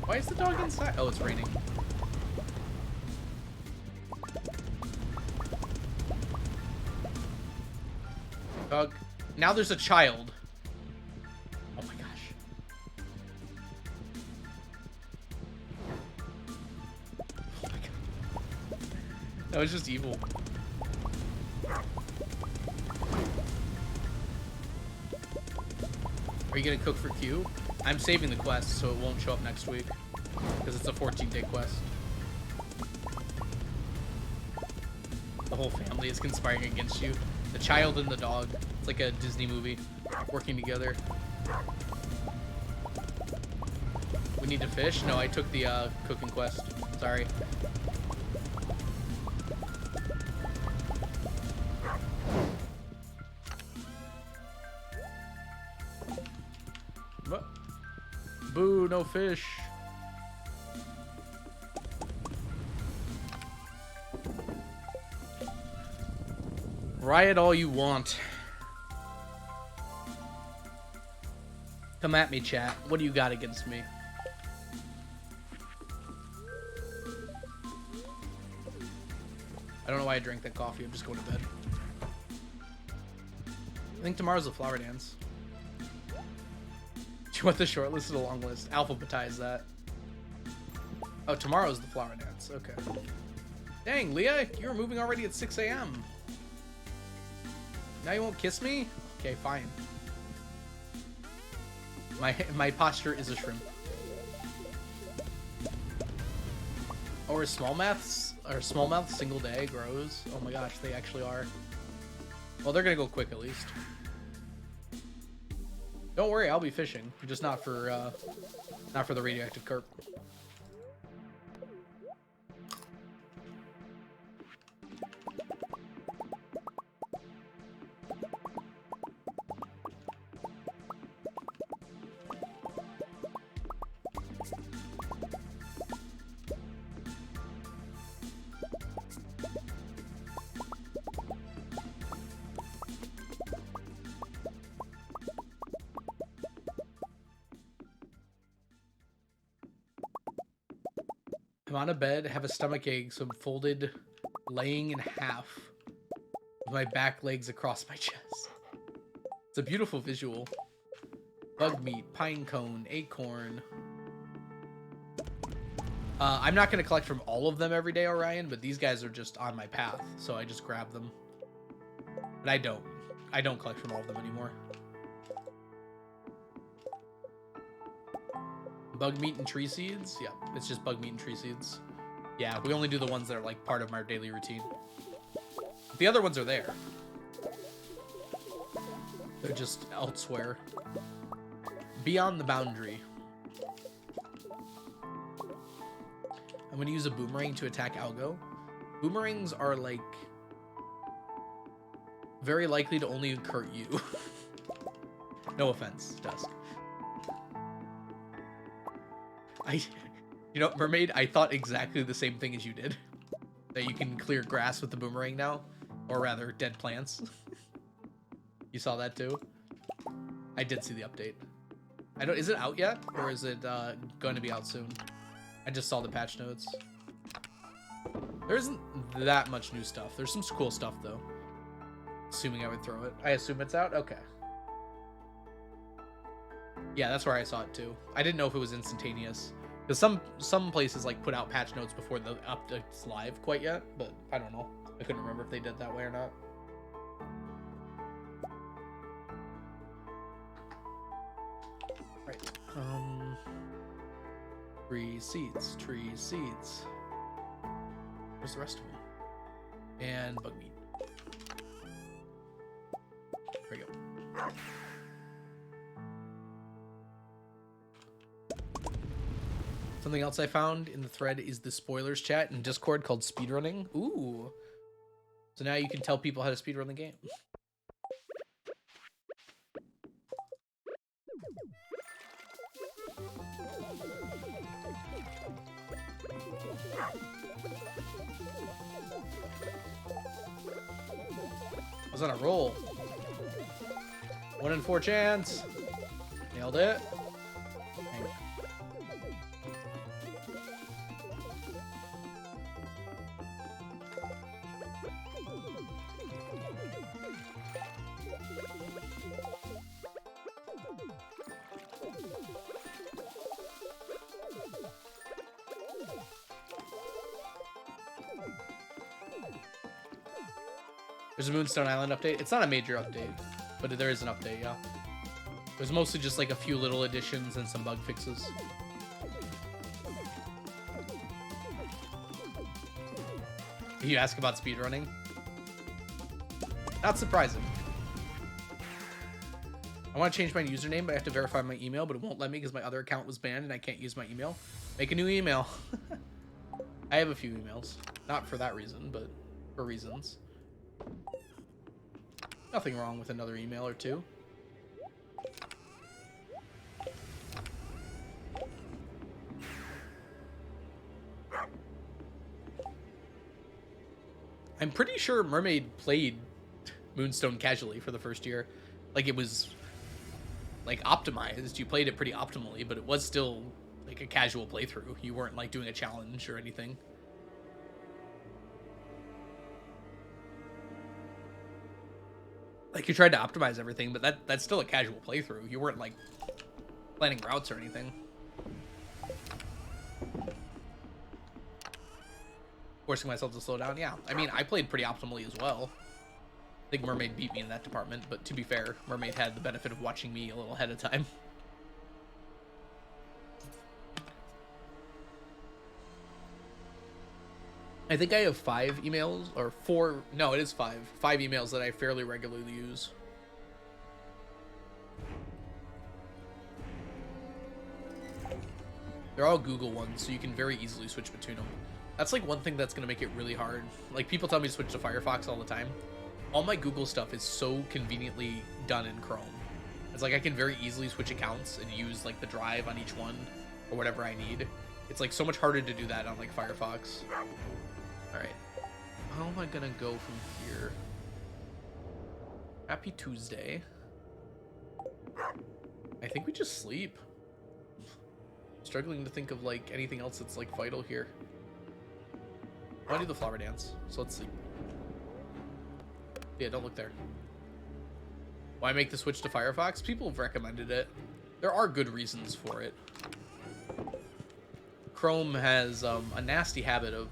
A: Why is the dog inside? Oh, it's raining. Dog. Now there's a child. Oh my gosh. Oh my god. That was just evil. Are you gonna cook for Q? I'm saving the quest so it won't show up next week because it's a 14-day quest. The whole family is conspiring against you. The child and the dog. It's like a Disney movie working together. We need to fish? No, I took the cooking quest. Sorry. What? Boo, no fish. Riot all you want. Come at me, chat. What do you got against me? I don't know why I drank that coffee. I'm just going to bed. I think tomorrow's the flower dance. Do you want the short list or the long list? Alphabetize that. Oh, tomorrow's the flower dance. Okay. Dang, Leah, you were moving already at 6 a.m. Now you won't kiss me? Okay, fine. My posture is a shrimp. Or smallmouth single day grows. Oh my gosh, they actually are. Well, they're gonna go quick at least. Don't worry, I'll be fishing, just not for the radioactive carp. I'm on a bed, have a stomach ache, so I'm folded, laying in half, with my back legs across my chest. It's a beautiful visual. Bug meat, pine cone, acorn. I'm not going to collect from all of them every day, Orion, but these guys are just on my path, so I just grab them. But I don't collect from all of them anymore. Bug meat and tree seeds? Yeah, it's just bug meat and tree seeds. Yeah, we only do the ones that are like part of our daily routine. The other ones are there. They're just elsewhere. Beyond the boundary. I'm going to use a boomerang to attack Algo. Boomerangs are like very likely to only hurt you. No offense, Dusk. You know, Mermaid, I thought exactly the same thing as you did. That you can clear grass with the boomerang now. Or rather, dead plants. You saw that too? I did see the update. Is it out yet? Or is it going to be out soon? I just saw the patch notes. There isn't that much new stuff. There's some cool stuff though. Assuming I would throw it. I assume it's out? Okay. Yeah, that's where I saw it too. I didn't know if it was instantaneous. Because some places like put out patch notes before the update's live quite yet, but I don't know. I couldn't remember if they did that way or not. Right. Tree seeds. Where's the rest of them? And bug meat. There we go. Something else I found in the thread is the spoilers chat in Discord called speedrunning. Ooh. So now you can tell people how to speedrun the game. I was on a roll. 1 in 4 chance. Nailed it. There's a Moonstone Island update. It's not a major update, but there is an update, yeah. It was mostly just like a few little additions and some bug fixes. You ask about speedrunning? Not surprising. I want to change my username, but I have to verify my email, but it won't let me because my other account was banned and I can't use my email. Make a new email. I have a few emails. Not for that reason, but for reasons. Nothing wrong with another email or two. I'm pretty sure Mermaid played Moonstone casually for the first year. Like, it was, like, optimized. You played it pretty optimally, but it was still, like, a casual playthrough. You weren't, like, doing a challenge or anything. Like, you tried to optimize everything, but that's still a casual playthrough. You weren't, like, planning routes or anything. Forcing myself to slow down, yeah. I mean, I played pretty optimally as well. I think Mermaid beat me in that department, but to be fair, Mermaid had the benefit of watching me a little ahead of time. I think I have 5 emails, or 4, no, it is 5. 5 emails that I fairly regularly use. They're all Google ones, so you can very easily switch between them. That's like one thing that's going to make it really hard. Like, people tell me to switch to Firefox all the time. All my Google stuff is so conveniently done in Chrome. It's like I can very easily switch accounts and use like the drive on each one or whatever I need. It's like so much harder to do that on like Firefox. Alright. How am I going to go from here? Happy Tuesday. I think we just sleep. Struggling to think of like anything else that's like vital here. I want to do the flower dance, so let's sleep. Yeah, don't look there. Why make the switch to Firefox? People have recommended it. There are good reasons for it. Chrome has a nasty habit of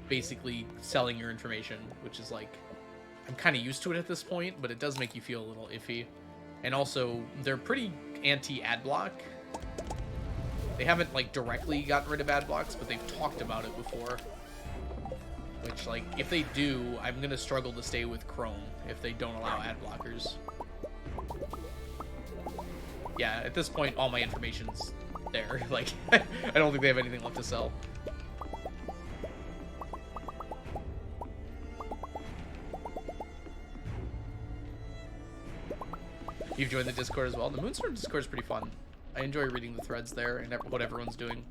A: basically selling your information, which is like, I'm kind of used to it at this point, but it does make you feel a little iffy. And also, they're pretty anti-ad block. They haven't like directly gotten rid of ad blocks, but they've talked about it before. Which, like, if they do, I'm going to struggle to stay with Chrome if they don't allow ad blockers. Yeah, at this point, all my information's there. Like, I don't think they have anything left to sell. You've joined the Discord as well. The Moonstorm Discord is pretty fun. I enjoy reading the threads there and what everyone's doing.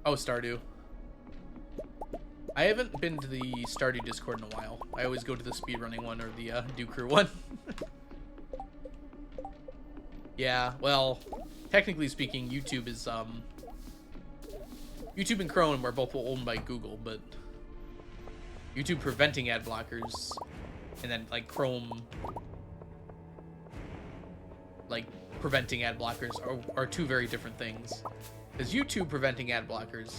A: Oh, Stardew. I haven't been to the Stardew Discord in a while. I always go to the speedrunning one or the Do Crew one. Yeah, well, technically speaking, YouTube is, YouTube and Chrome are both owned by Google, but YouTube preventing ad blockers, and then, like, Chrome, like, preventing ad blockers are two very different things. Because YouTube preventing ad blockers,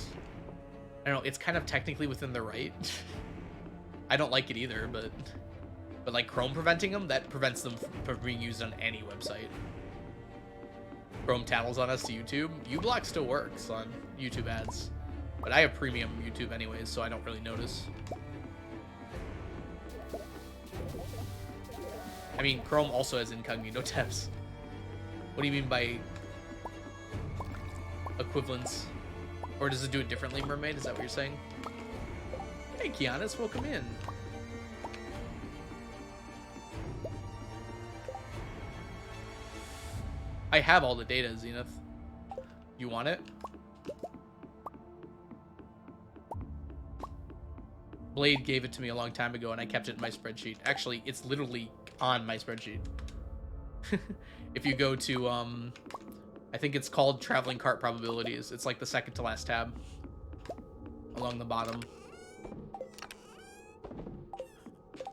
A: I don't know, it's kind of technically within the right. I don't like it either, but like Chrome preventing them, that prevents them from being used on any website. Chrome tattles on us to YouTube. uBlock still works on YouTube ads, but I have premium YouTube anyways, so I don't really notice. I mean, Chrome also has incognito tabs. What do you mean by equivalence? Or does it do it differently, Mermaid? Is that what you're saying? Hey, Kianis, welcome in. I have all the data, Zenith. You want it? Blade gave it to me a long time ago, and I kept it in my spreadsheet. Actually, it's literally on my spreadsheet. If you go to, I think it's called Traveling Cart Probabilities. It's like the second to last tab along the bottom.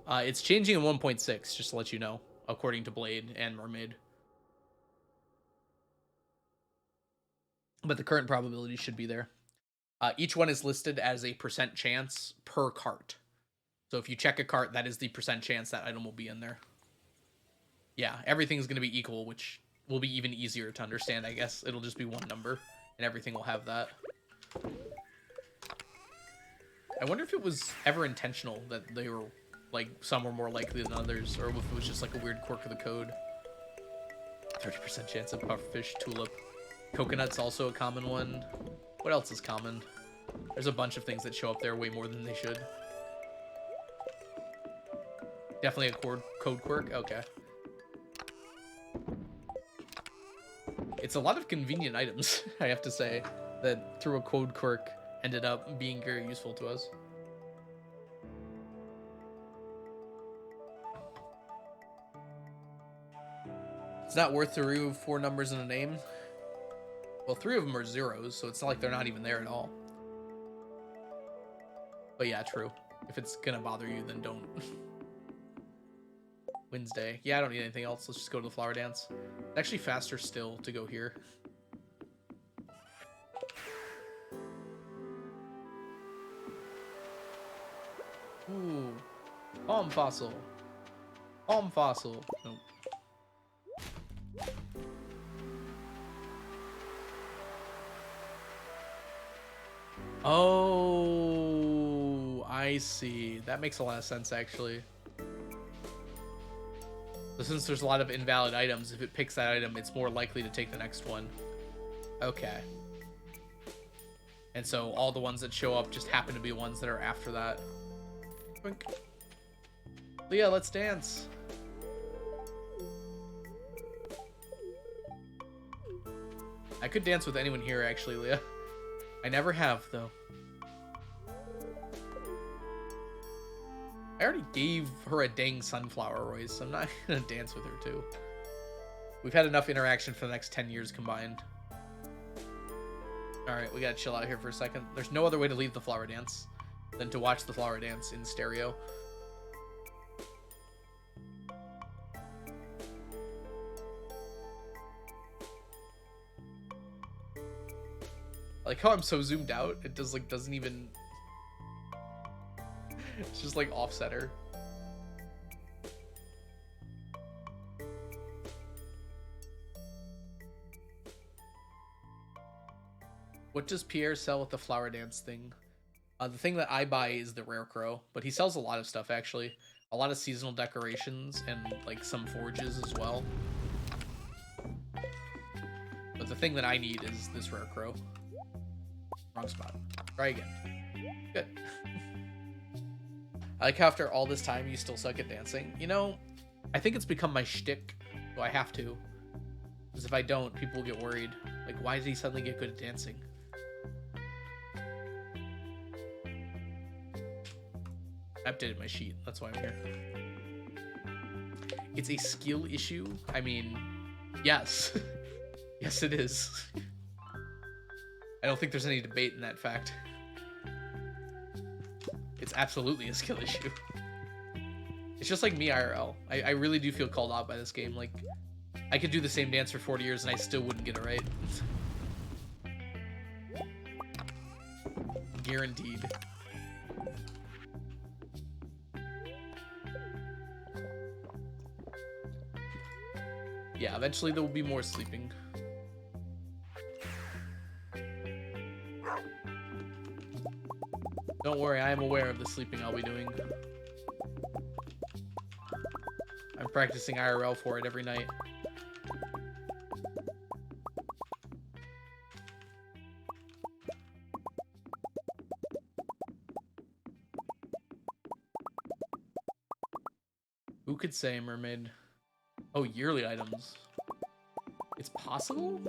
A: It's changing in 1.6, just to let you know, according to Blade and Mermaid. But the current probability should be there. Each one is listed as a % chance per cart. So if you check a cart, that is the % chance that item will be in there. Yeah, everything's going to be equal, which will be even easier to understand, I guess. It'll just be one number, and everything will have that. I wonder if it was ever intentional that they were, like, some were more likely than others, or if it was just, like, a weird quirk of the code. 30% chance of pufferfish, tulip. Coconut's also a common one. What else is common? There's a bunch of things that show up there way more than they should. Definitely a code quirk? Okay. It's a lot of convenient items, I have to say, that through a code quirk ended up being very useful to us. It's not worth to remove 4 numbers in a name. Well, 3 of them are zeros, so it's not like they're not even there at all. But yeah, true. If it's gonna bother you, then don't. Wednesday. Yeah, I don't need anything else. Let's just go to the flower dance. It's actually faster still to go here. Ooh. Palm fossil. Palm fossil. Nope. Oh, I see. That makes a lot of sense, actually. So since there's a lot of invalid items, if it picks that item, it's more likely to take the next one. Okay. And so all the ones that show up just happen to be ones that are after that. Twink. Leah, let's dance. I could dance with anyone here, actually, Leah. I never have, though. I already gave her a dang sunflower, Royce, so I'm not gonna dance with her, too. We've had enough interaction for the next 10 years combined. Alright, we gotta chill out here for a second. There's no other way to leave the flower dance than to watch the flower dance in stereo. I like how I'm so zoomed out, it doesn't even... It's just like offset her. What does Pierre sell with the flower dance thing? The thing that I buy is the rare crow, but he sells a lot of stuff, actually. A lot of seasonal decorations and like some forges as well. But the thing that I need is this rare crow. Wrong spot. Try again. Good. I like how after all this time you still suck at dancing. You know, I think it's become my shtick, so I have to. Because if I don't, people will get worried. Like, why did he suddenly get good at dancing? I updated my sheet, that's why I'm here. It's a skill issue? I mean, yes. Yes, it is. I don't think there's any debate in that fact. It's absolutely a skill issue. It's just like me IRL. I really do feel called out by this game. Like, I could do the same dance for 40 years and I still wouldn't get it right. Guaranteed. Yeah, eventually there will be more sleeping. Don't worry, I am aware of the sleeping I'll be doing. I'm practicing IRL for it every night. Who could say, mermaid? Oh, yearly items. It's possible?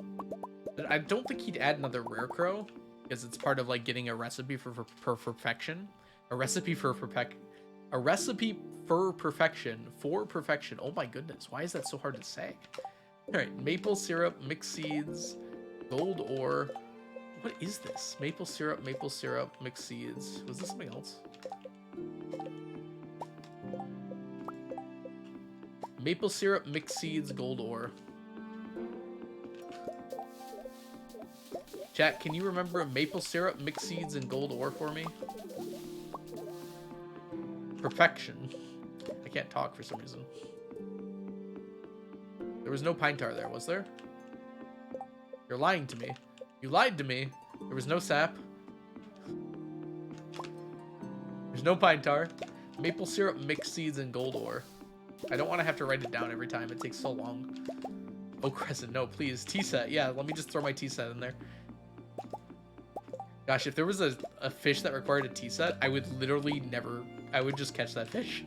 A: I don't think he'd add another rare crow. Because it's part of like getting a recipe for perfection. A recipe for perfection. Oh my goodness, why is that so hard to say? Alright, maple syrup, mixed seeds, gold ore. What is this? Maple syrup, mixed seeds. Was this something else? Maple syrup, mixed seeds, gold ore. Chat, can you remember maple syrup, mixed seeds, and gold ore for me? Perfection. I can't talk for some reason. There was no pine tar there, was there? You're lying to me. You lied to me. There was no sap. There's no pine tar. Maple syrup, mixed seeds, and gold ore. I don't want to have to write it down every time. It takes so long. Oh, Crescent, no, please. Tea set. Yeah, let me just throw my tea set in there. Gosh, if there was a fish that required a tea set, I would literally never... I would just catch that fish.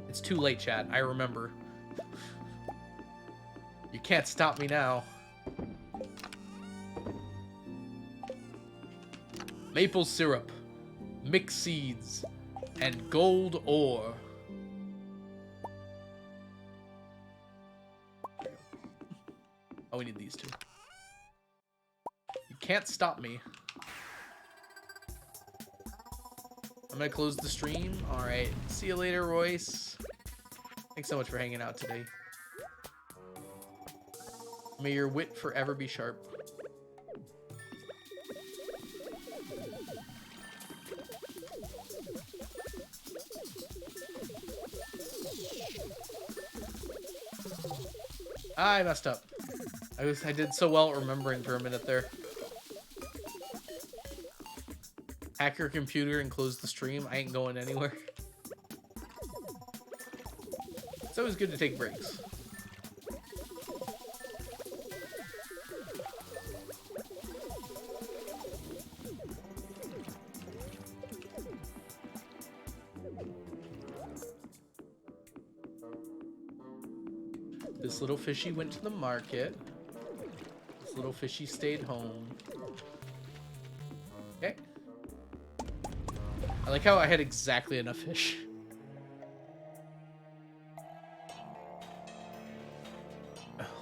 A: It's too late, chat. I remember. You can't stop me now. Maple syrup, mixed seeds, and gold ore. we need these two. You can't stop me. I'm gonna close the stream. Alright. See you later, Royce. Thanks so much for hanging out today. May your wit forever be sharp. I messed up. I did so well at remembering for a minute there. Hack your computer and close the stream. I ain't going anywhere. It's always good to take breaks. This little fishy went to the market. This little fishy stayed home. Okay. I like how I had exactly enough fish.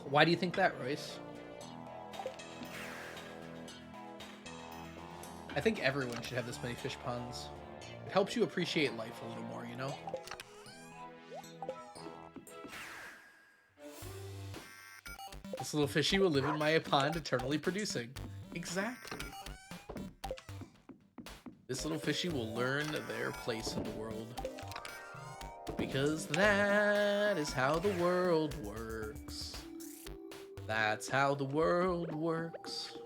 A: Why do you think that, Royce? I think everyone should have this many fish ponds. It helps you appreciate life a little more, you know? This little fishy will live in my pond, eternally producing. Exactly. This little fishy will learn their place in the world. Because that is how the world works. That's how the world works.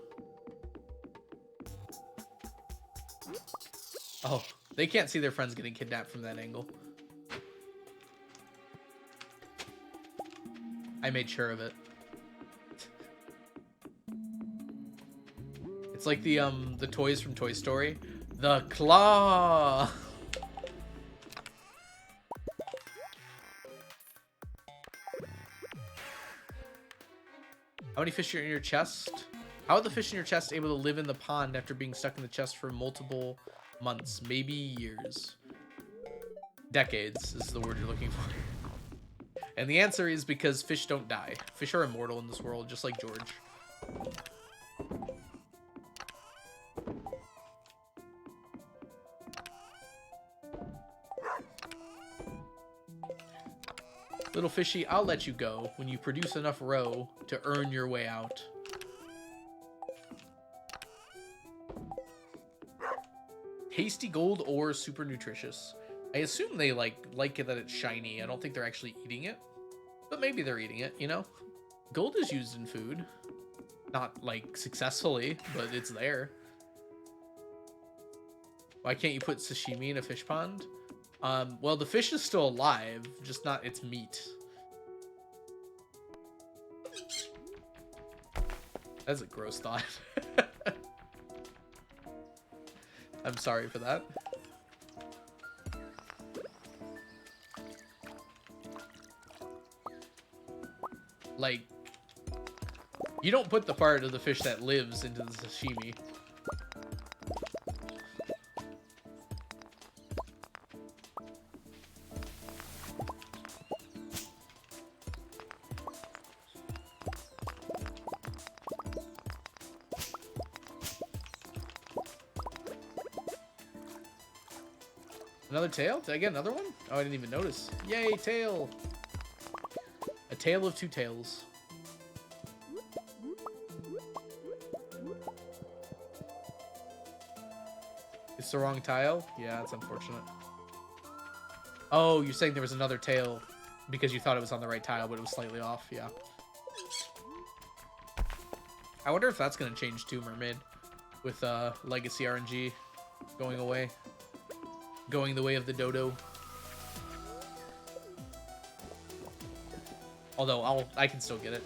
A: Oh, they can't see their friends getting kidnapped from that angle. I made sure of it. It's like the toys from Toy Story. The claw. How many fish are in your chest? How are the fish in your chest able to live in the pond after being stuck in the chest for multiple months, maybe years? Decades is the word you're looking for. And the answer is because fish don't die. Fish are immortal in this world, just like George. Little fishy, I'll let you go when you produce enough roe to earn your way out. Tasty gold ore, super nutritious. I assume they like it that it's shiny. I don't think they're actually eating it. But maybe they're eating it, you know? Gold is used in food. Not, like, successfully, but it's there. Why can't you put sashimi in a fish pond? Well, the fish is still alive, just not its meat. That's a gross thought. I'm sorry for that. Like, you don't put the part of the fish that lives into the sashimi. Another tail? Did I get another one? Oh, I didn't even notice. Yay, tail! A tale of two tails. It's the wrong tile? Yeah, that's unfortunate. Oh, you're saying there was another tail because you thought it was on the right tile, but it was slightly off. Yeah. I wonder if that's going to change too, Mermaid, with Legacy RNG going away. Going the way of the dodo. Although I can still get it.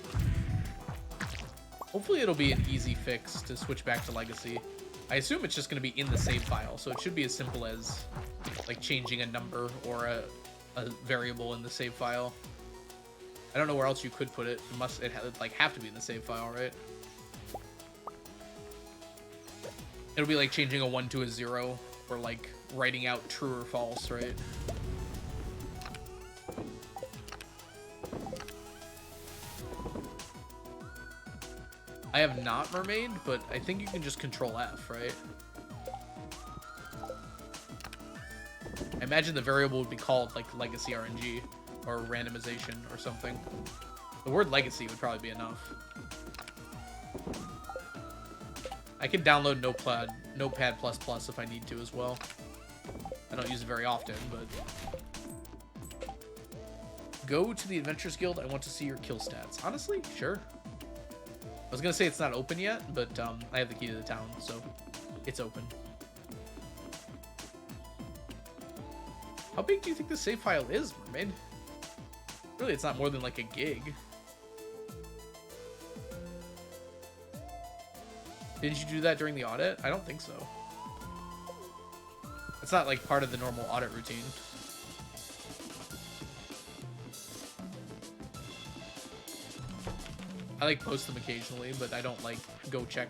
A: Hopefully it'll be an easy fix to switch back to Legacy. I assume it's just going to be in the save file, so it should be as simple as like changing a number or a variable in the save file. I don't know where else you could put it. It like have to be in the save file, right? It'll be like changing a 1 to a 0 or like writing out true or false, right? I have not mermaid, but I think you can just control F, right? I imagine the variable would be called like legacy RNG or randomization or something. The word legacy would probably be enough. I can download Notepad if I need to as well. I don't use it very often, but... Go to the Adventurers Guild. I want to see your kill stats. Honestly, sure. I was going to say it's not open yet, but I have the key to the town, so it's open. How big do you think the save file is, Mermaid? Really, it's not more than like a gig. Didn't you do that during the audit? I don't think so. It's not like part of the normal audit routine. I like post them occasionally, but I don't like go check.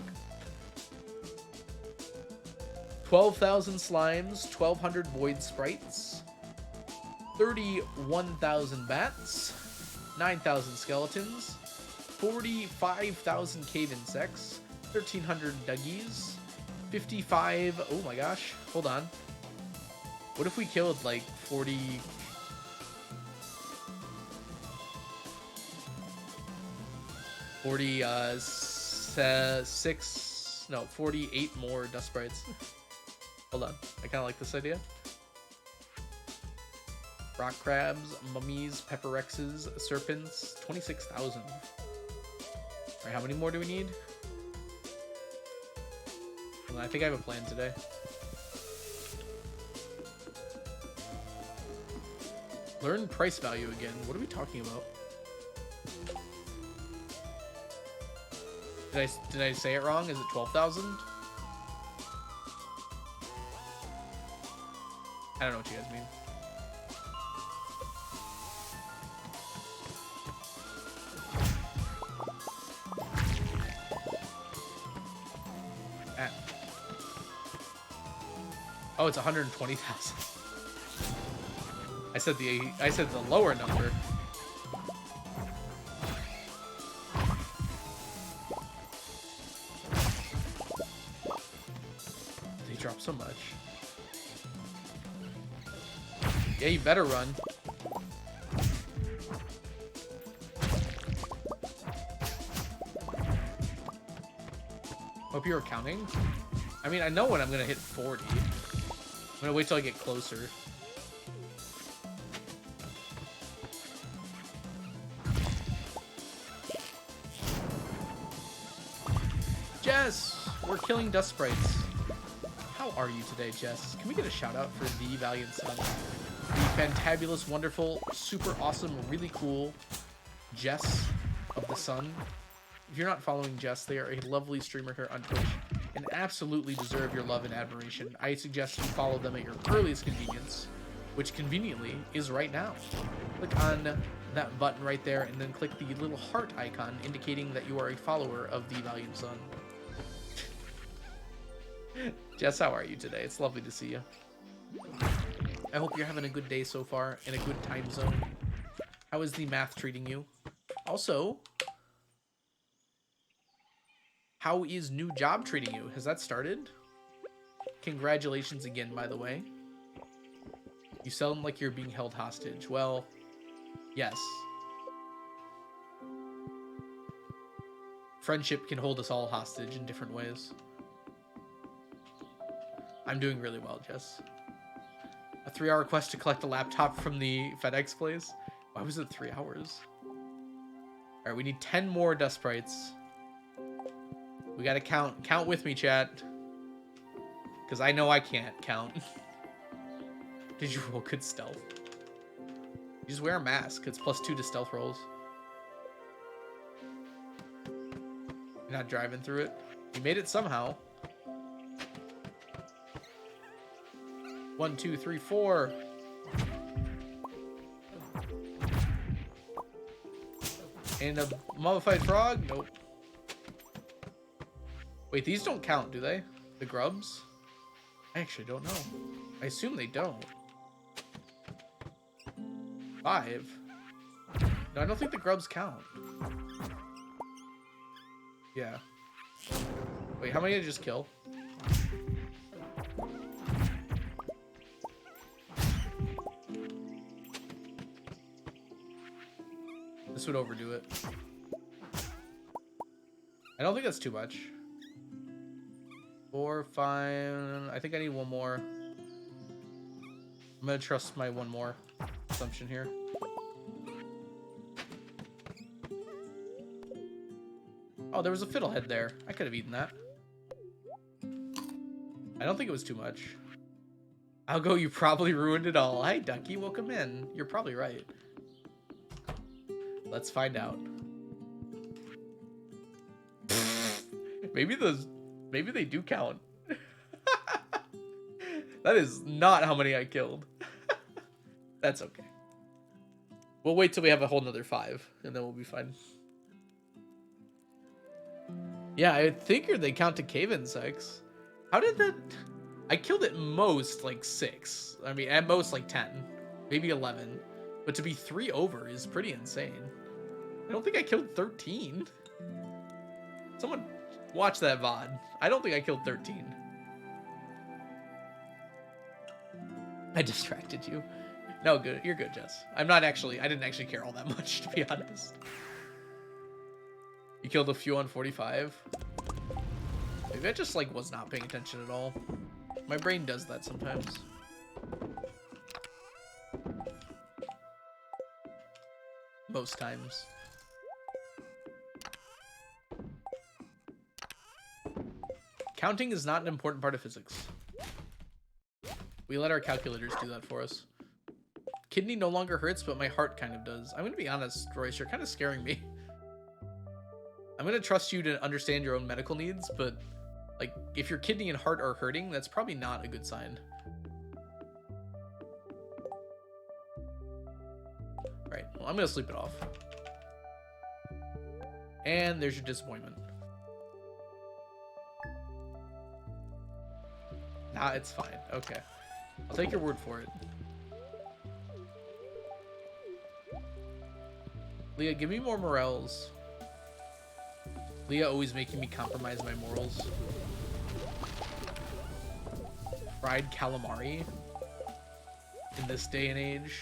A: 12,000 slimes, 1,200 void sprites, 31,000 bats, 9,000 skeletons, 45,000 cave insects, 1,300 duggies, 55... Oh my gosh, hold on. What if we killed like 40... 48 more dust sprites. Hold on, I kind of like this idea. Rock crabs, mummies, pepperexes, serpents, 26,000. Alright, how many more do we need? Well, I think I have a plan today. Learn price value again. What are we talking about? Did I say it wrong? Is it 12,000? I don't know what you guys mean. Ah. Oh, it's 120,000. I said the lower number. They drop so much. Yeah, you better run. Hope you're counting. I mean, I know when I'm gonna hit 40. I'm gonna wait till I get closer. Jess, we're killing dust sprites. How are you today, Jess? Can we get a shout out for the Valiant Son? The fantabulous, wonderful, super awesome, really cool Jess of the Sun. If you're not following Jess, they are a lovely streamer here on Twitch and absolutely deserve your love and admiration. I suggest you follow them at your earliest convenience, which conveniently is right now. Click on that button right there and then click the little heart icon indicating that you are a follower of the Valiant Son. Jess, how are you today? It's lovely to see you. I hope you're having a good day so far in a good time zone. How is the math treating you? Also, how is new job treating you? Has that started? Congratulations again, by the way. You sound like you're being held hostage. Well, yes. Friendship can hold us all hostage in different ways. I'm doing really well, Jess. A 3-hour quest to collect a laptop from the FedEx place? Why was it 3 hours? Alright, we need 10 more dust sprites. We gotta count. Count with me, chat. Because I know I can't count. Did you roll good stealth? You just wear a mask. It's +2 to stealth rolls. You're not driving through it. You made it somehow. 1, 2, 3, 4. And a mummified frog? Nope. Wait, these don't count, do they? The grubs? I actually don't know. I assume they don't. 5. No, I don't think the grubs count. Yeah. Wait, how many did I just kill? This would overdo it. I don't think that's too much. 4, 5. I think I need one more. I'm gonna trust my one more assumption here. Oh, there was a fiddlehead there. I could have eaten that. I don't think it was too much. I'll go, you probably ruined it all. Hi, Ducky, welcome in. You're probably right. Let's find out. Maybe they do count. That is not how many I killed. That's okay. We'll wait till we have a whole nother 5, and then we'll be fine. Yeah, I think they count to cave insects. How did that... I killed at most, like, 6. I mean, at most, like, 10. Maybe 11. But to be 3 over is pretty insane. I don't think I killed 13. Someone watch that VOD. I don't think I killed 13. I distracted you. No, good. You're good, Jess. I didn't actually care all that much, to be honest. You killed a few on 45. Maybe I just, like, was not paying attention at all. My brain does that sometimes. Most times. Counting is not an important part of physics. We let our calculators do that for us. Kidney no longer hurts, but my heart kind of does. I'm gonna be honest, Royce, you're kind of scaring me. I'm gonna trust you to understand your own medical needs, but like, if your kidney and heart are hurting, that's probably not a good sign. Right, well, I'm gonna sleep it off. And there's your disappointment. Nah, it's fine. Okay. I'll take your word for it. Leah, give me more morels. Leah always making me compromise my morals. Fried calamari in this day and age.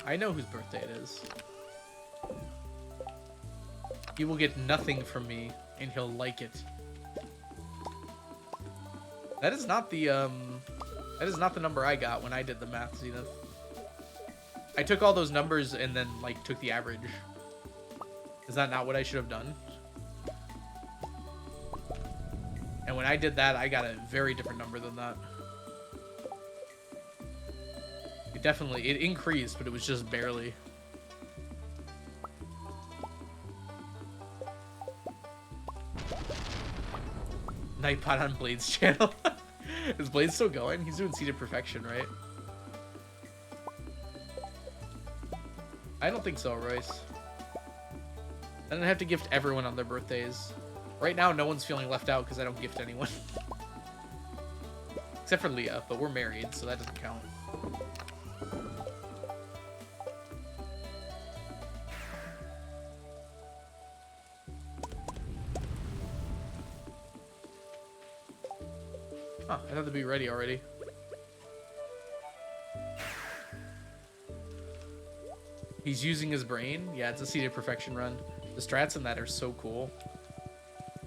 A: I know whose birthday it is. He will get nothing from me, and he'll like it. That is not the number I got when I did the math, Zenith. I took all those numbers and then, like, took the average. Is that not what I should have done? And when I did that, I got a very different number than that. It increased, but it was just barely. Nightbot on Blade's channel. Is Blade still going? He's doing Seeded Perfection, right? I don't think so, Royce. I don't have to gift everyone on their birthdays. Right now, no one's feeling left out because I don't gift anyone. Except for Leah, but we're married, so that doesn't count. Huh, I thought they'd be ready already. He's using his brain? Yeah, it's a Seeded Perfection run. The strats in that are so cool.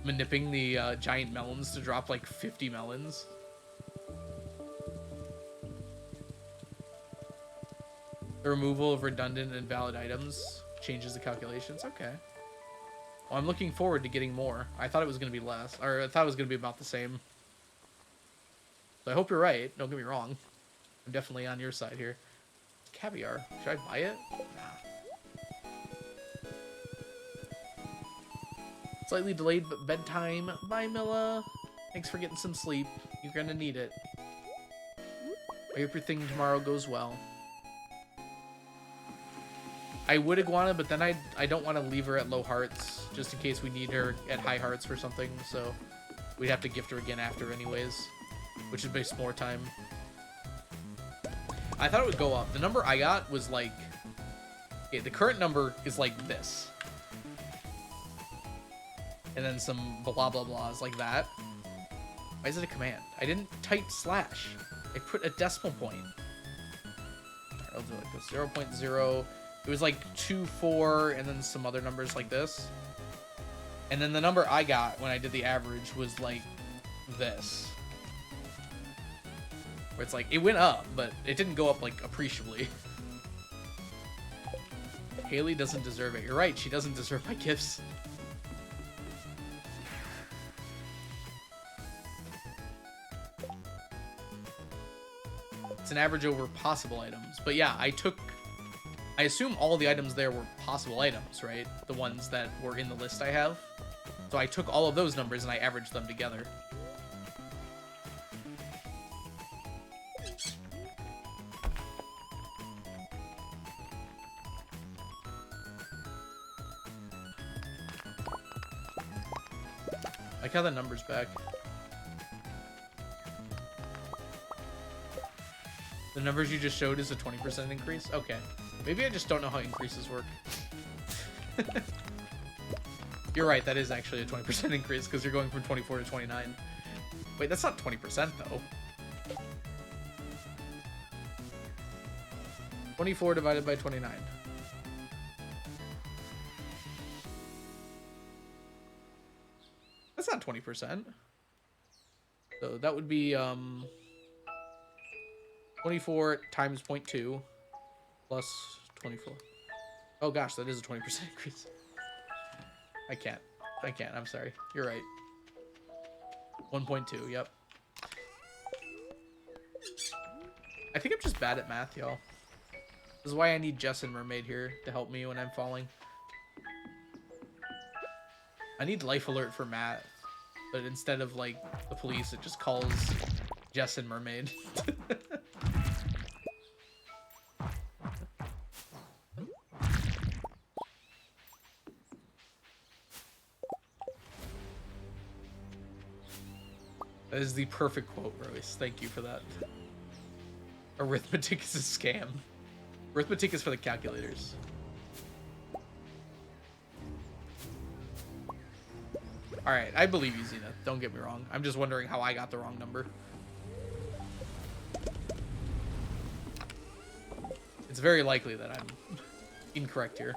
A: Manipping the giant melons to drop like 50 melons. The removal of redundant and invalid items changes the calculations. Okay. Well, I'm looking forward to getting more. I thought it was going to be less. Or I thought it was going to be about the same. So I hope you're right. Don't get me wrong. I'm definitely on your side here. Caviar. Should I buy it? Nah. Slightly delayed but bedtime. Bye, Milla. Thanks for getting some sleep. You're gonna need it. I hope your thing tomorrow goes well. I would Iguana, but then I don't want to leave her at low hearts, just in case we need her at high hearts for something, so we'd have to gift her again after anyways, which would waste more time. I thought it would go up. The number I got was like... Okay, the current number is like this. And then some blah blah blahs like that. Why is it a command? I didn't type slash. I put a decimal point. Alright, I'll do it like this. 0.0. It was like 2, 4, and then some other numbers like this. And then the number I got when I did the average was like this. Where it's like, it went up, but it didn't go up like appreciably. Haley doesn't deserve it. You're right, she doesn't deserve my gifts. It's an average over possible items. But yeah, I assume all the items there were possible items, right? The ones that were in the list I have. So I took all of those numbers and I averaged them together. I like how the number's back. The numbers you just showed is a 20% increase? Okay. Maybe I just don't know how increases work. You're right, that is actually a 20% increase because you're going from 24 to 29. Wait, that's not 20% though. 24 divided by 29. That's not 20%. So that would be 24 times 0.2 plus 24. Oh gosh, that is a 20% increase. I can't. I'm sorry. You're right. 1.2, yep. I think I'm just bad at math, y'all. This is why I need Jess and Mermaid here to help me when I'm falling. I need life alert for math, but instead of like the police, it just calls Jess and Mermaid. That is the perfect quote, Royce. Thank you for that. Arithmetic is a scam. Arithmetic is for the calculators. Alright, I believe you, Zenith. Don't get me wrong. I'm just wondering how I got the wrong number. It's very likely that I'm incorrect here.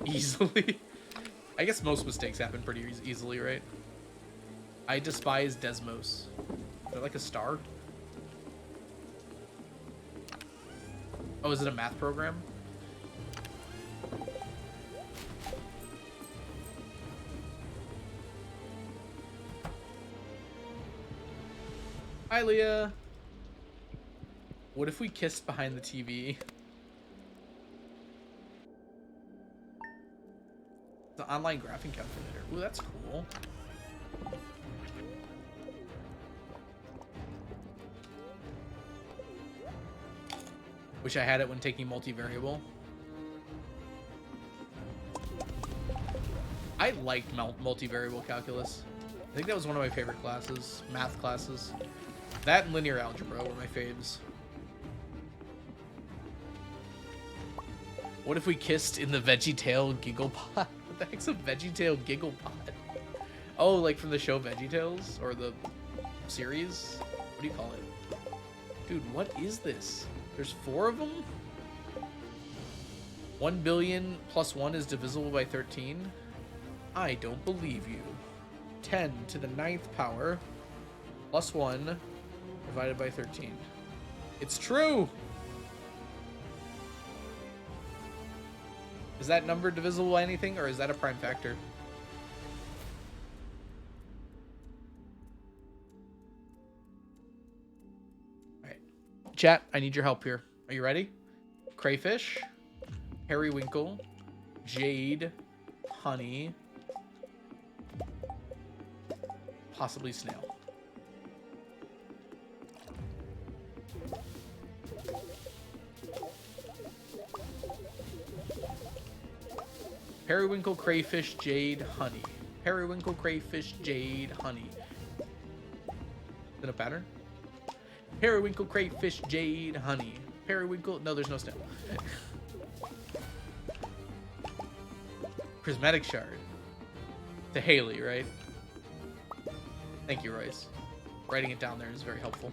A: Easily. I guess most mistakes happen pretty easily, right? I despise Desmos. Is that like a star? Oh, is it a math program? Hi, Leah. What if we kissed behind the TV? The online graphing calculator. Ooh, that's cool. Wish I had it when taking multivariable. I liked multivariable calculus. I think that was one of my favorite classes, math classes. That and linear algebra were my faves. What if we kissed in the VeggieTale Giggle Pod? What the heck's a VeggieTale Giggle Pod? Oh, like from the show VeggieTales? Or the series? What do you call it? Dude, what is this? There's 4 of them? 1 billion plus 1 is divisible by 13? I don't believe you. 10 to the 9th power plus 1 divided by 13. It's true! Is that number divisible by anything, or is that a prime factor? Alright. Chat, I need your help here. Are you ready? Crayfish, periwinkle, jade, honey, possibly snail. Periwinkle, crayfish, jade, honey. Periwinkle, crayfish, jade, honey. Is it a pattern? Periwinkle, crayfish, jade, honey. Periwinkle. No, there's no stem. Prismatic shard. To Haley, right? Thank you, Royce. Writing it down there is very helpful.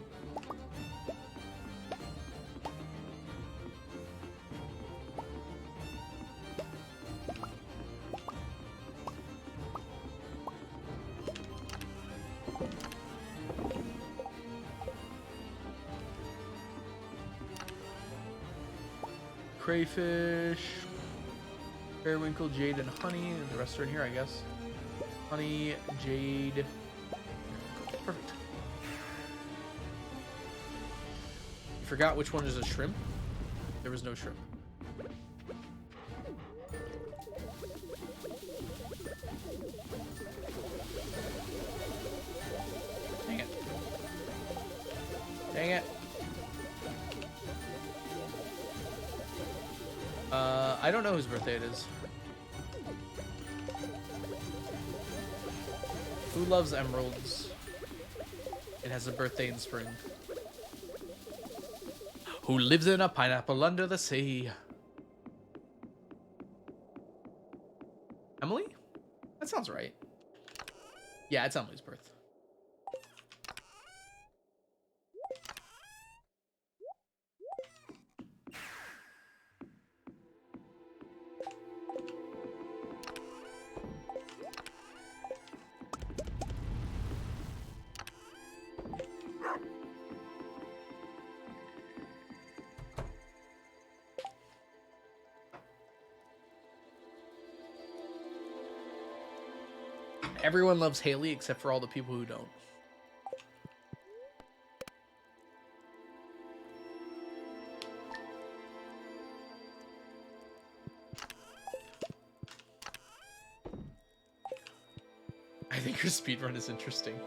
A: Crayfish, periwinkle, jade, and honey. And the rest are in here, I guess. Honey, jade. Perfect. You forgot which one is a shrimp? There was no shrimp. Dang it. Dang it. I don't know whose birthday it is. Who loves emeralds? It has a birthday in spring. Who lives in a pineapple under the sea? Emily? That sounds right. Yeah, it's Emily's birth. Everyone loves Haley except for all the people who don't. I think your speedrun is interesting.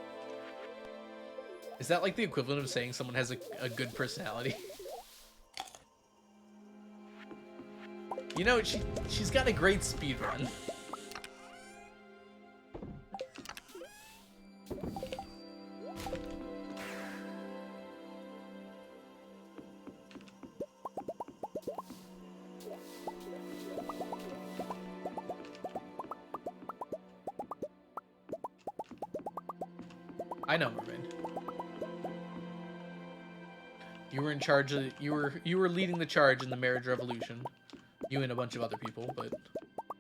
A: Is that like the equivalent of saying someone has a good personality? You know, she's got a great speedrun. I know, Mermaid. You were in charge of you were leading the charge in the marriage revolution. You and a bunch of other people, but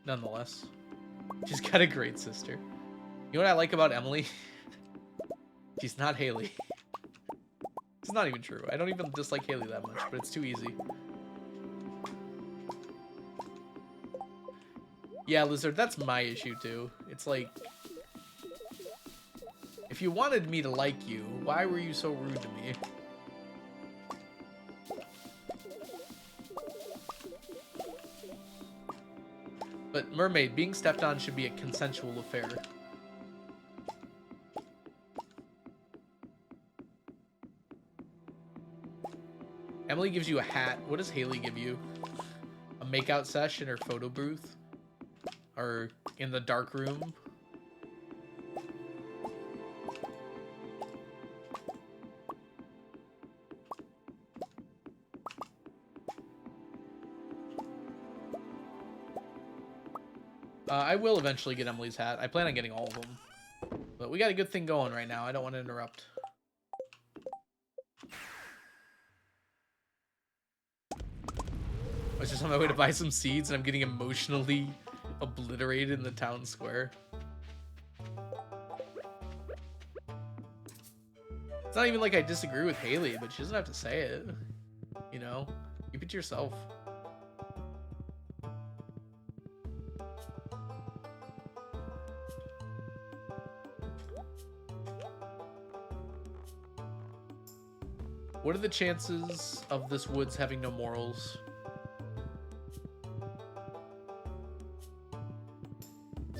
A: nonetheless. She's got a great sister. You know what I like about Emily? She's not Haley. It's not even true. I don't even dislike Haley that much, but it's too easy. Yeah, Lizard, that's my issue too. It's like, if you wanted me to like you, why were you so rude to me? But Mermaid, being stepped on should be a consensual affair. Emily gives you a hat. What does Haley give you? A makeout sesh in her photo booth? Or in the dark room? I will eventually get Emily's hat. I plan on getting all of them. But we got a good thing going right now. I don't want to interrupt. I was just on my way to buy some seeds and I'm getting emotionally obliterated in the town square. It's not even like I disagree with Haley, but she doesn't have to say it. You know? Keep it to yourself. What are the chances of this woods having no morals?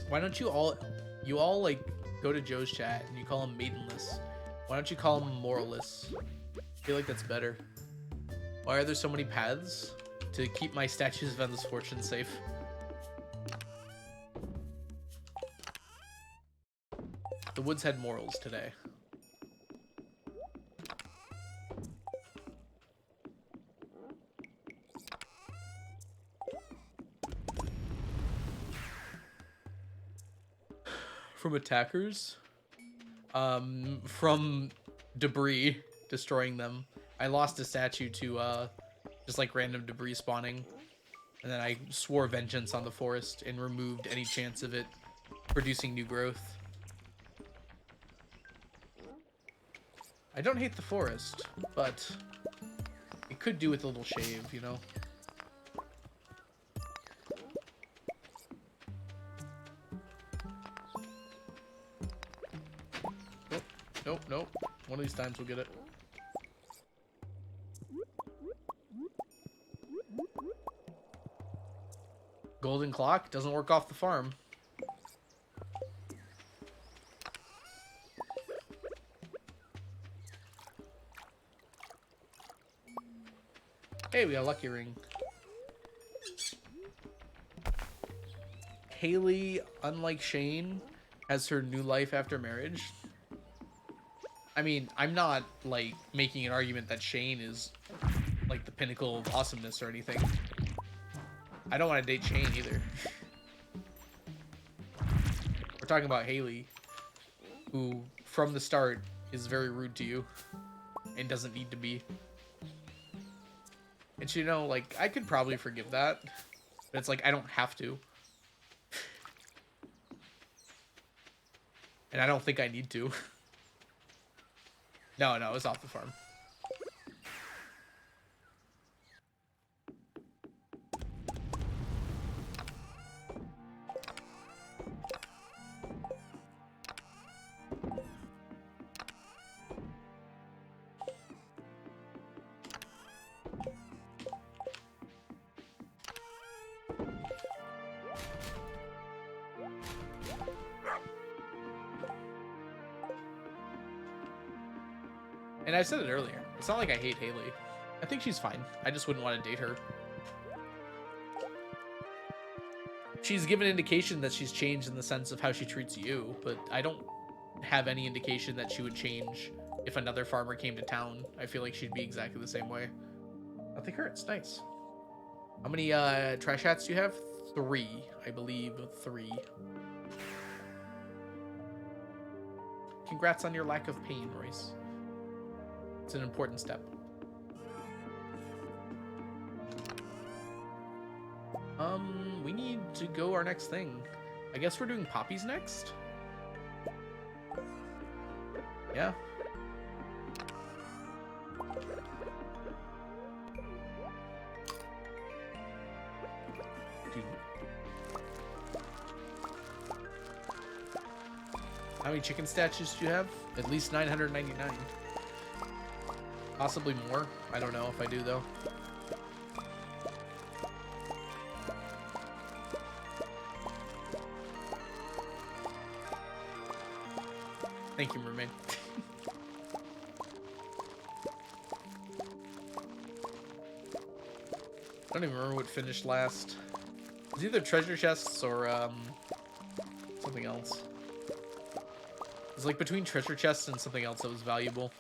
A: Why don't you all like go to Joe's chat and you call him maidenless? Why don't you call him moralless? I feel like that's better. Why are there so many paths? To keep my statues of endless fortune safe. The woods had morals today. From attackers? From debris destroying them. I lost a statue to just like random debris spawning, and then I swore vengeance on the forest and removed any chance of it producing new growth. I don't hate the forest, but it could do with a little shave, you know? Nope, nope, nope. One of these times we'll get it. Golden clock doesn't work off the farm. Hey, we got a lucky ring. Haley, unlike Shane, has her new life after marriage. I mean, I'm not, like, making an argument that Shane is, like, the pinnacle of awesomeness or anything. I don't want to date Shane, either. We're talking about Haley, who, from the start, is very rude to you and doesn't need to be. And, you know, like, I could probably forgive that, but it's like, I don't have to. And I don't think I need to. No, it's off the farm. And I said it earlier. It's not like I hate Haley. I think she's fine. I just wouldn't want to date her. She's given indication that she's changed in the sense of how she treats you, but I don't have any indication that she would change if another farmer came to town. I feel like she'd be exactly the same way. Nothing hurts. Nice. How many trash hats do you have? 3, I believe. 3. Congrats on your lack of pain, Royce. It's an important step. We need to go our next thing. I guess we're doing poppies next? Yeah. Dude. How many chicken statues do you have? At least 999. Possibly more. I don't know if I do, though. Thank you, mermaid. I don't even remember what finished last. It was either treasure chests or something else. It was like between treasure chests and something else that was valuable.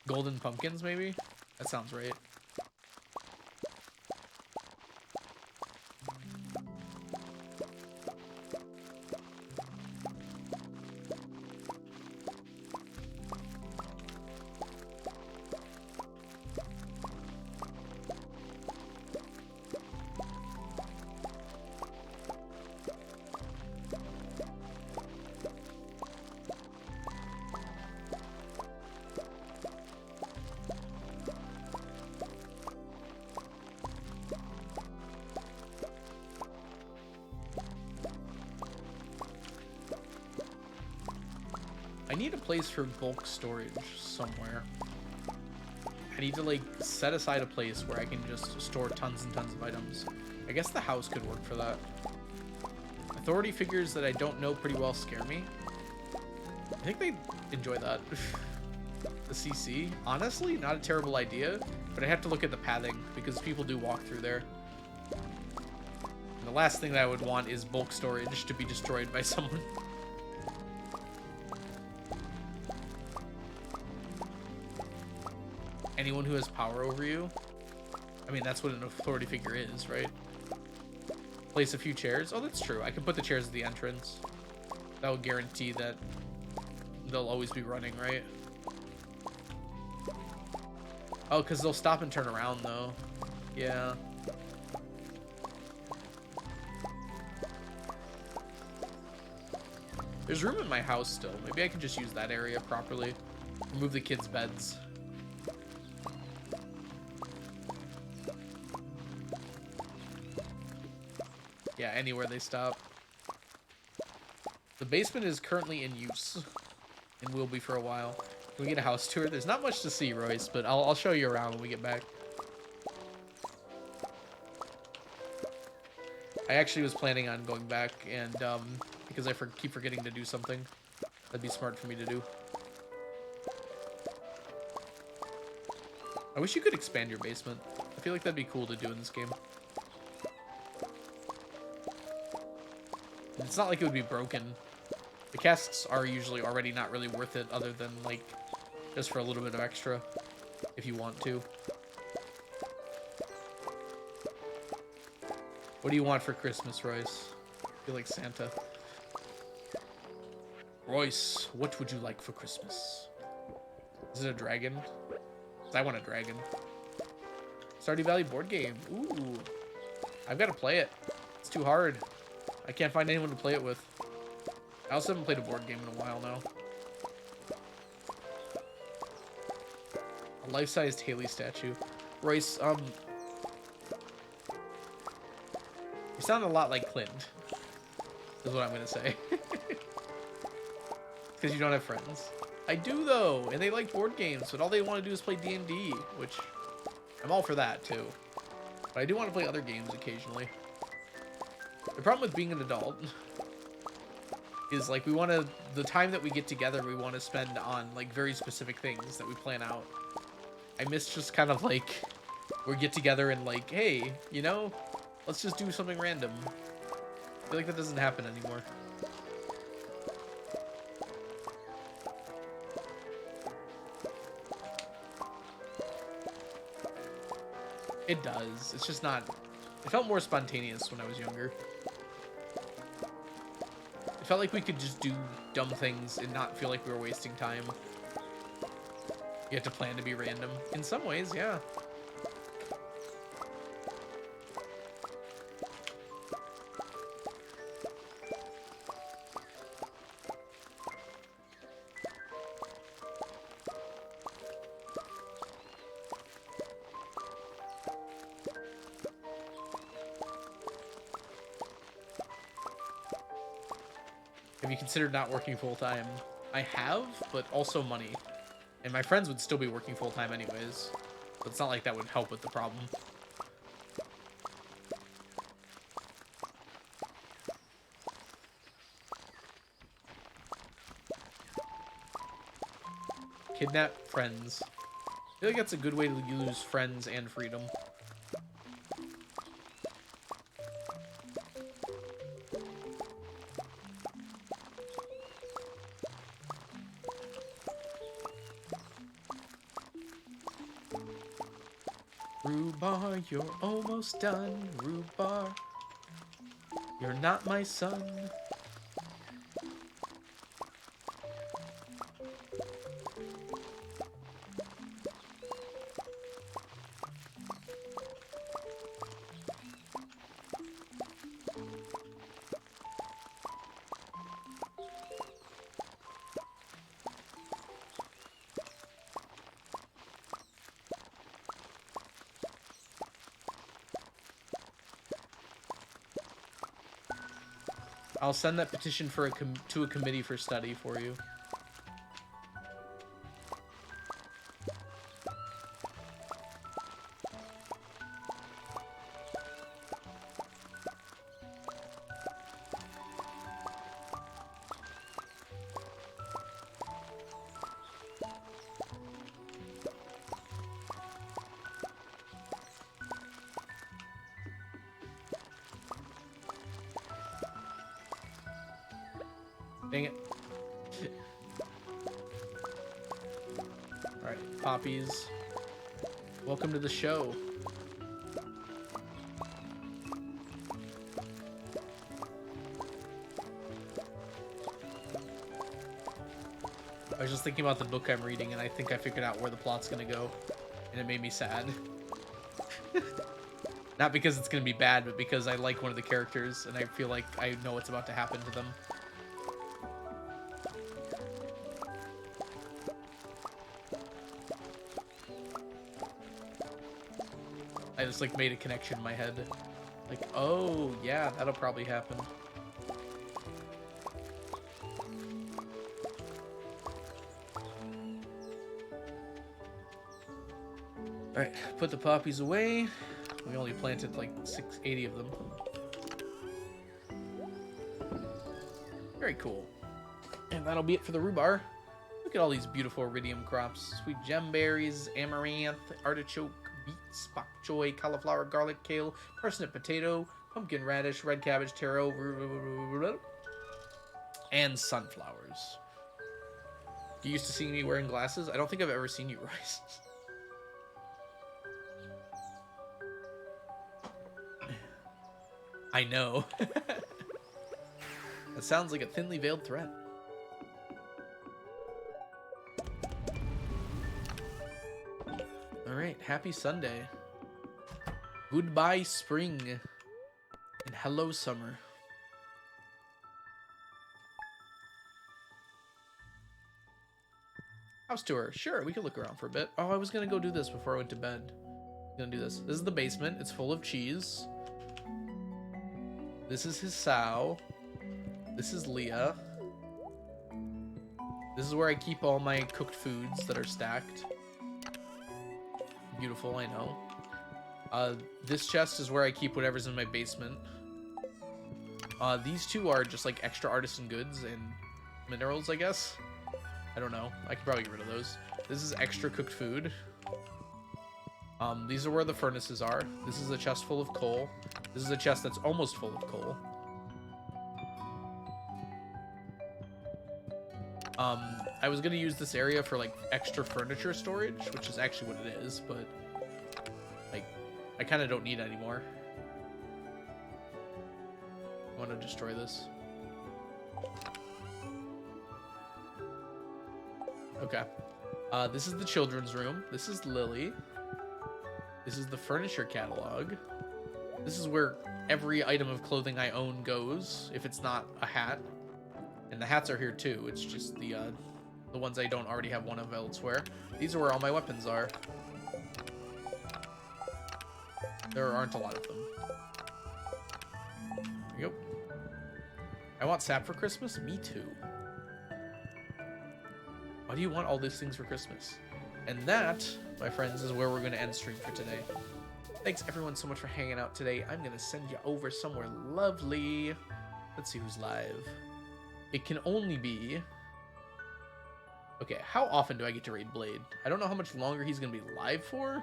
A: Golden pumpkins, maybe? That sounds right. I need a place for bulk storage somewhere. I need to like set aside a place where I can just store tons and tons of items. I guess the house could work for that. Authority figures that I don't know pretty well scare me. I think they enjoy that. The CC, honestly, not a terrible idea, but I have to look at the pathing because people do walk through there. And the last thing that I would want is bulk storage to be destroyed by someone. Anyone who has power over you. I mean, that's what an authority figure is, right? Place a few chairs. Oh, that's true. I can put the chairs at the entrance. That will guarantee that they'll always be running, right? Oh, because they'll stop and turn around, though. Yeah. There's room in my house still. Maybe I can just use that area properly. Remove the kids' beds. Yeah, anywhere they stop. The basement is currently in use. And will be for a while. Can we get a house tour? There's not much to see, Royce, but I'll show you around when we get back. I actually was planning on going back, and because I keep forgetting to do something, that'd be smart for me to do. I wish you could expand your basement. I feel like that'd be cool to do in this game. And it's not like it would be broken. The casks are usually already not really worth it, other than, like, just for a little bit of extra, if you want to. What do you want for Christmas, Royce? I feel like Santa. Royce, what would you like for Christmas? Is it a dragon? 'Cause I want a dragon. Stardew Valley board game. Ooh. I've got to play it. It's too hard. I can't find anyone to play it with. I also haven't played a board game in a while now. A life-sized Haley statue. Royce, you sound a lot like Clint, is what I'm gonna say. Because you don't have friends. I do, though, and they like board games, but all they want to do is play D&D, which I'm all for that, too. But I do want to play other games occasionally. The problem with being an adult is, like, the time that we get together, we want to spend on, like, very specific things that we plan out. I miss just kind of, like, we get together and, like, hey, you know, let's just do something random. I feel like that doesn't happen anymore. It does. It's just not... It felt more spontaneous when I was younger. It felt like we could just do dumb things and not feel like we were wasting time. You have to plan to be random. In some ways, yeah. Have you considered not working full-time? I have, but also money. And my friends would still be working full-time anyways. But it's not like that would help with the problem. Kidnap friends. I feel like that's a good way to use friends and freedom. Rhubarb, you're almost done. Rhubarb, you're not my son. I'll send that petition for to a committee for study for you. Dang it. Alright, poppies. Welcome to the show. I was just thinking about the book I'm reading, and I think I figured out where the plot's gonna go, and it made me sad. Not because it's gonna be bad, but because I like one of the characters, and I feel like I know what's about to happen to them. I just like made a connection in my head. Like, oh yeah, that'll probably happen. Alright, put the poppies away. We only planted like 680 of them. Very cool. And that'll be it for the rhubarb. Look at all these beautiful iridium crops. Sweet gemberries, amaranth, artichoke, beets, bok choy, cauliflower, garlic, kale, parsnip, potato, pumpkin radish, red cabbage, taro, and sunflowers. You used to see me wearing glasses? I don't think I've ever seen you, Rice. I know. That sounds like a thinly veiled threat. Alright, happy Sunday. Goodbye, spring. And hello, summer. House tour. Sure, we can look around for a bit. Oh, I was gonna go do this before I went to bed. I'm gonna do this. This is the basement. It's full of cheese. This is his sow. This is Leah. This is where I keep all my cooked foods that are stacked. Beautiful, I know. This chest is where I keep whatever's in my basement. These two are just like extra artisan goods and minerals, I guess. I don't know. I could probably get rid of those. This is extra cooked food. These are where the furnaces are. This is a chest full of coal. This is a chest that's almost full of coal. I was gonna use this area for like extra furniture storage, which is actually what it is, but like I kind of don't need it anymore. I want to destroy this. Okay. This is the children's room. This is Lily. This is the furniture catalog. This is where every item of clothing I own goes, if it's not a hat. And the hats are here too. It's just the ones I don't already have one of elsewhere. These are where all my weapons are. There aren't a lot of them. There you go. I want sap for Christmas? Me too. Why do you want all these things for Christmas? And that, my friends, is where we're going to end stream for today. Thanks everyone so much for hanging out today. I'm going to send you over somewhere lovely. Let's see who's live. It can only be... Okay, how often do I get to raid Blade? I don't know how much longer he's going to be live for.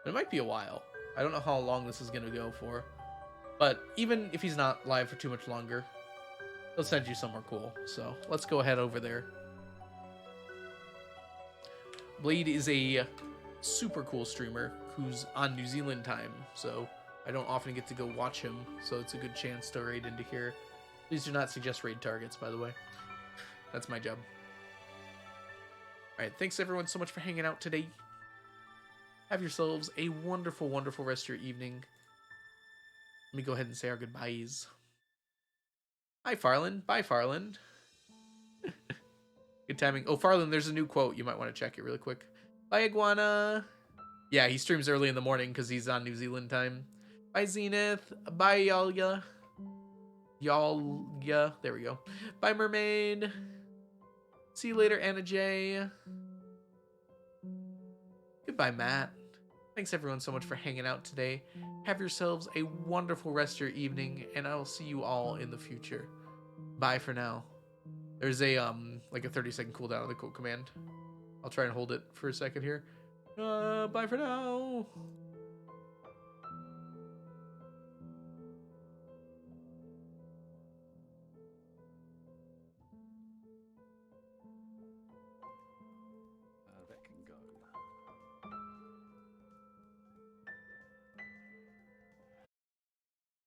A: But it might be a while. I don't know how long this is going to go for. But even if he's not live for too much longer, he'll send you somewhere cool. So let's go ahead over there. Blade is a super cool streamer who's on New Zealand time. So I don't often get to go watch him. So it's a good chance to raid into here. Please do not suggest raid targets, by the way. That's my job. Alright, thanks everyone so much for hanging out today. Have yourselves a wonderful, wonderful rest of your evening. Let me go ahead and say our goodbyes. Hi, Farland. Bye, Farland. Good timing. Oh, Farland, there's a new quote. You might want to check it really quick. Bye, Iguana. Yeah, he streams early in the morning because he's on New Zealand time. Bye, Zenith. Bye, Yalya. Yalya. There we go. Bye, Mermaid. See you later, Anna J. Goodbye, Matt. Thanks everyone so much for hanging out today. Have yourselves a wonderful rest of your evening, and I will see you all in the future. Bye for now. There's a like a 30-second cooldown on the quote command. I'll try and hold it for a second here. Bye for now.